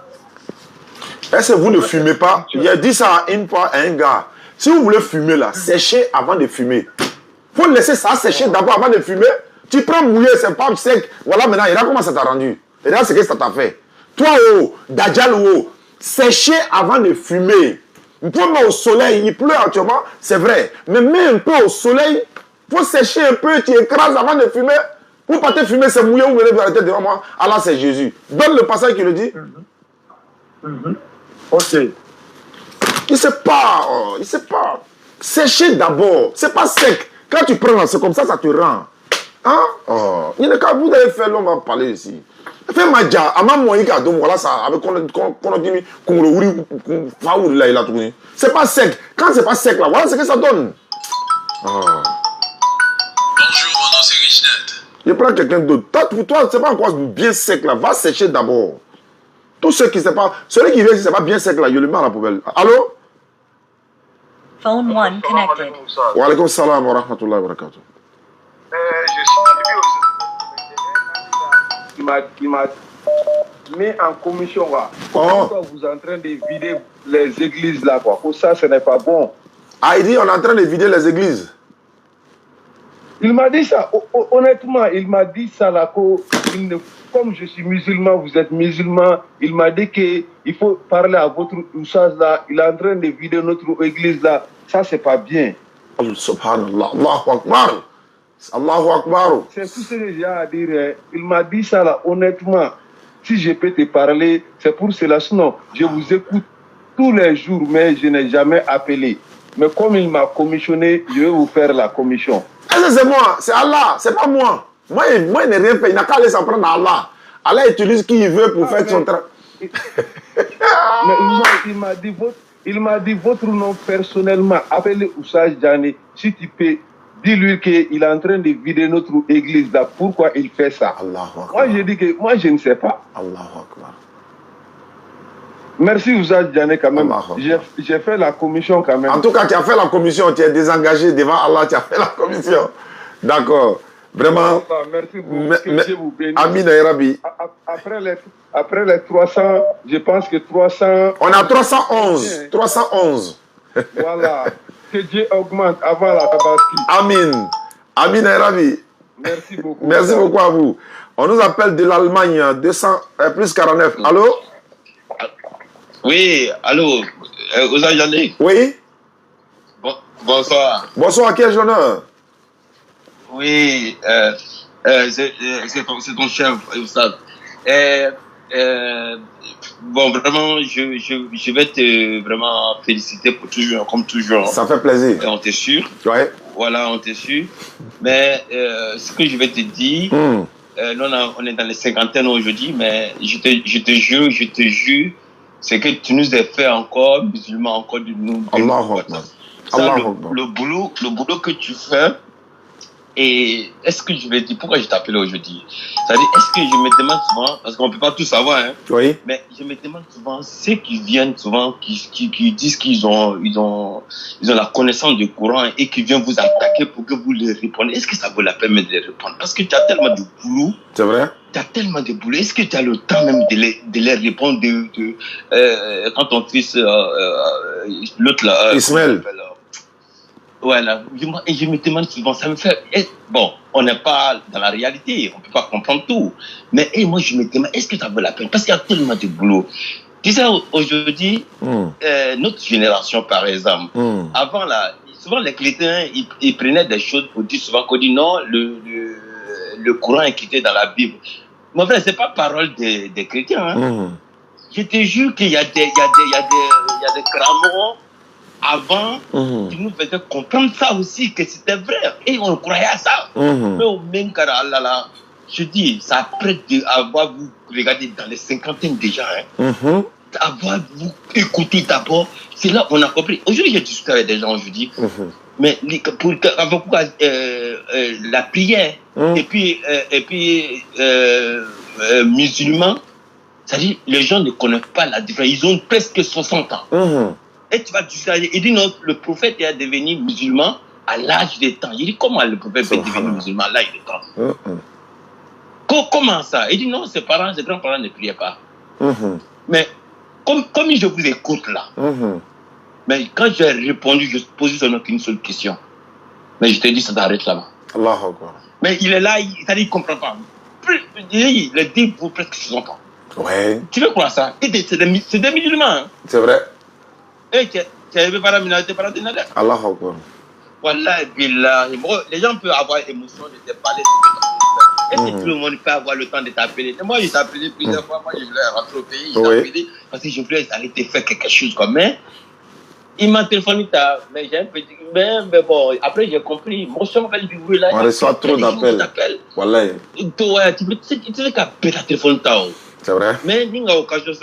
Est-ce que vous ne fumez pas? Il a dit ça une fois à un gars. Si vous voulez fumer là, séchez avant de fumer. Il faut laisser ça sécher d'abord avant de fumer. Tu prends mouillé, c'est pas sec. Voilà maintenant, regarde comment ça t'a rendu. Regarde ce que ça t'a fait. Toi, Dajjal, séchez avant de fumer. Vous pouvez mettre au soleil, il pleut actuellement, c'est vrai. Mais mets un peu au soleil, faut sécher un peu, tu écrases avant de fumer. Vous partez fumer, c'est mouillé, vous venez vous arrêter devant moi. Allah, c'est Jésus. Donne le passage qui le dit. Ok. Il sait pas, il sait pas. Sécher d'abord, c'est pas sec. Quand tu prends, c'est comme ça te rend. Hein? Oh. Il n'est qu'à vous d'aller faire, l'homme va parler ici. Fais maja, ama moïka, donc voilà ça, avec c'est pas sec. Quand c'est pas sec là, voilà ce que ça donne. Oh. Bonjour, mon nom c'est Richard. Je prends quelqu'un d'autre. Pour toi, c'est pas encore bien sec là, va sécher d'abord. Tous ceux qui ne pas, celui qui vient ici, c'est pas bien sec là, je le mets à la poubelle. Allô? Phone 1 connected. Wa alaykoum salam wa rahmatullahi wa barakatuh. Je suis il m'a mis en commission là. Pourquoi vous êtes en train de vider les églises là quoi? Pour ça, ce n'est pas bon. Ah, il dit on est en train de vider les églises. Il m'a dit ça. Honnêtement, il m'a dit ça là. Comme je suis musulman, vous êtes musulman. Il m'a dit qu'il faut parler à votre usage là. Il est en train de vider notre église là. Ça, c'est pas bien. Subhanallah. Allahu Akbar. Allahu Akbar. C'est tout ce que j'ai à dire. Il m'a dit ça là, honnêtement. Si je peux te parler, c'est pour cela. Sinon, je vous écoute tous les jours, mais je n'ai jamais appelé. Mais comme il m'a commissionné, je vais vous faire la commission. C'est moi, c'est Allah, c'est pas moi. Moi, il n'a rien fait, il n'a qu'à aller s'en prendre à Allah. Allah utilise qui il veut pour faire son travail. Mais il m'a dit votre nom personnellement. Appelez Oussage Djani. Si tu peux, dis-lui qu'il est en train de vider notre église là. Pourquoi il fait ça? Moi, je dis que moi, je ne sais pas. Allahu Akbar. Merci Oussage Djani quand même. J'ai fait la commission quand même. En tout cas, tu as fait la commission. Tu es désengagé devant Allah. Tu as fait la commission. D'accord. Vraiment. Merci beaucoup. Amin Arabi. Après les 300, je pense que 300... On a 311. 311. Voilà. Que Dieu augmente avant la Tabaski. Amin. Amin Arabi. Merci beaucoup. Merci beaucoup à vous. On nous appelle de l'Allemagne, 200 plus 49. Allô? Oui, allô, Oussage Djani. Oui. Bonsoir. Bonsoir, quel honneur? Oui, c'est ton chef, Oussage. Bon, vraiment, je vais te vraiment féliciter pour toujours, comme toujours. Ça fait plaisir. Et on t'est sûr. Ouais. Voilà, on t'est sûr. Mais ce que je vais te dire, nous, on est dans les cinquantaines aujourd'hui, mais je te jure, c'est que tu nous as fait encore, musulmans, encore de nous. Allahu Akbar. Le boulot que tu fais, et est-ce que je vais dire, pourquoi je t'appelle aujourd'hui? C'est-à-dire, est-ce que je me demande souvent, parce qu'on ne peut pas tout savoir, hein, oui. Mais je me demande souvent, ceux qui viennent souvent, qui disent qu'ils ont la connaissance du Coran et qui viennent vous attaquer pour que vous les répondiez, est-ce que ça vaut la peine de les répondre? Parce que tu as tellement de boulot. C'est vrai? Tu as tellement de boulot. Est-ce que tu as le temps même de les répondre quand ton fils, l'autre là, Ismaël. Voilà, et je me demande souvent, ça me fait... Bon, on n'est pas dans la réalité, on ne peut pas comprendre tout. Mais moi, je me demande, est-ce que ça vaut la peine? Parce qu'il y a tellement de boulot. Tu sais, aujourd'hui, notre génération, par exemple, avant, là, souvent les chrétiens, ils prenaient des choses pour dire souvent qu'on dit non, le Coran est écrit dans la Bible. Mon frère, ce n'est pas parole des chrétiens. Hein. Je te jure qu'il y a des cramons avant, tu nous faisais comprendre ça aussi, que c'était vrai. Et on croyait à ça. Mais au même cas, là, je dis, ça après avoir vous regardé dans les cinquantaines déjà, avoir vous écouté d'abord, c'est là qu'on a compris. Aujourd'hui, j'ai discuté avec des gens aujourd'hui, mais pour la prière, et puis musulmans, c'est-à-dire, les gens ne connaissent pas la différence. Ils ont presque 60 ans. Et tu vas discuter. Il dit non, le prophèt est devenu musulman à l'âge des temps. Il dit comment le prophète peut devenir musulman à l'âge des temps? Comment ça? Il dit non, ses parents, ses grands-parents ne priaient pas. Mais comme je vous écoute là, mais quand j'ai répondu, je posais seulement qu'une seule question. Mais je te dis, ça t'arrête là-bas. Allahu Akbar. Mais il est là, il ne comprend pas. Il est dit pour presque 60 ans. Ouais. Tu veux croire ça? C'est des musulmans. Hein? C'est vrai. Et Tu pas la t'es pas la Allah Akbar. Voilà, les gens peuvent avoir l'émotion de te parler. Est-ce que tout le monde peut avoir le temps de t'appeler? Moi, je t'ai appelé plusieurs fois. Moi, je voulais rentrer au pays. Je t'ai appelé parce que je voulais arrêter de faire quelque chose comme ça. Il m'a téléphoné tard. Mais j'ai un petit. Mais bon, après, j'ai compris. Mon chien m'appelle du bruit là. On reçoit trop d'appels. Voilà. Tu sais qu'appeler la téléphone tard. C'est vrai. Mais il y a occasion de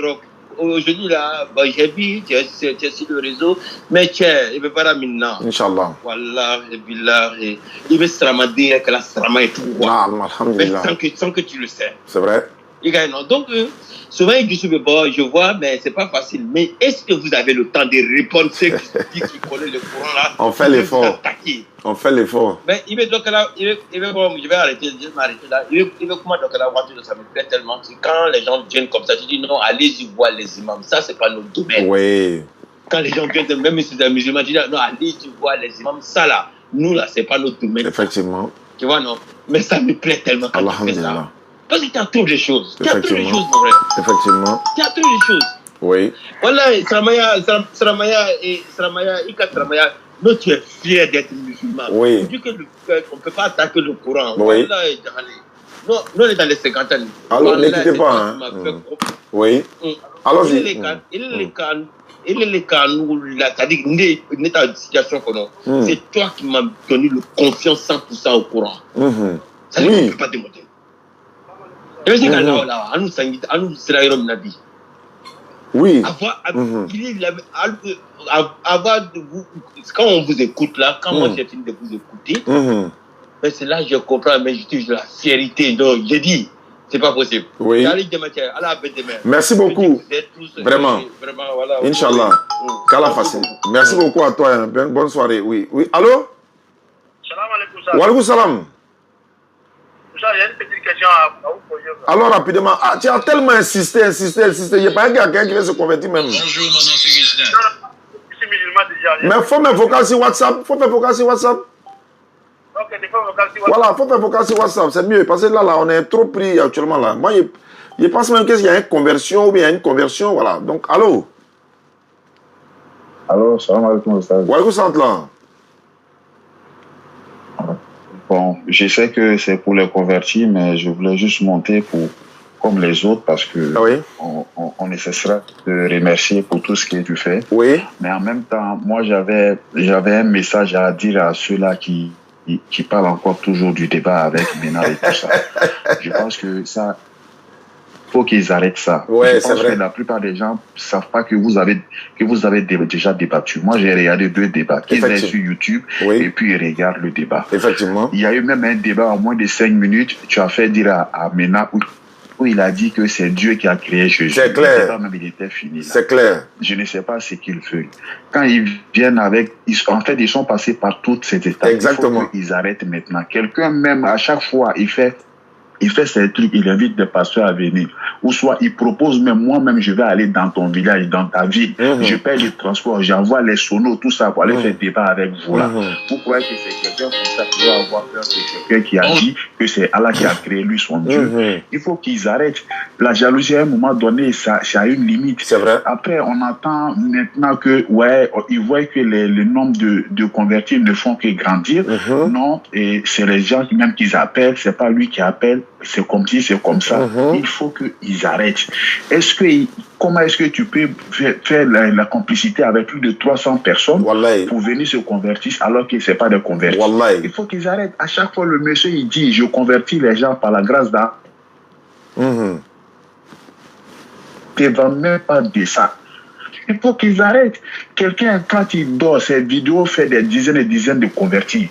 aujourd'hui là, j'ai vu, tu es sur le réseau, mais il veut pas maintenant. Inch'Allah. Voilà, il veut se dire que la Strama est tout roi. Mais sans que tu le sais. C'est vrai. Donc, souvent, ils disent, je vois, mais c'est pas facile. Mais est-ce que vous avez le temps de répondre ceux qui connaissent le courant là? On fait l'effort. On fait l'effort. Mais il veut donc là, je vais arrêter, je vais m'arrêter là. Il veut comment donc la voiture, ça me plaît tellement. Quand les gens viennent comme ça, je dis non, allez-y voir les imams. Ça, c'est pas notre domaine. Oui. Quand les gens viennent, même si c'est des musulmans, je dis non, allez-y voir les imams. Ça là, nous là, c'est pas notre domaine. Effectivement. Tu vois, non? Mais ça me plaît tellement quand tu fais ça. Parce que tu as trop de choses. Tu as trop de choses, mon frère. Effectivement. Tu as trop de choses. Oui. Voilà, Saramaya, non, tu es fier d'être musulman. Oui. On dit qu'on ne peut pas attaquer le Coran. Oui. Non, nous, on est dans les 50 ans. Alors, n'écoutez pas. Hein. Oui. Alors, il est les canaux, c'est-à-dire, il est dans une situation qu'on a. C'est toi qui m'as donné le confiance 100% au Coran. Ça ne peut pas démontrer. Oui. Quand on vous écoute là, quand moi j'ai fini de vous écouter, c'est là que je comprends, mais je dis la fierté. Donc j'ai dit, c'est pas possible. Oui. Merci beaucoup. Vraiment. Voilà. Inch'Allah. Kala facile. Merci beaucoup à toi. Bonne soirée. Oui. Oui. Allô? Salam alaikum. Wa alaikum salam. Il y a une petite question à vous poser. Alors rapidement, tu as tellement insisté. Il n'y a pas quelqu'un qui veut se convertir même. Bonjour, mon nom c'est Gisdin. Je suis musulman déjà. Mais il faut me vocal sur WhatsApp. Ok, il faut me vocal sur WhatsApp. Voilà, il faut me vocal sur WhatsApp. C'est mieux parce que là, on est trop pris actuellement là. Moi, je pense même qu'il y a une conversion ou bien une conversion. Voilà. Donc, allô? Allô, salam alaikum. Wa alaikum salam. Bon, je sais que c'est pour les convertis, mais je voulais juste monter comme les autres parce que on ne cessera de remercier pour tout ce que tu fais. Oui. Mais en même temps, moi, j'avais un message à dire à ceux-là qui parlent encore toujours du débat avec Ménard et tout ça. Je pense que ça, faut qu'ils arrêtent ça. Ouais, c'est vrai. Que la plupart des gens ne savent pas que vous avez déjà débattu. Moi, j'ai regardé 2 débats qu'ils aient sur YouTube et puis ils regardent le débat. Effectivement. Il y a eu même un débat en moins de 5 minutes. Tu as fait dire à Ménard où il a dit que c'est Dieu qui a créé Jésus. C'est clair. Le débat même, il était fini. C'est clair. Je ne sais pas ce qu'ils veulent. Quand ils viennent ils sont passés par toutes ces étapes. Exactement. Il faut qu'ils arrêtent maintenant. Quelqu'un même, à chaque fois, il fait ces trucs, il invite des pasteurs à venir. Ou soit il propose même, moi-même, je vais aller dans ton village, dans ta ville. Je paye les transports, j'envoie les sonos, tout ça pour aller faire débat avec vous là. Vous croyez que c'est quelqu'un comme ça qui doit avoir peur, c'est quelqu'un qui a dit que c'est Allah qui a créé lui son Dieu. Il faut qu'ils arrêtent. La jalousie, à un moment donné, ça a une limite. C'est vrai. Après, on entend maintenant que, ils voient que le nombre de convertis ne font que grandir. Non, et c'est les gens même qu'ils appellent, c'est pas lui qui appelle. C'est comme ci, c'est comme ça. Il faut qu'ils arrêtent. Comment est-ce que tu peux faire la complicité avec plus de 300 personnes pour venir se convertir alors que ce n'est pas des convertis? Il faut qu'ils arrêtent. À chaque fois, le monsieur, il dit, je convertis les gens par la grâce d'Allah. Tu ne vas même pas de ça. Il faut qu'ils arrêtent. Quelqu'un, quand il dort, ses vidéos fait des dizaines et dizaines de convertis.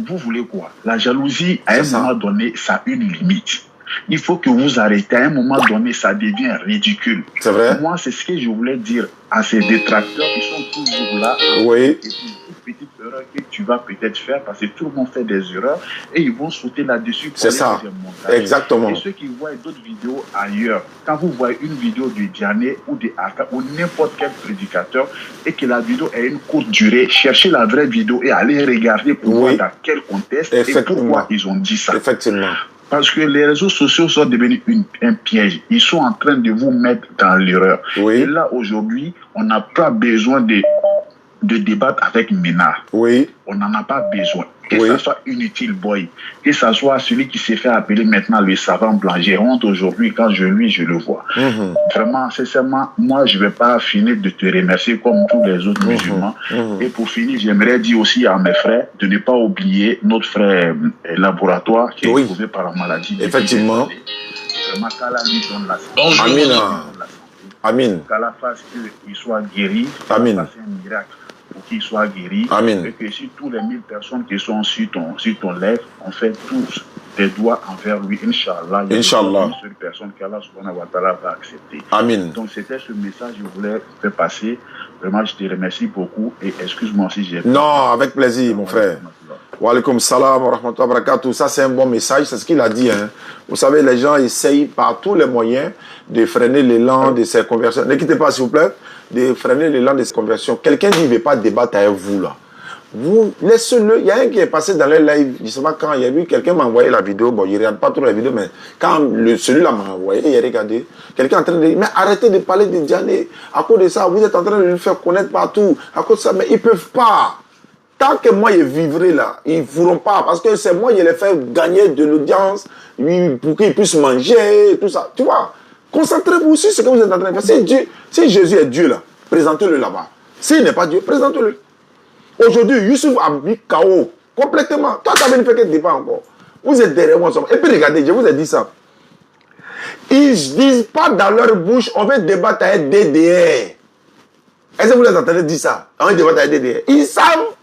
Vous voulez quoi? La jalousie, à un moment donné, ça a une limite. Il faut que vous arrêtez. À un moment donné, ça devient ridicule. C'est vrai? Moi, c'est ce que je voulais dire à ces détracteurs qui sont toujours là. Oui. Et puis, une petite erreur que tu vas peut-être faire parce que tout le monde fait des erreurs et ils vont sauter là-dessus pour c'est ça. Exactement. Et ceux qui voient d'autres vidéos ailleurs, quand vous voyez une vidéo de Diané ou de Aka ou n'importe quel prédicateur et que la vidéo a une courte durée, cherchez la vraie vidéo et allez regarder pour voir dans quel contexte et pourquoi ils ont dit ça. Effectivement. Parce que les réseaux sociaux sont devenus un piège. Ils sont en train de vous mettre dans l'erreur. Et là, aujourd'hui, on n'a pas besoin de de débattre avec Ménard. Oui. On n'en a pas besoin. Que ça soit inutile, boy. Que ça soit celui qui s'est fait appeler maintenant le savant blanc. J'ai honte aujourd'hui quand je le vois. Vraiment, sincèrement, moi, je ne vais pas finir de te remercier comme tous les autres musulmans. Et pour finir, j'aimerais dire aussi à mes frères de ne pas oublier notre frère Laboratoire qui est trouvé par la maladie. Effectivement. Vraiment, qu'Allah lui donne la santé. Amin. Amin. Qu'Allah fasse qu'il soit guéri. Amin. Fasse un miracle pour qu'il soit guéri. Amin. Et que si tous les 1000 personnes qui sont sur ton lèvre, on fait tous des doigts envers lui, Inch'Allah. Il y a une seule personne qu'Allah subhanahu wa ta'ala va accepter. Amin. Donc c'était ce message que je voulais faire passer. Vraiment, je te remercie beaucoup et excuse-moi si j'ai... Non, avec plaisir, mon frère. Wa alaikum salam wa rahmatullahi wa barakatuh. Ça, c'est un bon message, c'est ce qu'il a dit. Hein. Vous savez, les gens essayent par tous les moyens de freiner l'élan de ces conversions. Ne quittez pas, s'il vous plaît, de freiner l'élan de ces conversions. Quelqu'un qui ne veut pas débattre avec vous, là. Vous, laissez-le. Il y a un qui est passé dans le live, justement, quand il y a vu, quelqu'un m'a envoyé la vidéo. Bon, il ne regarde pas trop la vidéo, mais quand celui-là m'a envoyé, il a regardé. Quelqu'un est en train de dire, mais arrêtez de parler de Diané. À cause de ça, vous êtes en train de le faire connaître partout. À cause de ça, mais ils ne peuvent pas. Tant que moi, je vivrai là, ils ne pourront pas. Parce que c'est moi, je les fais gagner de l'audience pour qu'ils puissent manger, tout ça. Tu vois, concentrez-vous sur ce que vous êtes en train de faire. Si Jésus est Dieu là, présentez-le là-bas. S'il n'est pas Dieu, présentez-le. Aujourd'hui, Youssouf a mis KO complètement. Toi, tu n'avais fait que débat encore. Vous êtes derrière moi. Et puis regardez, je vous ai dit ça. Ils ne disent pas dans leur bouche, on veut débattre avec DDR. Est-ce que vous les entendez dire ça? On veut débattre avec DDR. Ils savent.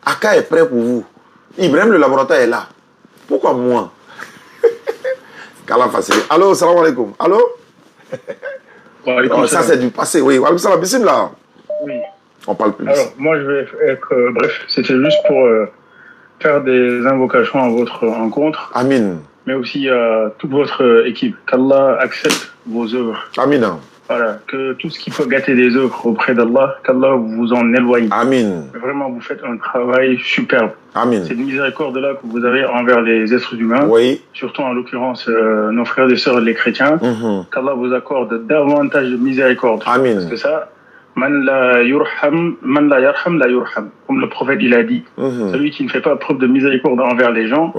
Aka est prêt pour vous. Ibrahim, le laboratoire est là. Pourquoi moi? Kala facile. Allô, salam alaikum. Allô? Ça, c'est du passé. Oui, alaikum salam. Bismillah. Oui. On parle plus. Alors, moi, je vais être bref. C'était juste pour faire des invocations à votre rencontre. Amin. Mais aussi à toute votre équipe. Qu'Allah accepte vos œuvres. Amin. Voilà, que tout ce qui peut gâter des œuvres auprès d'Allah, qu'Allah vous en éloigne. Amin. Vraiment, vous faites un travail superbe. Amin. C'est une miséricorde-là que vous avez envers les êtres humains. Oui. Surtout, en l'occurrence, nos frères et sœurs, les chrétiens. Qu'Allah vous accorde davantage de miséricorde. Amin. Parce que ça, man la yarham, la yurham. Comme le prophète, il a dit. Celui qui ne fait pas preuve de miséricorde envers les gens,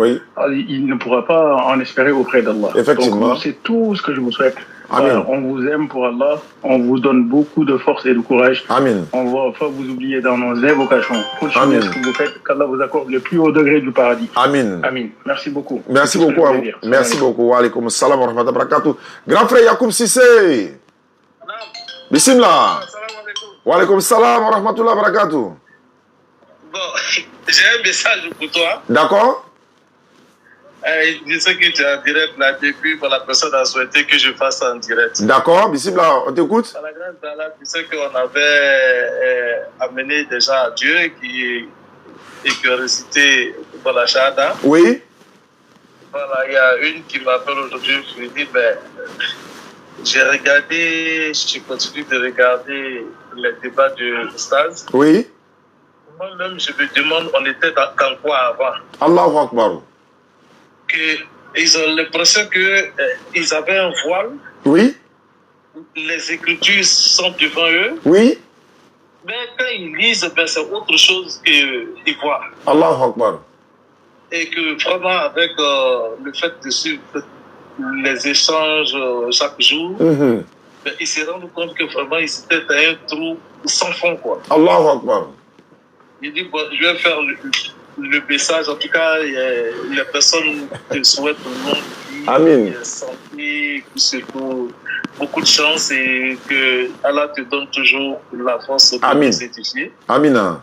il ne pourra pas en espérer auprès d'Allah. Effectivement. Donc, c'est tout ce que je vous souhaite. Amen. On vous aime pour Allah, on vous donne beaucoup de force et de courage. Amen. On ne va pas vous oublier dans nos invocations. Continuez ce que vous faites, qu'Allah vous accorde le plus haut degré du paradis. Amin. Amin. Merci beaucoup. Merci beaucoup à vous. Merci beaucoup. Wa alaikum salam wa rahmatullahi wa barakatuh. Grand frère Yacoub Sissé. Bismillah. Wa alaikum salam wa rahmatullahi wa barakatuh. Bon, j'ai un message pour toi. D'accord. Il disait que tu es en direct là depuis, la personne a souhaité que je fasse en direct. D'accord, Bismillah, on t'écoute. À la grâce d'Allah, tu sais qu'on avait amené des gens à Dieu et qui ont récité la Shahada. Oui. Voilà, il y a une qui m'appelle aujourd'hui, je lui dis, ben, j'ai regardé, je continue de regarder les débats de Staz. Oui. Moi-même, je me demande, on était dans quoi avant? Allahu Akbar. Ils ont l'impression qu'ils avaient un voile. Oui. Les écritures sont devant eux. Oui. Mais quand ils lisent, ben, c'est autre chose qu'ils voient. Allahu Akbar. Et que vraiment, avec le fait de suivre les échanges chaque jour, ben, ils se rendent compte que vraiment, ils étaient dans un trou sans fond, quoi. Allahu Akbar. Il dit, bon, je vais faire le message. En tout cas, les personnes te souhaitent le monde Amin. Santé, surtout beaucoup de chance et que Allah te donne toujours la force de te certifier. Amin.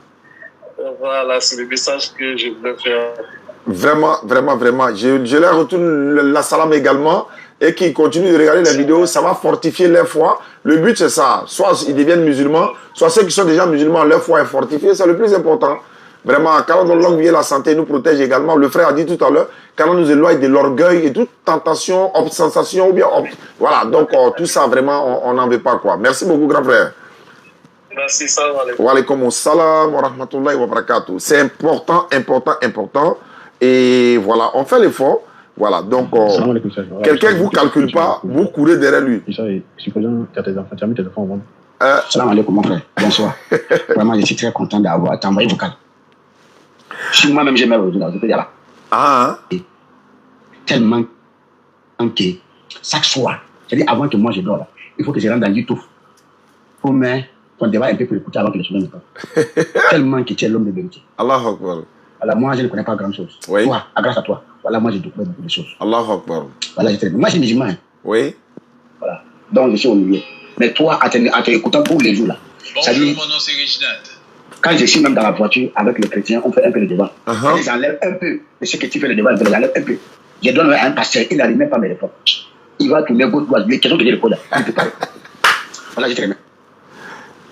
Voilà, c'est le message que je voulais faire. Vraiment, vraiment, vraiment. Je leur retourne la salam également et qu'ils continuent de regarder les vidéos. Ça va fortifier leur foi. Le but, c'est ça. Soit ils deviennent musulmans, soit ceux qui sont déjà musulmans, leur foi est fortifiée. C'est le plus important. Vraiment, quand on longue vie et la santé nous protège également. Le frère a dit tout à l'heure, quand on nous éloigne de l'orgueil et toute tentation, sensation, ou bien... Voilà, donc tout ça, vraiment, on n'en veut pas, quoi. Merci beaucoup, grand frère. Merci, salam alaikum. Wa alaikum salam wa rahmatullahi wa barakatuh. C'est important, important, important. Et voilà, on fait l'effort. Voilà, donc, quelqu'un ne vous calcule pas, vous courez derrière lui. Je suis présent, tu as tes enfants, tu as mis tes enfants au monde. Salam alaikum, mon frère. Bonsoir. Vraiment, je suis très content d'avoir t'envoyé vocal. Si moi-même j'ai mal aujourd'hui, je peux dire là. Ah. Tellement que chaque soir, c'est-à-dire avant que moi je dors là, il faut que je rentre dans YouTube pour mettre ton débat un peu pour écouter avant que le soleil ne tombe. Tellement que tu es l'homme de vérité. Allahu Akbar. Voilà, moi je ne connais pas grand-chose. Oui. Toi, grâce à toi, voilà, moi j'ai découvert beaucoup de choses. Allahu Akbar. Voilà, moi je suis musulman. Oui. Voilà. Donc je suis au milieu. Mais toi, en t'écoutant tous les jours là, Bonjour, mon nom c'est Reginald. Quand je suis même dans la voiture avec le chrétien, on fait un peu de débat. J'enlève un peu de ce que tu fais le débat, j'enlève un peu. Je donne à un pasteur, il n'arrive même pas à me répondre. Il va tourner gauche, droite, les questions que j'ai répondu. Voilà, je te remets.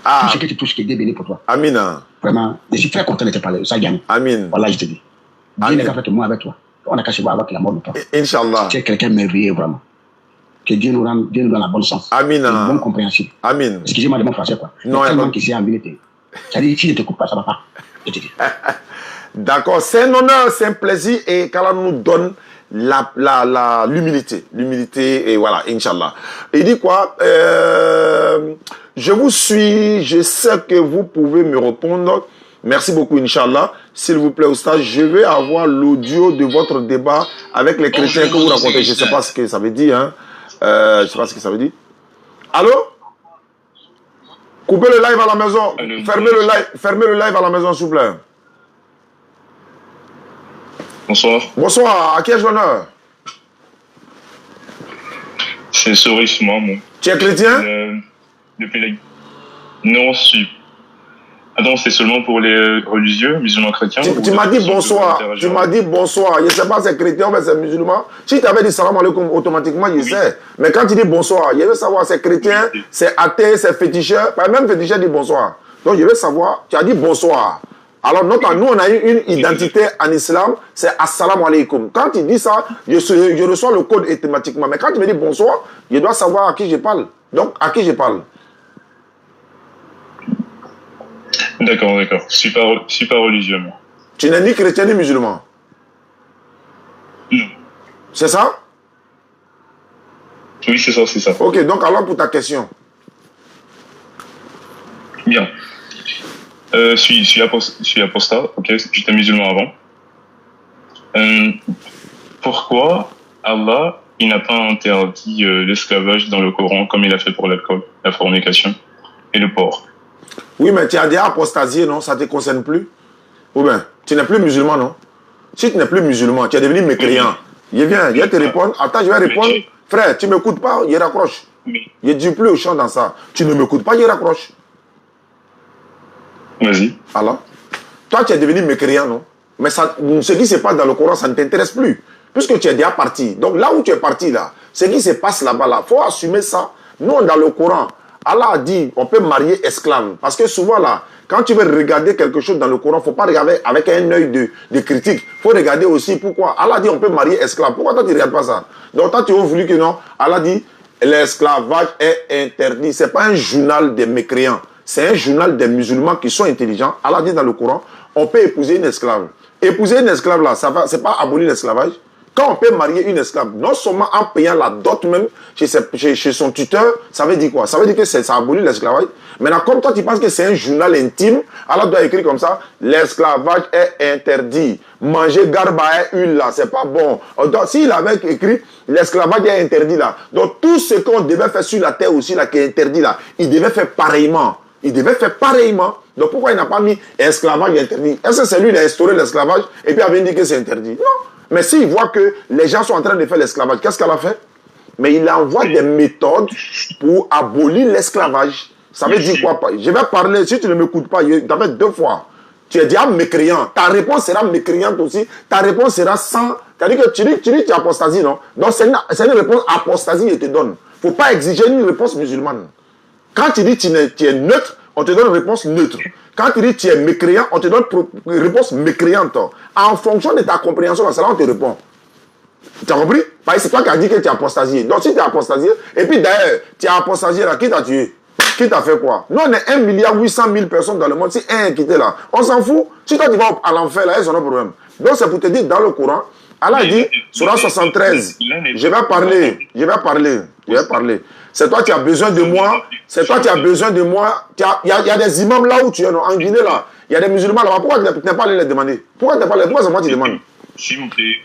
Tout ce que tu touches qui est béni pour toi. Amina. Vraiment, je suis très content de te parler. Ça gagne. Amin. Voilà, je te dis. Dieu n'est qu'à faire moi avec toi. On a qu'à se voir avec la mort de toi. Inch'Allah. Tu es quelqu'un merveilleux, vraiment. Que Dieu nous donne la bonne sens. Amina. Une bonne compréhension. Amin. Excusez-moi de mon français, quoi. Non, tellement qu'il s'est habilité. C'est-à-dire, si je ne t'écoute pas, ça ne va pas. Je te dis. D'accord, c'est un honneur, c'est un plaisir et qu'Allah nous donne l'humilité. L'humilité et voilà, Inch'Allah. Il dit quoi? Je vous suis, je sais que vous pouvez me répondre. Merci beaucoup, Inch'Allah. S'il vous plaît, Oustaz, je vais avoir l'audio de votre débat avec les chrétiens que vous racontez. Je ne sais pas ce que ça veut dire. Hein. Je ne sais pas ce que ça veut dire. Allô? Coupez le live à la maison. Fermez le live à la maison, s'il vous plaît. Bonsoir. Bonsoir. À qui ai-je l'honneur? C'est Soris, moi. Tu es chrétien? Depuis la... Non, si. Attends, c'est seulement pour les religieux, musulmans chrétiens. Tu m'as dit bonsoir. Tu m'as dit bonsoir. Je ne sais pas si c'est chrétien ou c'est musulman. Si tu avais dit salam alaikum automatiquement, je sais. Mais quand tu dis bonsoir, je veux savoir c'est chrétien, c'est athée, c'est féticheur. Même féticheur dit bonsoir. Donc je veux savoir, tu as dit bonsoir. Alors nous, on a eu une identité en islam, c'est assalamu alaikum. Quand tu dis ça, je reçois le code automatiquement. Mais quand tu me dis bonsoir, je dois savoir à qui je parle. Donc à qui je parle? D'accord. Super religieux. Moi. Tu n'es ni chrétien ni musulman? Non. C'est ça? Oui, c'est ça. Ok, donc alors pour ta question. Bien. Je suis apostat, ok, j'étais musulman avant. Pourquoi Allah, il n'a pas interdit l'esclavage dans le Coran comme il a fait pour l'alcool, la fornication et le porc? Oui, mais tu as déjà apostasié, non? Ça ne te concerne plus? Ou bien, tu n'es plus musulman, non? Si tu n'es plus musulman, tu es devenu mécréant. Je vais te répondre. Attends, je vais répondre. Frère, tu ne m'écoutes pas, je raccroche. Je ne dis plus au champ dans ça. Tu ne m'écoutes pas, je raccroche. Vas-y. Alors, toi, tu es devenu mécréant, non? Mais ça, ce qui se passe dans le Coran, ça ne t'intéresse plus. Puisque tu es déjà parti. Donc là où tu es parti, là, ce qui se passe là-bas, là, il faut assumer ça. Nous, dans le Coran, Allah a dit, on peut marier esclave. Parce que souvent, là, quand tu veux regarder quelque chose dans le Coran, il ne faut pas regarder avec un œil de critique. Il faut regarder aussi pourquoi. Allah dit, on peut marier esclave. Pourquoi toi, tu ne regardes pas ça? Donc, toi, tu as voulu que non. Allah dit, l'esclavage est interdit. Ce n'est pas un journal des mécréants. C'est un journal des musulmans qui sont intelligents. Allah dit dans le Coran, on peut épouser une esclave. Épouser une esclave, là, ce n'est pas abolir l'esclavage. Quand on peut marier une esclave, non seulement en payant la dot même chez son tuteur, ça veut dire quoi? Ça veut dire que ça abolit l'esclavage. Maintenant, comme toi, tu penses que c'est un journal intime, Allah doit écrire comme ça, l'esclavage est interdit. Manger garba et huile, là, c'est pas bon. S'il avait écrit, l'esclavage est interdit, là. Donc, tout ce qu'on devait faire sur la terre aussi, là, qui est interdit, là, il devait faire pareillement. Donc, pourquoi il n'a pas mis esclavage interdit? Est-ce que c'est lui qui a instauré l'esclavage et puis avait dit que c'est interdit? Non. Mais s'il voit que les gens sont en train de faire l'esclavage, qu'est-ce qu'elle a fait? Mais il envoie des méthodes pour abolir l'esclavage. Ça veut dire quoi? Je vais parler, si tu ne m'écoutes pas, je t'appelle 2 fois. Tu es déjà mécréant. Ta réponse sera mécréante aussi. Ta réponse sera sans... C'est-à-dire que tu dis tu es apostasie, non? Donc c'est une réponse apostasie que je te donne. Il ne faut pas exiger une réponse musulmane. Quand tu dis tu es neutre, on te donne une réponse neutre. Quand tu dis tu es mécréant, on te donne une réponse mécréante. En fonction de ta compréhension, c'est là on te répond. Tu as compris? Parce que c'est toi qui as dit que tu es apostasié. Donc si tu es apostasié, et puis d'ailleurs, tu es apostasié là, qui t'a tué? Qui t'a fait quoi? Nous, on est 1,8 milliard personnes dans le monde. Si un est quitté là, on s'en fout. Si toi tu vas à l'enfer là, c'est un problème. Donc c'est pour te dire, dans le Coran, Allah dit, Surah 73, je vais parler. C'est toi qui as besoin de moi. C'est toi qui as besoin de moi. Il y a des imams là où tu es, non, en Guinée là. Il y a des musulmans là-bas. Pourquoi tu n'es pas allé les demander? Pourquoi c'est moi qui demande? S'il vous plaît.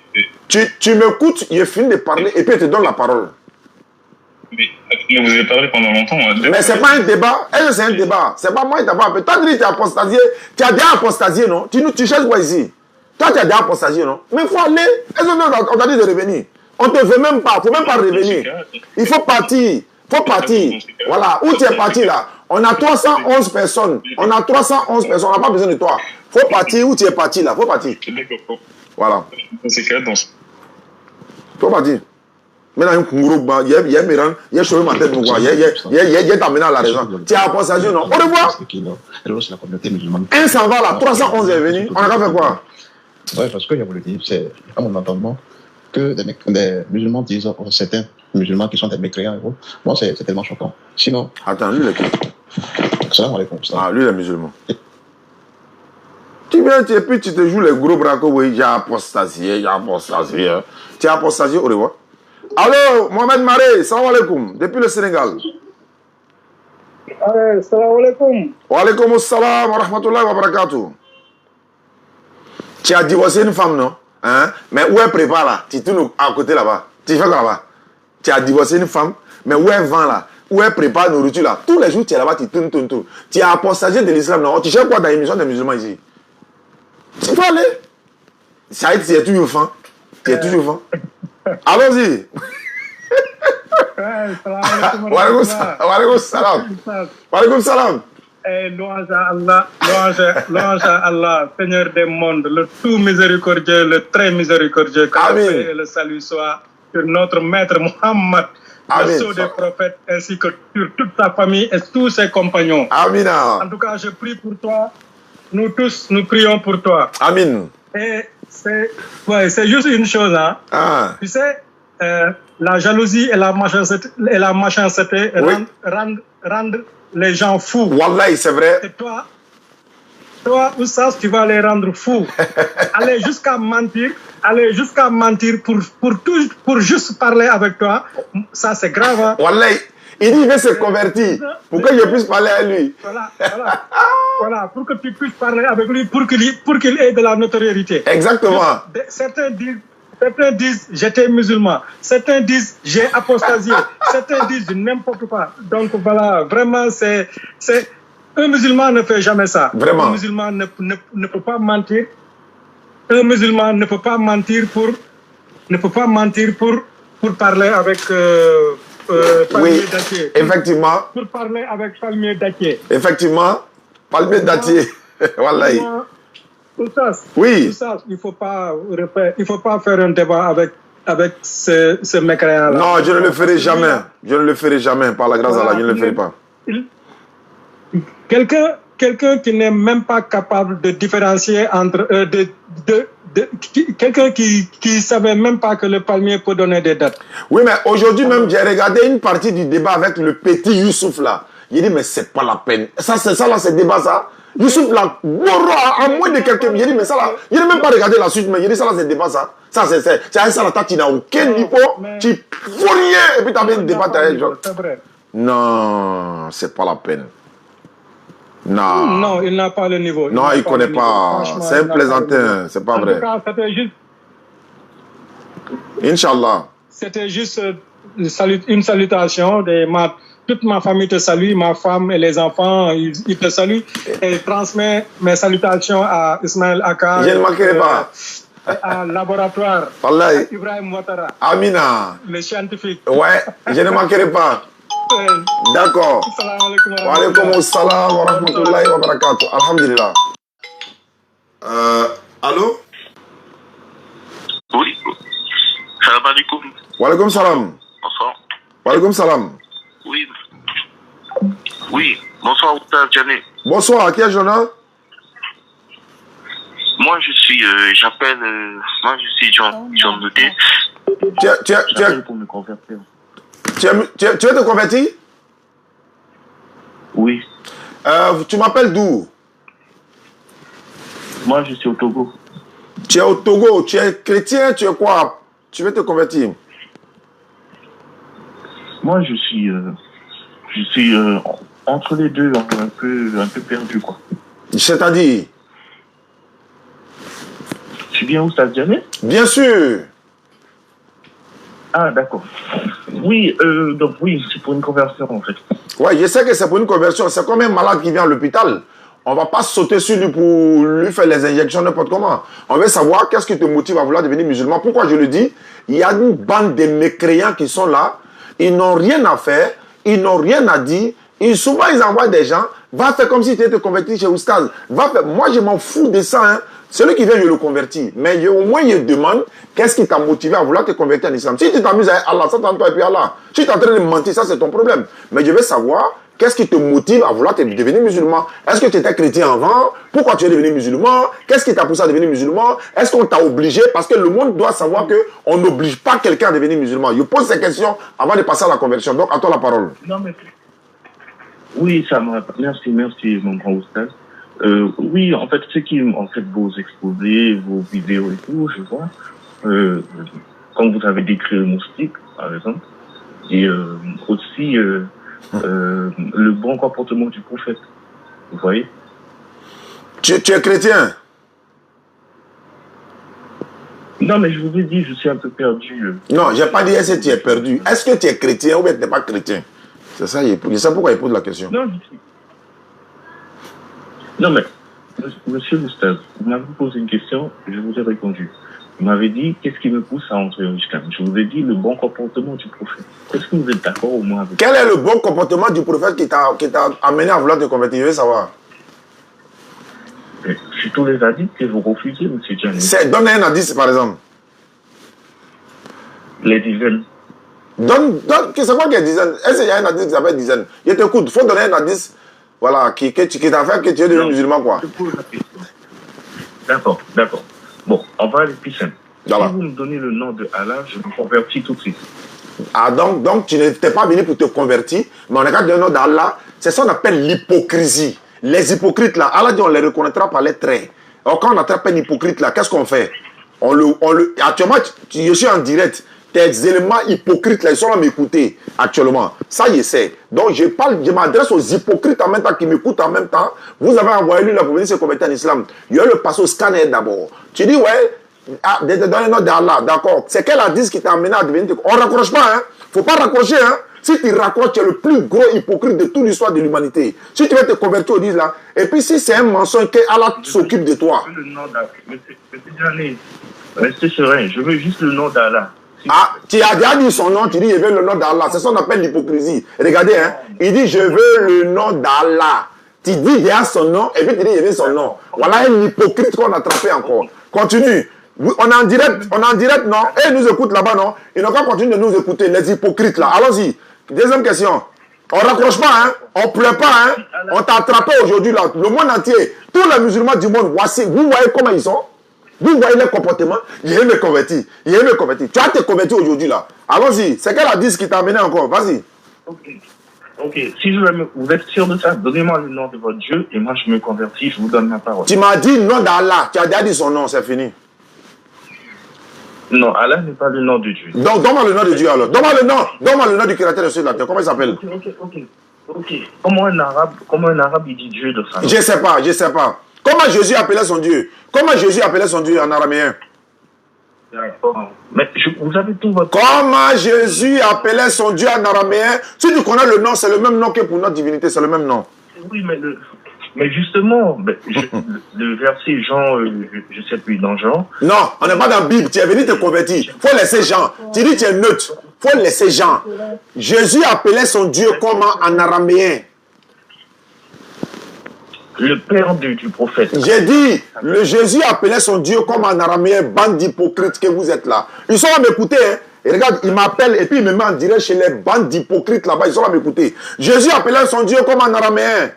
Tu m'écoutes, il fini de parler et puis il te donne la parole. Mais vous avez parlé pendant longtemps. Mais c'est pas un débat. Est-ce que c'est un débat? C'est pas moi qui t'ai pas appelé. Toi, tu dis que tu es apostasié. Tu as déjà apostasié, non? Tu cherches quoi ici? Toi, tu as déjà apostasié, non? Mais il faut aller. Est-ce qu'on t'a dit de revenir? On ne te veut même pas. Il ne faut même pas revenir. Il faut partir. Voilà. Où tu es parti là? On a 311 personnes. On n'a pas besoin de toi. Il faut partir. Où tu es parti là? Il faut partir. Voilà. Faut partir. Maintenant, il y a Miran, il y a chauffé ma tête, il y a t'amené à la raison. Tu as apostasé, non? Au revoir. Un s'en va là, 311 est venu. On a fait quoi? Oui, parce que je voulais dire, c'est à mon entendement que des musulmans disent, certains musulmans qui sont des mécréants, moi c'est tellement choquant. Sinon. Attends, lui, il est qui? Salam alaikum. Ah, lui, il est musulman. Tu viens, et puis tu te joues les gros bras, oui, j'ai apostasié. Tu as apostasié, au revoir. Allô, Mohamed Maré, salam alaikum, depuis le Sénégal. Salam alaikum. Wa alaikum assalam wa rahmatullahi wa barakatuh. Tu as divorcé une femme, non? Hein? Mais où elle prépare là? Tu tournes à côté là-bas. Tu fais quoi là-bas? Tu as divorcé une femme, mais où elle vend là? Où elle prépare nourriture là? Tous les jours tu es là-bas, tu tournes. Tu as apostasie de l'islam, non? Tu cherches quoi dans l'émission des musulmans ici? Tu peux aller. Saïd, tu es toujours faim. Allons-y. Wa alaikum salam. Louange à Allah, Seigneur des mondes, le tout miséricordieux, le très miséricordieux. Que la paix et le salut soient sur notre maître Muhammad, le sceau des prophètes, ainsi que sur toute sa famille et tous ses compagnons. Amin. En tout cas, je prie pour toi. Nous tous, nous prions pour toi. Amin. Et c'est juste une chose, hein. Tu sais, la jalousie et la méchanceté rendent les gens fous. Wallahi, c'est vrai. Et toi, Oussas, tu vas les rendre fous. Aller jusqu'à mentir pour juste parler avec toi, ça c'est grave. Hein? Wallahi, il dit qu'il veut se convertir pour que je puisse parler à lui. Voilà, pour que tu puisses parler avec lui, pour qu'il ait de la notoriété. Exactement. Certains disent j'étais musulman, certains disent j'ai apostasié, certains disent n'importe quoi. Donc voilà, vraiment c'est un musulman ne fait jamais ça. Vraiment. Un musulman ne peut pas mentir. Un musulman ne peut pas mentir pour parler avec Palmier Datier. Effectivement. Pour parler avec Palmier Datier. Effectivement. Palmier Datier. Wallahi. Oussas, oui. Oussas, il faut pas faire un débat avec ce mécréant-là. Non, je ne le ferai jamais. Je ne le ferai jamais. Par la grâce d'Allah, je ne le ferai pas. Quelqu'un qui n'est même pas capable de différencier entre quelqu'un qui savait même pas que le palmier peut donner des dates. Oui, mais aujourd'hui même, j'ai regardé une partie du débat avec le petit Youssouf là. Il dit, mais c'est pas la peine. Ça là, c'est débat ça. Youssouf là, à moins de quelques minutes, il dit, mais ça là, il n'a même pas regardé la suite, mais il dit, ça là, c'est débat ça. Ça, c'est ça là, tu n'as aucun niveau, tu fous rien, et puis tu as bien débattu avec les gens. Non, c'est pas la peine. Non, il n'a pas le niveau. Non, il ne connaît pas. C'est un plaisantin, c'est pas vrai. En tout cas, c'était juste. Inch'Allah. C'était juste une salutation. Toute ma famille te salue, ma femme et les enfants, ils te saluent. Et transmets mes salutations à Ismaël Aka. Je ne manquerai pas. À laboratoire. Wallahi. Ibrahim Ouattara. Amina. Le scientifique. Ouais, je ne manquerai pas. D'accord. Wa alaikum assalam wa rahmatullahi wa barakatuh. Alhamdulillah. Allô? Oui. Salam alaikum. Wa alaikum salam. Bonsoir. Wa alaikum salam. Oui. Oui. Bonsoir, Oussas Djané. Bonsoir, qui est Jonah? Moi, je suis John Noté. Pour me convertir. Tu veux te convertir? Oui. Tu m'appelles d'où? Moi, je suis au Togo. Tu es au Togo, tu es chrétien, tu es quoi? Tu veux te convertir? Moi, je suis entre les deux, un peu perdu, quoi. C'est-à-dire? Tu viens où, Oustaz Diané? Bien sûr. Ah, d'accord. Oui, donc oui, c'est pour une conversion, en fait. Oui, je sais que c'est pour une conversion. C'est comme un malade qui vient à l'hôpital. On ne va pas sauter sur lui pour lui faire les injections n'importe comment. On veut savoir qu'est-ce qui te motive à vouloir devenir musulman. Pourquoi je le dis? Il y a une bande de mécréants qui sont là. Ils n'ont rien à faire. Ils n'ont rien à dire. Et souvent, ils envoient des gens. Va faire comme si tu étais converti chez Oustaz. Va faire. Moi, je m'en fous de ça. Hein. Celui qui vient, je le convertis. Mais au moins, il demande qu'est-ce qui t'a motivé à vouloir te convertir en islam. Si tu t'amuses à Allah, ça t'entend et puis Allah. Si tu es en train de mentir, ça c'est ton problème. Mais je veux savoir qu'est-ce qui te motive à vouloir devenir musulman. Est-ce que tu étais chrétien avant? Pourquoi tu es devenu musulman? Qu'est-ce qui t'a poussé à devenir musulman? Est-ce qu'on t'a obligé? Parce que le monde doit savoir qu'on n'oblige pas quelqu'un à devenir musulman. Je pose ces questions avant de passer à la conversion. Donc, à toi la parole. Non, mais... Oui, ça me... Merci, mon grand Oustaz. Oui, en fait, ce qui, en fait, vos exposés, vos vidéos et tout, je vois, quand vous avez décrit le moustique, par exemple, et aussi le bon comportement du prophète, vous voyez. Tu es chrétien? Non, mais je vous ai dit, je suis un peu perdu. Non, je n'ai pas dit est-ce que tu es perdu. Est-ce que tu es chrétien ou bien tu n'es pas chrétien? C'est ça, je sais pourquoi il pose la question. Non, je suis... Non, mais, monsieur Oustaz, vous m'avez posé une question, je vous ai répondu. Vous m'avez dit, qu'est-ce qui me pousse à entrer en islam? Je vous ai dit le bon comportement du prophète. Est-ce que vous êtes d'accord au moins avec Quel est le bon comportement du prophète qui t'a amené à vouloir te convertir? Je veux savoir. C'est tous les hadiths que vous refusez, monsieur Djani. Donne un hadith, par exemple. Les dizaines. C'est quoi qu'il y a dizaines? Est-ce qu'il y a un hadith qui s'appelle dizaines? Je t'écoute, il faut donner un hadith. Voilà, qui t'a fait que tu es devenu musulman, quoi. D'accord. Bon, on va aller plus simple. Si vous me donnez le nom de Allah, je me convertis tout de suite. Ah, donc tu n'étais pas venu pour te convertir, mais on a qu'à donner le nom d'Allah. C'est ça qu'on appelle l'hypocrisie. Les hypocrites, là, Allah dit on les reconnaîtra par les traits. Alors, quand on attrape un hypocrite, là, qu'est-ce qu'on fait? Actuellement, je suis en direct. Tes éléments hypocrites, là, ils sont là à m'écouter actuellement. Ça, je sais. Donc, je m'adresse aux hypocrites en même temps qui m'écoutent en même temps. Vous avez envoyé lui là pour venir se convertir en islam. Il y a le passe au scanner d'abord. Tu dis, ouais, dans le nom d'Allah, d'accord. C'est quel hadith qui t'a amené à devenir... On ne raccroche pas, hein. Faut pas raccrocher, hein. Si tu raccroches, tu es le plus gros hypocrite de toute l'histoire de l'humanité. Si tu veux te convertir au 10 là, et puis si c'est un mensonge que Allah s'occupe de toi. Je veux le nom d'Allah. Monsieur Djani, restez serein. Je veux juste le nom d'Allah. Ah, tu as déjà dit son nom, tu dis je veux le nom d'Allah. C'est ça qu'on appelle l'hypocrisie. Regardez, hein. Il dit je veux le nom d'Allah. Tu dis déjà son nom et puis tu dis je veux son nom. Voilà un hypocrite qu'on a attrapé encore. Continue. On est en direct, non? Et ils nous écoutent là-bas, non? Ils n'ont qu'à continuer de nous écouter, les hypocrites là. Allons-y. Deuxième question. On raccroche pas, hein? On pleure pas, hein? On t'a attrapé aujourd'hui là. Le monde entier, tous les musulmans du monde, voici, vous voyez comment ils sont? Vous voyez leur comportement? Il est me converti. Tu vas te convertir aujourd'hui là. Allons-y. C'est quel hadith qui t'a amené encore? Vas-y. Ok. Si vous êtes sûr de ça, donnez-moi le nom de votre Dieu et moi je me convertis, je vous donne ma parole. Tu m'as dit le nom d'Allah. Tu as déjà dit son nom, c'est fini. Non, Allah n'est pas le nom de Dieu. Donc, donne-moi le nom de Dieu alors. Donne-moi le nom du créateur de la terre. Comment il s'appelle? Ok. Comment un arabe il dit Dieu de ça? Je sais pas. Comment Jésus appelait son Dieu? Comment Jésus appelait son Dieu en araméen? Mais vous avez tout votre... Comment Jésus appelait son Dieu en araméen? Si tu connais le nom, c'est le même nom que pour notre divinité, c'est le même nom. Oui, mais justement, le verset Jean, je sais plus, dans Jean... Non, on n'est pas dans la Bible, tu es venu te convertir. Il faut laisser Jean. Tu dis tu es neutre. Il faut laisser Jean. Jésus appelait son Dieu comment en araméen? Le père du prophète. J'ai dit, Jésus appelait son Dieu comme en araméen, bande d'hypocrites que vous êtes là. Ils sont là à m'écouter, hein. Et regarde, il m'appelle et puis il me met en direct chez les bandes d'hypocrites là-bas, ils sont là à m'écouter. Jésus appelait son Dieu comme en araméen.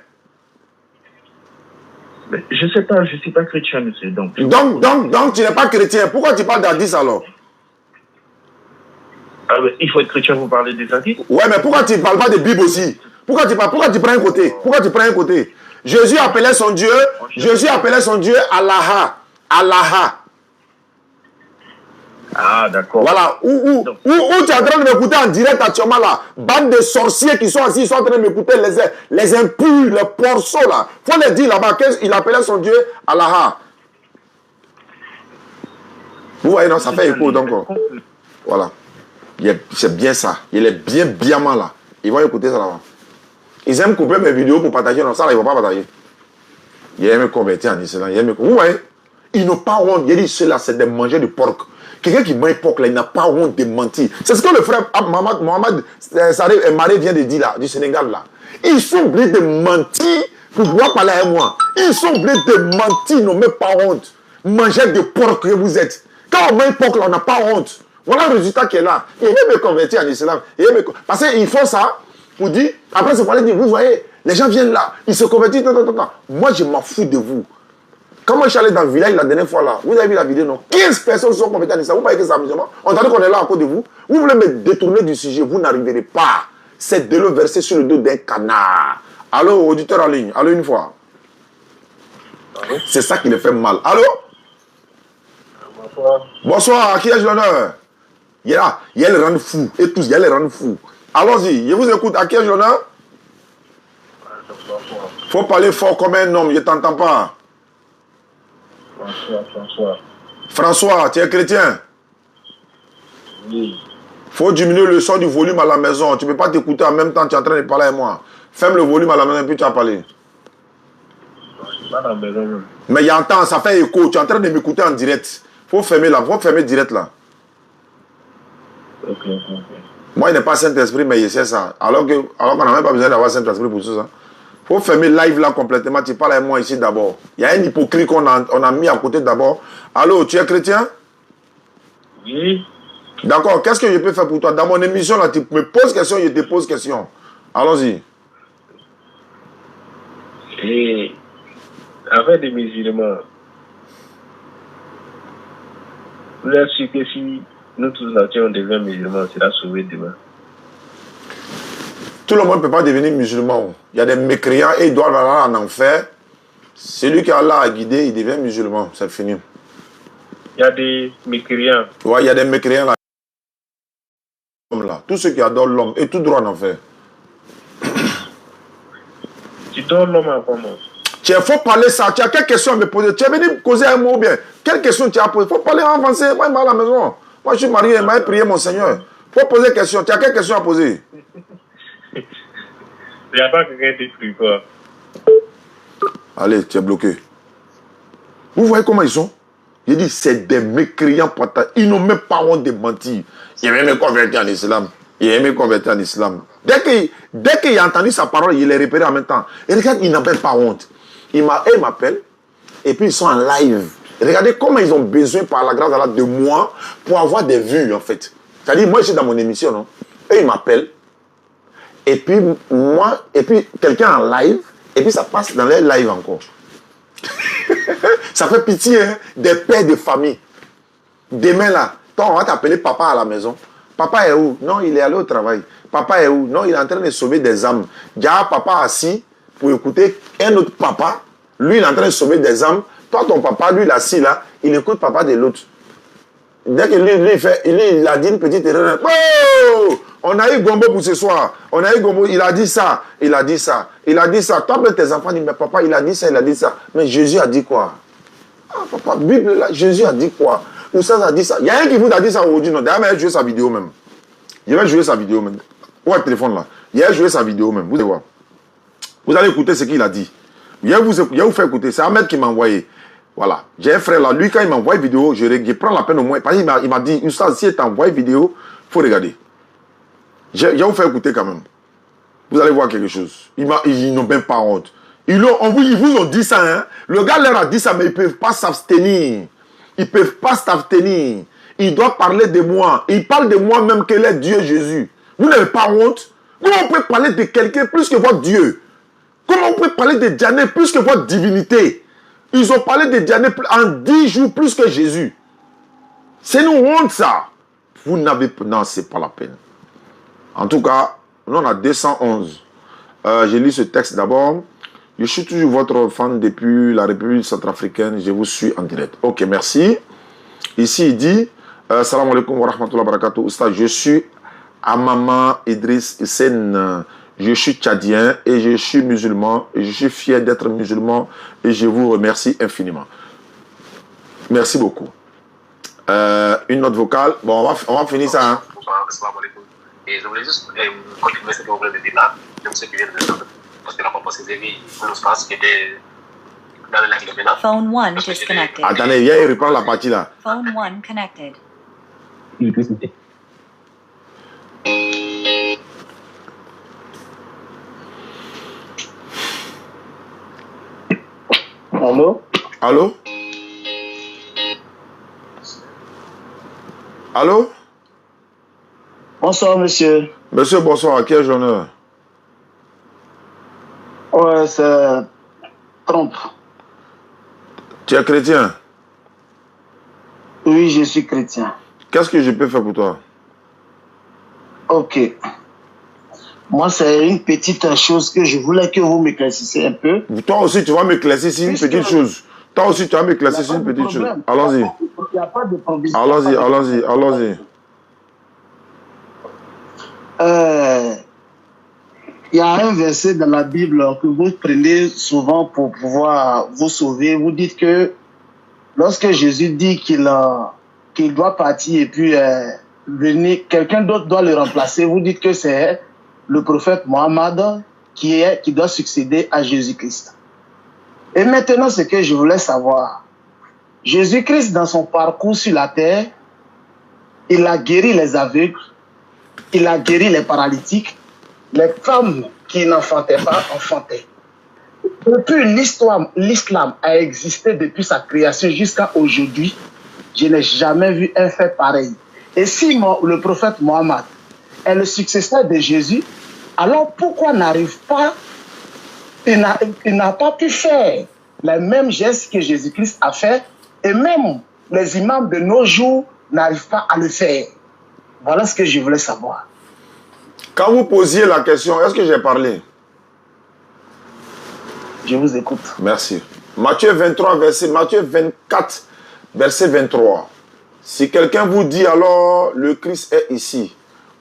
Mais je sais pas, je suis pas chrétien, monsieur. Donc tu n'es pas chrétien. Pourquoi tu parles d'hadith alors? Ah, mais il faut être chrétien pour parler des hadiths. Ouais, mais pourquoi tu ne parles pas de Bible aussi? Pourquoi tu prends un côté? Jésus appelait son Dieu Allah. Ah, d'accord. Voilà, où tu es en train de m'écouter en direct actuellement là. Bande de sorciers qui sont assis, ils sont en train de m'écouter, les impurs, les porceaux là. Faut les dire là-bas qu'il appelait son Dieu Allah. Vous voyez, non, ça fait écho donc. Voilà. C'est bien ça. Il est bien mal là. Ils vont écouter ça là-bas. Ils aiment couper mes vidéos pour partager. Non, ça là, ils ne vont pas partager. Ils aiment me convertir en islam. Vous voyez, ils n'ont pas honte. Il dit ceux-là, c'est des mangeurs de porc. Quelqu'un qui mange porc là, il n'a pas honte de mentir. C'est ce que le frère Mohamed Maré vient de dire là, du Sénégal là. Ils sont obligés de mentir pour pouvoir parler à moi. Ils sont obligés de mentir, ils n'ont même pas honte. Mangeurs de porc que vous êtes. Quand on mange porc là, on n'a pas honte. Voilà le résultat qui est là. Il veut me convertir en islam. Parce qu'ils font ça pour dire, après c'est pour aller dire, vous voyez, les gens viennent là, ils se convertissent. Moi, je m'en fous de vous. Quand moi je suis allé dans le village la dernière fois là, vous avez vu la vidéo, non? 15 personnes sont converties en islam. Vous voyez que c'est amusement. On entend qu'on est là à côté de vous. Vous voulez me détourner du sujet, vous n'arriverez pas. C'est de le verser sur le dos d'un canard. Allô, auditeur en ligne, allô une fois. C'est ça qui les fait mal. Allô? Bonsoir. Bonsoir, à qui ai-je l'honneur? Il y a le rendre fou. Et tous, il y a le rendre fou. Allons-y, je vous écoute. À qui ai-je l'honneur? Faut parler fort comme un homme, je ne t'entends pas. François. François, tu es chrétien? Oui. Faut diminuer le son du volume à la maison. Tu ne peux pas t'écouter en même temps, tu es en train de parler avec moi. Ferme le volume à la maison et puis tu vas parler. Pas à la maison même. Mais il y a un temps, ça fait écho. Tu es en train de m'écouter en direct. Faut fermer là, faut fermer direct là. Ok. Moi, il n'est pas Saint-Esprit, mais il sait ça. Alors qu'on n'a même pas besoin d'avoir Saint-Esprit pour tout ça. Il faut fermer live là complètement. Tu parles avec moi ici d'abord. Il y a un hypocrite qu'on a mis à côté d'abord. Allô, tu es chrétien? Oui. D'accord, qu'est-ce que je peux faire pour toi? Dans mon émission là, tu me poses question, je te pose question. Allons-y. Et avec des musulmans, vous êtes sûr que si nous tous là, on devient musulmans, c'est la sauver demain. Tout le monde ne peut pas devenir musulman. Il y a des mécréants et ils doivent aller en enfer. Celui qui Allah a guidé, il devient musulman. C'est fini. Il y a des mécréants. Ouais, il y a des mécréants là. Tous ceux qui adorent l'homme et tout droit en enfer. Tu donnes l'homme à comment? Il faut parler ça. Tu as quelle question à me poser? Tu es venu me causer un mot bien. Quelle question tu as posé? Il faut parler en français. Moi, je vais à la maison. Moi, je suis marié. Je vais prier mon Seigneur. Il faut poser des questions. Tu as quelle question à poser? Il n'y a pas quelqu'un qui t'écrit quoi. Allez, tu es bloqué. Vous voyez comment ils sont? Il dit, c'est des mécréants. Ils n'ont même pas honte de mentir. Il aime me convertir en islam. Il aime me convertir en islam. Dès qu'il a entendu sa parole, il est repéré en même temps. Et regarde, il n'a même pas honte. Il m'appelle. Et puis ils sont en live. Regardez comment ils ont besoin, par la grâce d'Allah, de moi pour avoir des vues, en fait. C'est-à-dire, moi, je suis dans mon émission, non? Et ils m'appellent. Et puis, moi, et puis quelqu'un en live. Et puis, ça passe dans les lives encore. Ça fait pitié, hein, des pères de famille. Demain, là, toi, on va t'appeler papa à la maison. Papa est où? Non, il est allé au travail. Papa est où? Non, il est en train de sauver des âmes. Il y a papa assis pour écouter un autre papa. Lui, il est en train de sauver des âmes. Toi, ton papa, lui, il est assis là. Il écoute papa de l'autre. Dès que lui, il a dit une petite erreur. Oh! On a eu Gombo pour ce soir. On a eu Gombo. Il a dit ça. Il a dit ça. Il a dit ça. Toi, tes enfants disent, mais papa, il a dit ça, il a dit ça. Mais Jésus a dit quoi? Ah, papa, Bible là, Jésus a dit quoi? Ou ça a dit ça. Il y a un qui vous a dit ça aujourd'hui. D'ailleurs, il va jouer sa vidéo même. Il va jouer sa vidéo même. Où est le téléphone là? Il va jouer sa vidéo même. Vous allez voir. Vous allez écouter ce qu'il a dit. Il va vous faire écouter. C'est Ahmed qui m'a envoyé. Voilà. J'ai un frère là. Lui, quand il m'envoie une vidéo, je prends la peine au moins. Parce qu'il m'a dit, Oustaz, si il t'envoie une vidéo, il faut regarder. Je vais vous faire écouter quand même. Vous allez voir quelque chose. Ils n'ont même pas honte. Ils vous ont dit ça. Hein? Le gars leur a dit ça, mais ils ne peuvent pas s'abstenir. Ils ne peuvent pas s'abstenir. Ils doivent parler de moi. Ils parlent de moi même qu'elle est Dieu Jésus. Vous n'avez pas honte? Comment on peut parler de quelqu'un plus que votre Dieu? Comment on peut parler de Diané plus que votre divinité? Ils ont parlé de Diané en 10 jours plus que Jésus. C'est une honte ça. Vous n'avez pas... Non, c'est pas la peine. En tout cas, nous on a 211. J'ai lu ce texte d'abord. Je suis toujours votre fan depuis la République centrafricaine. Je vous suis en direct. Ok, merci. Ici, il dit, Salam alaikum wa rahmatullahi wa barakatuh. Oustaz, je suis Amama Idriss Hussein. Je suis tchadien et je suis musulman. Et je suis fier d'être musulman et je vous remercie infiniment. Merci beaucoup. Une note vocale. Bon, on va finir ça. Hein. Assalamu alaikum. Et je voulais juste continuer ce que vous venez de dire là. Je me suis bien de parce que la papa s'est dit, je pense qu'il était dans le lac de Bénin. Phone 1 disconnected. Attendez, viens et reprends la partie là. Phone 1 connected. Allô? Allô? Allô? Bonsoir, monsieur. Monsieur, bonsoir. À quel honneur? Ouais, c'est Trump. Tu es chrétien? Oui, je suis chrétien. Qu'est-ce que je peux faire pour toi? Ok. Moi, c'est une petite chose que je voulais que vous m'éclaircissiez un peu. Toi aussi, tu vas m'éclaircir sur une petite chose. Toi aussi, tu vas m'éclaircir sur une petite chose. Allons-y. Il n'y a pas de problème. Allons-y, allons-y, allons-y. Il y a un verset dans la Bible que vous prenez souvent pour pouvoir vous sauver. Vous dites que lorsque Jésus dit qu'il doit partir et puis venir, quelqu'un d'autre doit le remplacer, vous dites que c'est le prophète Mohammed qui doit succéder à Jésus-Christ. Et maintenant, ce que je voulais savoir, Jésus-Christ, dans son parcours sur la terre, il a guéri les aveugles, il a guéri les paralytiques, les femmes qui n'enfantaient pas enfantaient. Depuis l'islam a existé depuis sa création jusqu'à aujourd'hui, je n'ai jamais vu un fait pareil. Et si le prophète Mohammed est le successeur de Jésus, alors pourquoi n'arrive pas, il n'a pas pu faire les mêmes gestes que Jésus-Christ a fait, et même les imams de nos jours n'arrivent pas à le faire. Voilà ce que je voulais savoir. Quand vous posiez la question, est-ce que j'ai parlé? Je vous écoute. Merci. Matthieu 24, verset 23. Si quelqu'un vous dit alors le Christ est ici,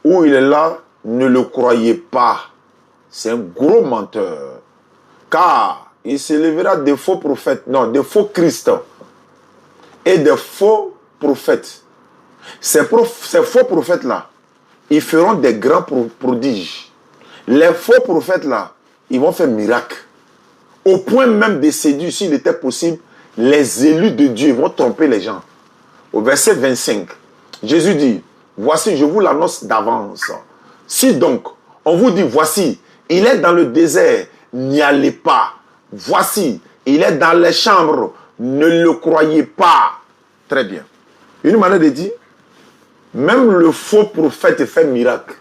ou il est là, ne le croyez pas. C'est un gros menteur. Car il s'élèvera des faux prophètes, non, des faux Christ et des faux prophètes. Ces faux prophètes-là, ils feront des grands prodiges. Les faux prophètes-là, ils vont faire miracle. Au point même de séduire, s'il était possible, les élus de Dieu vont tromper les gens. Au verset 25, Jésus dit, voici, je vous l'annonce d'avance. Si donc, on vous dit, voici, il est dans le désert, n'y allez pas. Voici, il est dans les chambres, ne le croyez pas. Très bien. Une manière de dire, même le faux prophète fait miracle.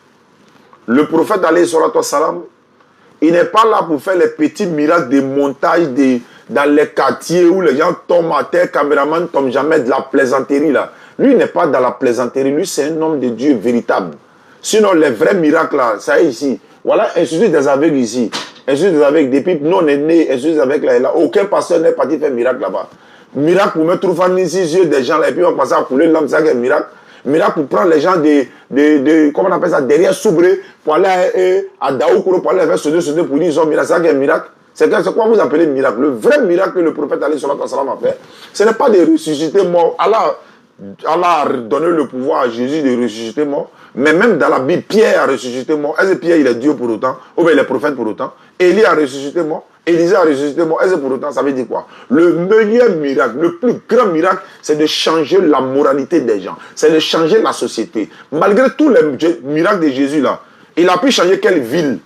Le prophète, alayhi salatu wassalam, il n'est pas là pour faire les petits miracles de montage dans les quartiers où les gens tombent à terre, caméraman ne tombe jamais, de la plaisanterie là. Lui, il n'est pas dans la plaisanterie, lui, c'est un homme de Dieu véritable. Sinon, les vrais miracles là, ça y est ici. Voilà, Institut des aveugles ici. Institut des aveugles, depuis nous on est nés, Institut des aveugles là, aucun pasteur n'est parti faire miracle là-bas. Miracle pour mettre trop ici, yeux des gens là, et puis on va passer à couler l'âme, c'est un miracle. Miracle pour prendre les gens comment on appelle ça, derrière Soubré, pour aller à Daoukoro, pour aller faire ce pour dire ils ont miracle. C'est un miracle. C'est quoi vous appelez miracle? Le vrai miracle que le prophète alayhi salatu wassalam a fait, ce n'est pas de ressusciter mort. Allah a donné le pouvoir à Jésus de ressusciter mort. Mais même dans la Bible, Pierre a ressuscité mort. Est-ce que Pierre il est Dieu pour autant? Ou bien il est prophète pour autant? Élie a ressuscité mort. Élisée a ressuscité mort. Est-ce que pour autant ça veut dire quoi? Le meilleur miracle, le plus grand miracle, c'est de changer la moralité des gens. C'est de changer la société. Malgré tous les miracles de Jésus là, il a pu changer quelle ville?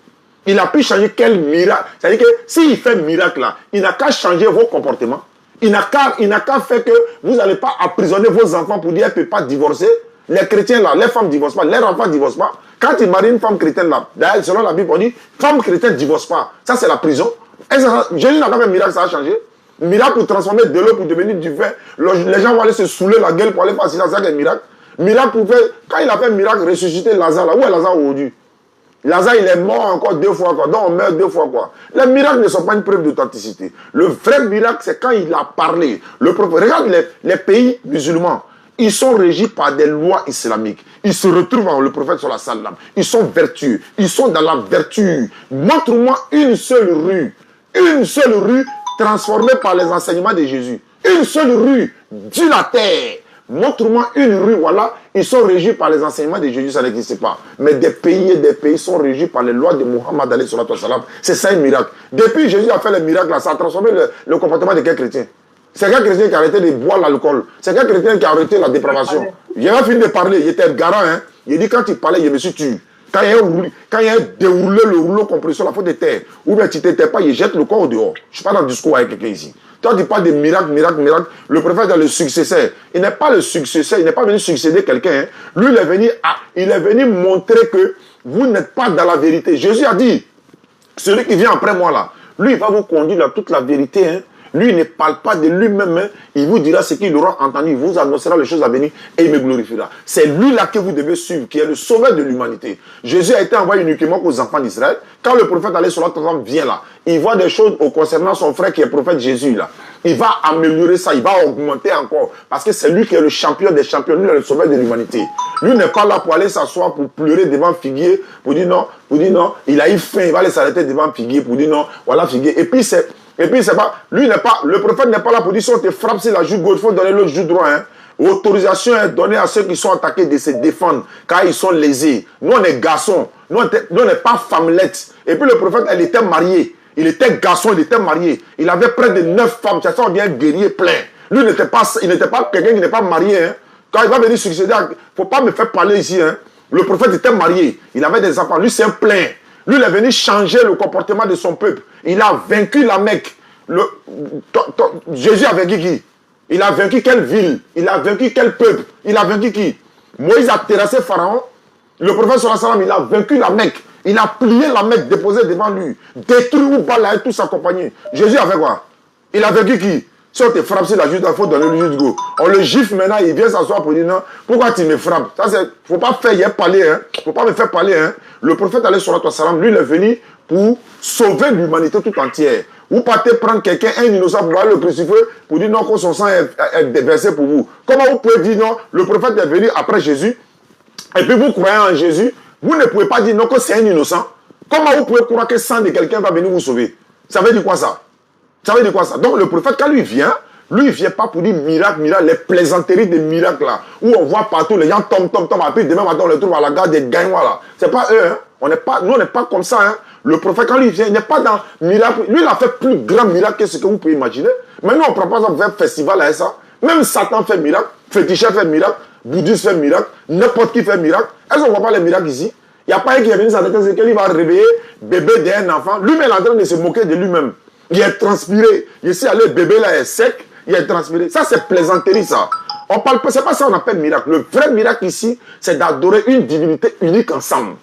Il a pu changer quel miracle? C'est-à-dire que s'il fait miracle là, il n'a qu'à changer vos comportements. Il n'a qu'à faire que vous n'allez pas emprisonner vos enfants pour dire qu'elle ne peut pas divorcer. Les chrétiens là, les femmes ne divorcent pas, leurs enfants ne divorcent pas. Quand ils marient une femme chrétienne là, d'ailleurs selon la Bible on dit, femme chrétienne ne divorce pas. Ça c'est la prison. Jésus n'a pas fait un miracle, ça a changé. Miracle pour transformer de l'eau pour devenir du vin. Les gens vont aller se saouler la gueule pour aller faire ça, c'est un miracle. Miracle pour faire, quand il a fait un miracle, ressusciter Lazare là, où est Lazare aujourd'hui? Lazare il est mort encore 2 fois quoi, donc on meurt 2 fois quoi. Les miracles ne sont pas une preuve d'authenticité. Le vrai miracle c'est quand il a parlé. Regarde les pays musulmans. Ils sont régis par des lois islamiques. Ils se retrouvent dans le prophète sallallahu alayhi wa sallam. Ils sont vertueux. Ils sont dans la vertu. Montre-moi une seule rue transformée par les enseignements de Jésus. Une seule rue, Dieu la terre. Montre-moi une rue, voilà, ils sont régis par les enseignements de Jésus, ça n'existe pas. Mais des pays sont régis par les lois de Muhammad alayhi wa sallam. C'est ça un miracle. Depuis Jésus a fait le miracle, là, ça a transformé le comportement de quel chrétien? C'est quel chrétien qui a arrêté de boire l'alcool? C'est quel chrétien qui a arrêté la dépravation? J'ai pas fini de parler, il était garant, hein. Il dit quand il parlait, il me suis tué. Quand il y a déroulé le rouleau compresseur, la faute de terre, ou bien tu ne t'étais pas, il jette le corps au dehors. Je ne suis pas dans le discours avec quelqu'un ici. Toi, tu parles de miracle. Le prophète est le successeur. Il n'est pas le successeur, il n'est pas venu succéder quelqu'un. Hein. Lui, il est venu montrer que vous n'êtes pas dans la vérité. Jésus a dit, celui qui vient après moi là, lui, il va vous conduire dans toute la vérité. Hein. Lui, il ne parle pas de lui-même. Hein. Il vous dira ce qu'il aura entendu. Il vous annoncera les choses à venir et il me glorifiera. C'est lui-là que vous devez suivre, qui est le sauveur de l'humanité. Jésus a été envoyé uniquement aux enfants d'Israël. Quand le prophète alayhi salatu wa sallam vient là, il voit des choses concernant son frère qui est prophète Jésus là. Il va améliorer ça, il va augmenter encore. Parce que c'est lui qui est le champion des champions. Lui est le sauveur de l'humanité. Lui n'est pas là pour aller s'asseoir, pour pleurer devant Figuier, pour dire non, il a eu faim, il va aller s'arrêter devant Figuier, pour dire non, voilà Figuier. Et puis c'est pas, le prophète n'est pas là pour dire si on te frappe sur la joue gauche, il faut donner l'autre joue droit. Hein. Autorisation est donnée à ceux qui sont attaqués de se défendre, car ils sont lésés. Nous on est garçons, nous on n'est pas femmelettes. Et puis le prophète, elle était mariée. Il était garçon, il était marié. Il avait près de 9 femmes. C'est ça, on dit un guerrier plein. Lui, il n'était pas quelqu'un qui n'est pas marié. Hein. Quand il va venir succéder, il ne faut pas me faire parler ici. Hein. Le prophète était marié. Il avait des enfants. Lui, c'est un plein. Lui, il est venu changer le comportement de son peuple. Il a vaincu la Mecque. Jésus a vaincu qui? Il a vaincu quelle ville? Il a vaincu quel peuple? Il a vaincu qui? Moïse a terrassé Pharaon. Le prophète sallallahu alayhi wa sallam, il a vaincu la Mecque. Il a plié la Mecque, déposé devant lui, détruit Oubala et toute sa compagnie. Jésus a fait quoi? Il a vaincu qui? Si on te frappe sur la juge, il faut donner le juge go. On le gifle maintenant, il vient s'asseoir pour dire non, pourquoi tu me frappes? Ça, c'est, faut pas faire, il y a parler, hein. Faut pas me faire parler, hein. Le prophète alayhi salatu wa salam, lui, il est venu pour sauver l'humanité tout entière. Vous partez prendre quelqu'un, un innocent, pour aller le crucifier, pour dire non, que son sang est déversé pour vous. Comment vous pouvez dire non? Le prophète est venu après Jésus, et puis vous croyez en Jésus. Vous ne pouvez pas dire non que c'est un innocent. Comment vous pouvez croire que le sang de quelqu'un va venir vous sauver? Ça veut dire quoi ça? Ça veut dire quoi ça? Donc le prophète, quand lui vient pas pour dire miracle, les plaisanteries des miracles là, où on voit partout, les gens tombent, après demain matin on les trouve à la gare des Gagnois là. C'est pas eux, hein. Nous on n'est pas comme ça, hein. Le prophète, quand lui vient, il n'est pas dans miracle. Lui, il a fait plus grand miracle que ce que vous pouvez imaginer. Maintenant, on prend pas exemple, faire festival à ça. Même Satan fait miracle, féticheur fait miracle, bouddhiste fait miracle, n'importe qui fait miracle. Est-ce qu'on ne voit pas les miracles ici? Il n'y a pas un qui est venu s'arrêter, c'est qu'il va réveiller bébé d'un enfant. Lui-même est en train de se moquer de lui-même. Il est transpiré. Ici, le bébé là est sec, il est transpiré. Ça, c'est plaisanterie, ça. On parle pas, c'est pas ça qu'on appelle miracle. Le vrai miracle ici, c'est d'adorer une divinité unique ensemble.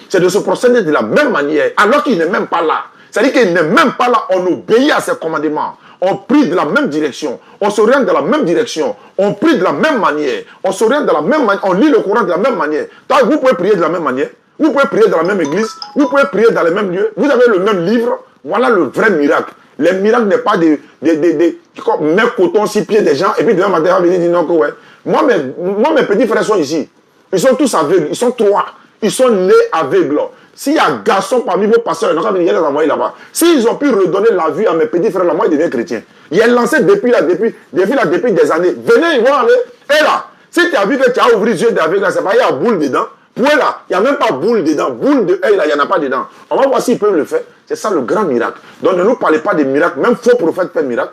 C'est de se procéder de la même manière, alors qu'il n'est même pas là. C'est-à-dire qu'il n'est même pas là, on obéit à ses commandements. On prie de la même direction, on s'oriente de la même direction, on prie de la même manière, on s'oriente de la même manière, on lit le Coran de la même manière. Donc, vous pouvez prier de la même manière, vous pouvez prier dans la même église, vous pouvez prier dans les mêmes lieux, vous avez le même livre. Voilà le vrai miracle. Les miracles n'est pas des mettre coton six pieds des gens et puis demain matin, on va venir dire non que ouais. Moi, mes petits frères sont ici. Ils sont tous aveugles, ils sont 3. Ils sont nés aveugles. S'il y a un garçon parmi vos pasteurs, il y a les envoyer là-bas. S'ils ont pu redonner la vue à mes petits frères, là, moi, ils deviennent chrétiens. Il est lancé depuis des années. Venez voir, et là, si tu as vu que tu as ouvert les yeux d'aveugle, c'est pas, il y a boule dedans. Pour là, il n'y a même pas boule dedans. Boule de œil, là, il n'y en a pas dedans. On va voir s'ils peuvent le faire. C'est ça le grand miracle. Donc ne nous parlez pas de miracles. Même faux prophètes font miracle.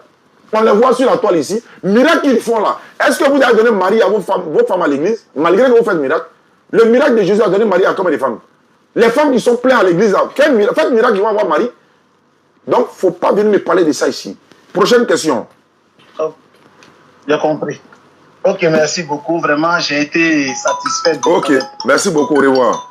On les voit sur la toile ici. Miracle qu'ils font là. Est-ce que vous avez donné Marie à vos femmes à l'église, malgré que vous faites miracle? Le miracle de Jésus a donné Marie à combien de femmes? Les femmes qui sont pleines à l'église, quel miracle? Faites miracle, ils vont avoir Marie. Donc, il ne faut pas venir me parler de ça ici. Prochaine question. Oh, j'ai compris. Ok, merci beaucoup. Vraiment, j'ai été satisfait. Ok, merci beaucoup. Au revoir.